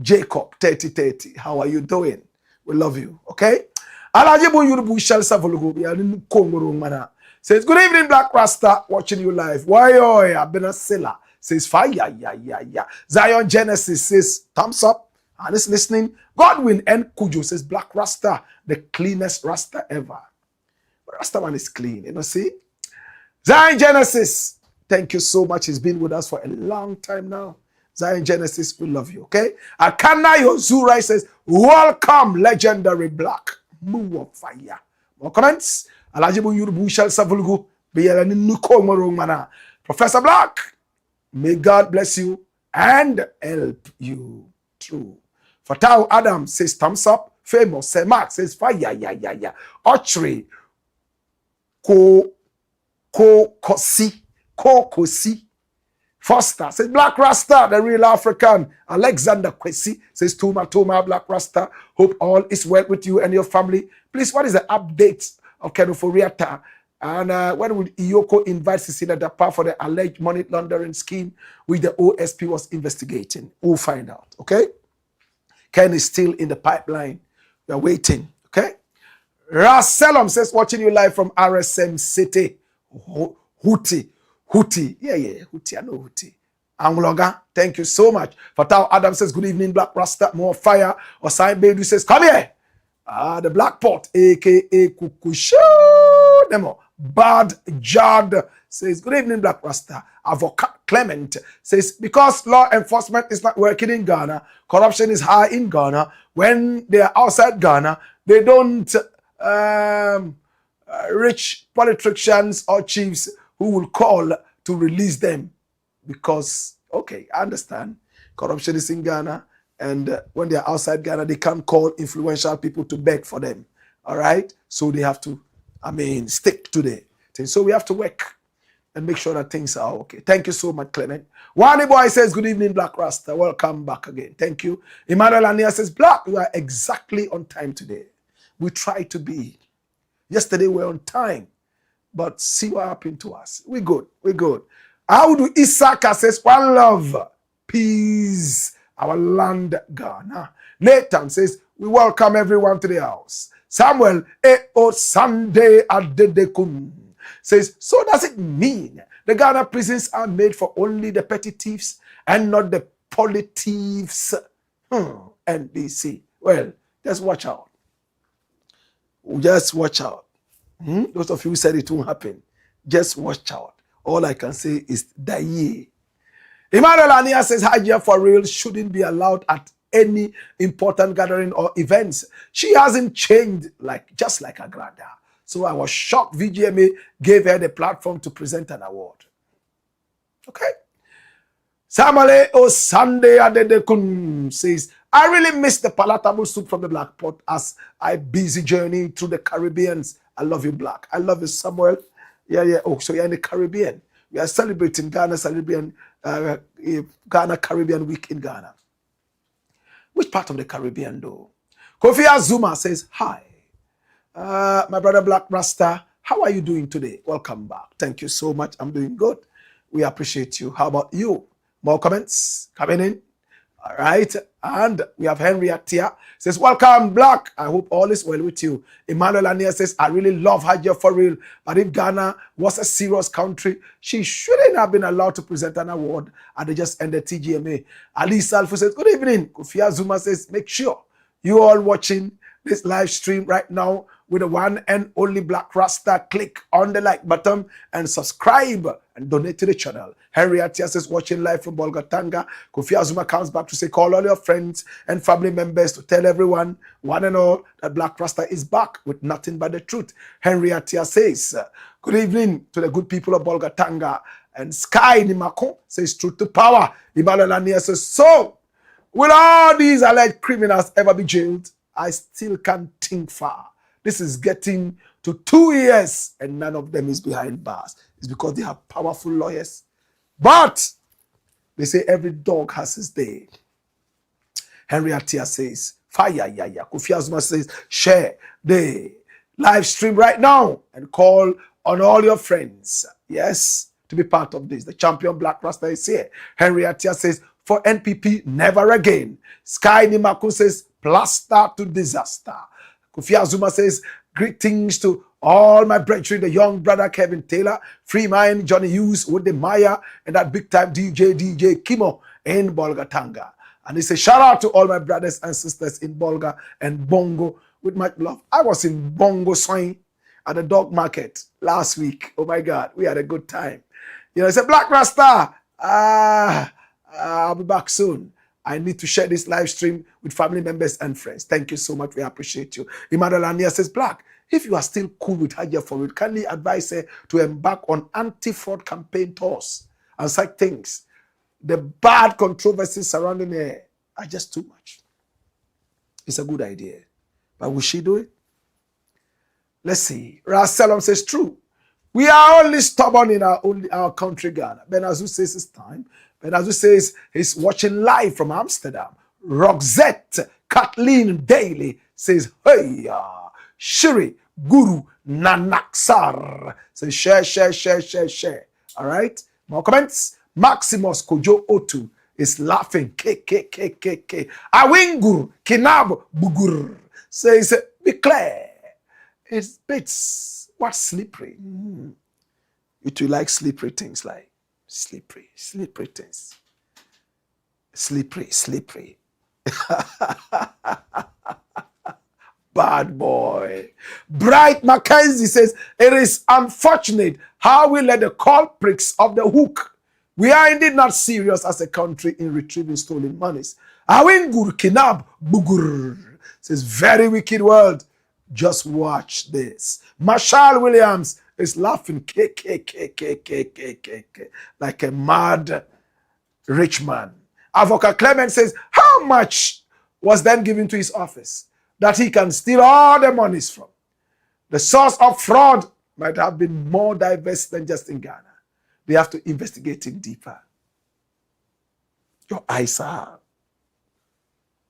Jacob, 3030. How are you doing? We love you. Okay. Says, good evening, Black Rasta, watching you live. Why, I've been a seller. Says, fire, yeah. Zion Genesis says, thumbs up. And is listening. Godwin N. Kujo says, Black Rasta, the cleanest Rasta ever. But Rasta man is clean, see? Zion Genesis, thank you so much. He's been with us for a long time now. Zion Genesis, we love you, okay? Akana Yozurai says, welcome, legendary Black. Move of fire. More comments? Alajibu Yurubu shall savulgu beyelani nuko morongmana. Professor Blakk, may God bless you and help you through. Fatau Adam says thumbs up. Famous say Mark says fire, yeah. Ochre kosi. Foster says Black Rasta, the real African. Alexander Kwesi says Tuma, Black Rasta. Hope all is well with you and your family. Please, what is the update of Xenophobia? And when will EOCO invite Cecilia Dapa for the alleged money laundering scheme which the OSP was investigating? We'll find out, okay? Ken is still in the pipeline. We are waiting, okay? Raselom says, watching you live from RSM City. Hootie. Yeah, Hootie. I know Hootie. Angloga, thank you so much. Fatao Adam says, good evening, Black Rasta, more fire. Osai Bedu says, come here. The Black Pot, aka Kukusho Demo. Bad Jad says, good evening, Black Rasta. Avocat Clement says, because law enforcement is not working in Ghana, corruption is high in Ghana. When they are outside Ghana, they don't rich politicians or chiefs who will call to release them. Because, okay, I understand. Corruption is in Ghana. And when they're outside Ghana, they can't call influential people to beg for them. All right? So they have to, stick to the thing. So we have to work and make sure that things are okay. Thank you so much, Clement. Wani Boy says, good evening, Black Rasta. Welcome back again. Thank you. Emmanuel Ania says, Black, we are exactly on time today. We try to be. Yesterday we were on time. But see what happened to us. We're good. We're good. How do Isaka says, one love, peace, our land, Ghana. Nathan says, we welcome everyone to the house. Samuel, Eo Sunday Adedekun says, so does it mean the Ghana prisons are made for only the petty thieves and not the politives? NBC. Well, just watch out. Just watch out. Those of you who said it won't happen, just watch out. All I can say is Daye. Emmanuel Ania says HAJIA for real shouldn't be allowed at any important gathering or events. She hasn't changed just like her granda. So I was shocked VGMA gave her the platform to present an award. Okay. Samale O Sunday Adedekun says, I really miss the palatable soup from the Black Pot as I busy journey through the Caribbeans. I love you, Black. I love you, Samuel. Yeah. Oh, so you're in the Caribbean. We are celebrating Ghana Caribbean Week in Ghana. Which part of the Caribbean, though? Kofi Azuma says, hi. My brother Black Rasta, how are you doing today? Welcome back. Thank you so much. I'm doing good. We appreciate you. How about you? More comments coming in. All right. And we have Henry Atia says, welcome, Black. I hope all is well with you. Emmanuel Ania says, I really love HAJIA for real. But if Ghana was a serious country, she shouldn't have been allowed to present an award. And they just ended TGMA. Ali Salfo says, good evening. Kofi Azuma says, make sure you all watching this live stream right now with the one and only Black Rasta. Click on the like button and subscribe and donate to the channel. Henry Atia says, watching live from Bolgatanga. Kofi Azuma comes back to say, call all your friends and family members to tell everyone, one and all, that Black Rasta is back with nothing but the truth. Henry Atia says, good evening to the good people of Bolgatanga. And Sky Nimako says, truth to power. Emmanuel Ania says, so, will all these alleged criminals ever be jailed? I still can't think far. This is getting to 2 years and none of them is behind bars. It's because they have powerful lawyers. But they say every dog has his day. Henry Atia says, fire, yeah. Kofi Azuma says, share the live stream right now and call on all your friends. Yes, to be part of this. The champion Black Rasta is here. Henry Atia says, for NPP, never again. Sky Nimako says, plaster to disaster. Kofi Azuma says, greetings to all my brethren, the young brother Kevin Taylor, Free Mind, Johnny Hughes, Woody Maya, and that big time DJ Kimo in Bolgatanga. And he says, shout out to all my brothers and sisters in Bolga and Bongo with much love. I was in Bongo Swine at the dog market last week. Oh my God, we had a good time. I said, Black Rasta, I'll be back soon. I need to share this live stream with family members and friends. Thank you so much. We appreciate you. Emmanuel Ania says, Black, if you are still cool with HAJIA for it, kindly advise her to embark on anti-fraud campaign tours and such things. The bad controversies surrounding her are just too much. It's a good idea. But will she do it? Let's see. Rasalom says, true. We are only stubborn in our country, Ghana. Benazu says it's time. Benazu says he's watching live from Amsterdam. Roxette Kathleen Daly says, hey, Shiri Guru Nanaksar says, share. All right. More comments. Maximus Kojo Otu is laughing. K. Awingur Kinab Bugur says, be clear. It's bits. What's slippery? You two like slippery things, like slippery things. Slippery, slippery. Bad boy. Bright Mackenzie says, it is unfortunate how we let the culprits of the hook. We are indeed not serious as a country in retrieving stolen monies. Awingur Kinab Bugur says, very wicked world. Just watch this. Marshall Williams is laughing like a mad rich man. Avocat Clement says, how much was then given to his office that he can steal all the monies from? The source of fraud might have been more diverse than just in Ghana. They have to investigate it deeper. Your eyes are,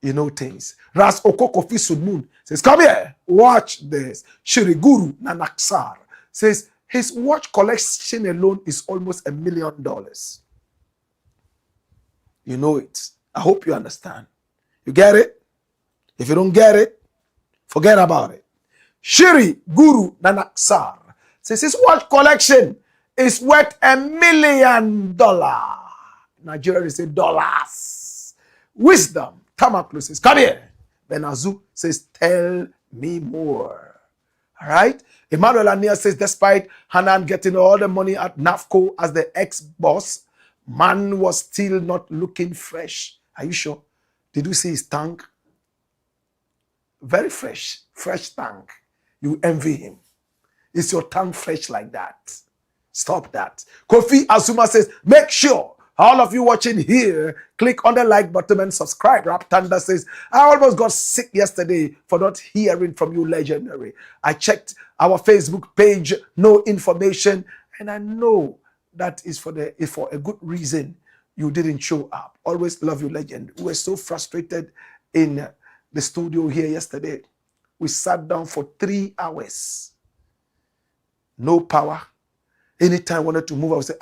you know things. Ras Okokofi Sudmun says, come here, watch this. Shiriguru Nanaksar says, his watch collection alone is almost $1 million. You know it. I hope you understand. You get it? If you don't get it, forget about it. Shiri Guru Nanaksar says his watch collection is worth $1 million. Nigeria say dollars. Wisdom. Tamaklu says, come here. Benazu says, tell me more. All right? Emmanuel Ania says, despite Hanan getting all the money at NAFCO as the ex-boss, man was still not looking fresh. Are you sure? Did you see his tank? Very fresh. Fresh tank. You envy him. Is your tongue fresh like that? Stop that. Kofi Azuma says, make sure all of you watching here, click on the like button and subscribe. Rap Thunder says, I almost got sick yesterday for not hearing from you, legendary. I checked our Facebook page, no information, and I know that is for a good reason you didn't show up. Always love you, legend. We were so frustrated in the studio here yesterday. We sat down for 3 hours. No power. Anytime I wanted to move, I would say,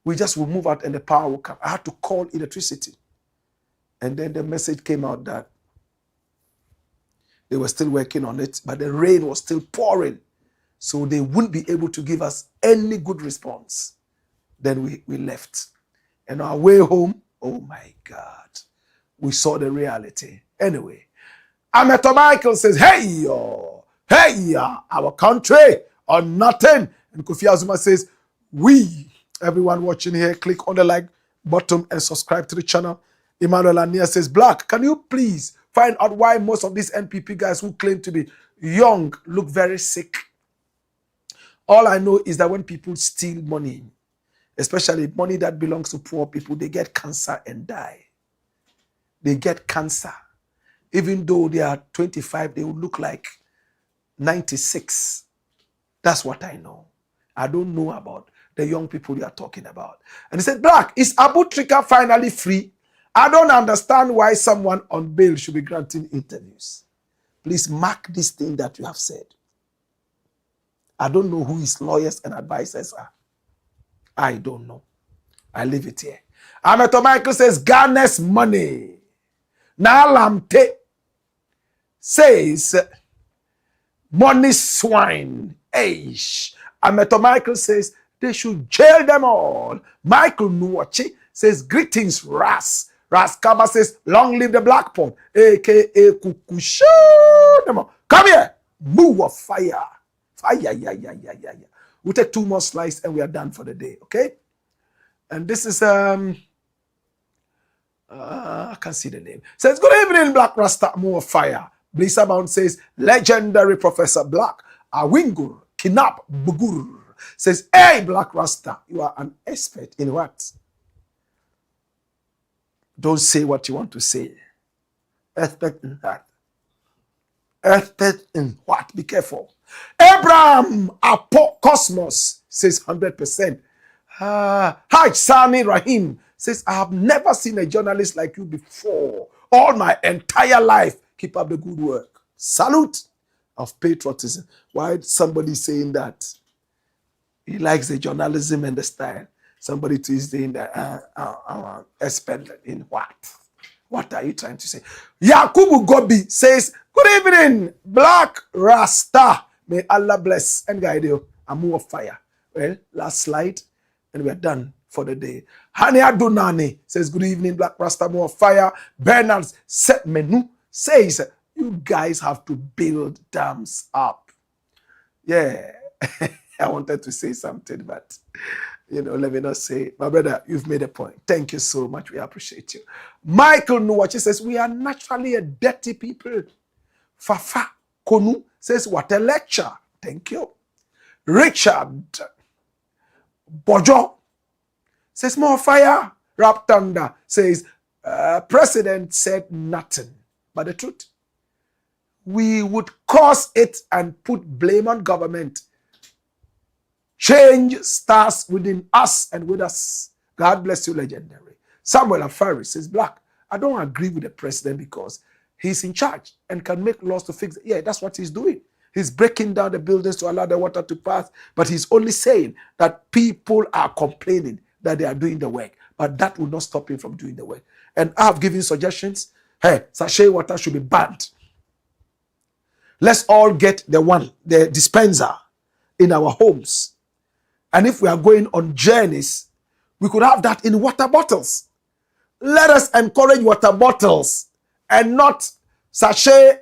we just will move out and the power will come. I had to call electricity. And then the message came out that they were still working on it, but the rain was still pouring. So they wouldn't be able to give us any good response. Then we left. And on our way home, oh my God, we saw the reality. Anyway, Ameto Michael says, hey, our country or nothing. And Kofi Azuma says, everyone watching here, click on the like button and subscribe to the channel. Emmanuel Ania says, Blakk, can you please find out why most of these NPP guys who claim to be young look very sick? All I know is that when people steal money, especially money that belongs to poor people, they get cancer and die. They get cancer. Even though they are 25, they will look like 96. That's what I know. I don't know about the young people you are talking about. And he said, Blakk, is Abu Trika finally free? I don't understand why someone on bail should be granting interviews. Please mark this thing that you have said. I don't know who his lawyers and advisors are. I don't know. I leave it here. Ameto Michael says, Ghana's money. Nalamte says, money swine. Aish. Ameto Michael says, they should jail them all. Michael Nuwachi says, greetings, Ras. Ras Kaba says, long live the Black Pot, a.k.a. Kukushu. Come here. Move of fire. Fire. We'll take 2 more slices and we are done for the day, okay? And this is, I can't see the name. Says, good evening, Black Rasta, more fire. Blissa Bound says, legendary Professor Blakk, Awingur, Kinap, Bugur. Says, hey, Black Rasta, you are an expert in what? Don't say what you want to say. Expert in that. Expert in what? Be careful. Abraham Apo Cosmos says 100%. Haj Sami Rahim says, I have never seen a journalist like you before. All my entire life. Keep up the good work. Salute of patriotism. Why somebody saying that? He likes the journalism and the style. Somebody to is saying that expert in what? What are you trying to say? Yakubu Gobi says, good evening, Black Rasta. May Allah bless and guide you. I'm more fire. Well, last slide, and we are done for the day. Hania Donani says, good evening, Black Rasta more fire. Bernard Setmenu says, you guys have to build dams up. Yeah, I wanted to say something, but let me not say. My brother, you've made a point. Thank you so much. We appreciate you. Michael Nuwachi says, we are naturally a dirty people. Fafa Konu says, what a lecture. Thank you. Richard Bojo says, more fire. Rap Thunder says, president said nothing but the truth. We would cause it and put blame on government. Change starts within us and with us. God bless you, legendary. Samuel Afari says, Blakk, I don't agree with the president because he's in charge and can make laws to fix it. Yeah, that's what he's doing. He's breaking down the buildings to allow the water to pass, but he's only saying that people are complaining that they are doing the work, but that will not stop him from doing the work. And I have given suggestions. Hey, sachet water should be banned. Let's all get the dispenser in our homes. And if we are going on journeys, we could have that in water bottles. Let us encourage water bottles and not sachet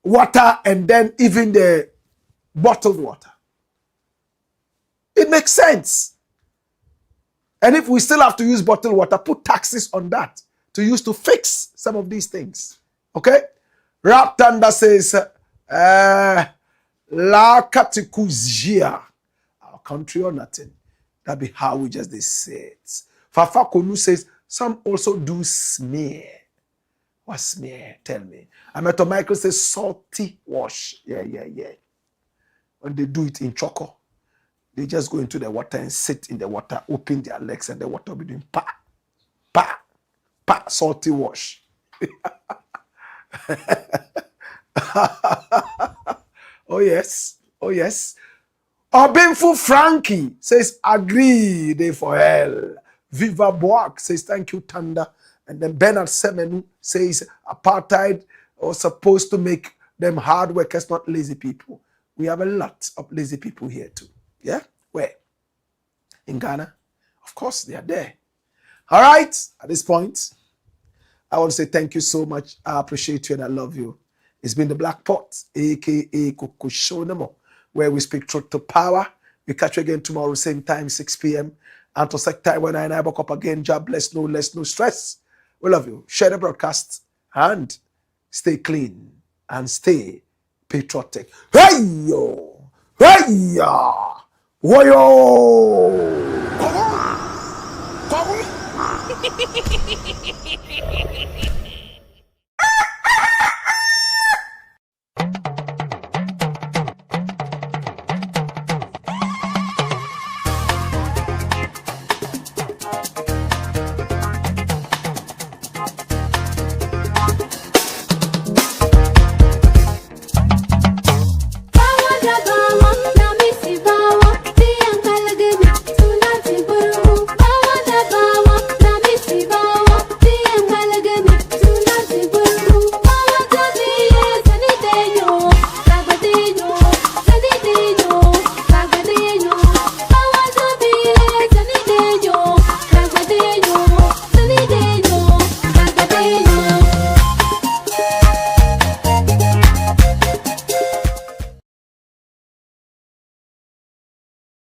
water and then even the bottled water. It makes sense. And if we still have to use bottled water, put taxes on that to use to fix some of these things. Okay? Rap Thunder says, La Katikuzia, our country or nothing. That be how we just say it. Fafa Konu says, some also do smear. What smear? Tell me. Ameto Michael says, salty wash. Yeah. When they do it in Choco, they just go into the water and sit in the water, open their legs, and the water will be doing pa, pa, pa, salty wash. Oh yes. Obinfu Frankie says, agree, they for hell. Viva Boak says, thank you, Thunder. And then Bernard Semenu says, apartheid was supposed to make them hard workers, not lazy people. We have a lot of lazy people here too. Yeah? Where? In Ghana? Of course, they are there. All right, at this point, I want to say thank you so much. I appreciate you and I love you. It's been the Black Pot, a.k.a. Kukushonemo, where we speak truth to power. We catch you again tomorrow, same time, 6 p.m. Until such time when I back up again, job bless, no less, no stress. We love you. Share the broadcast and stay clean and stay patriotic. Hey yo! Hey ya! Woyo!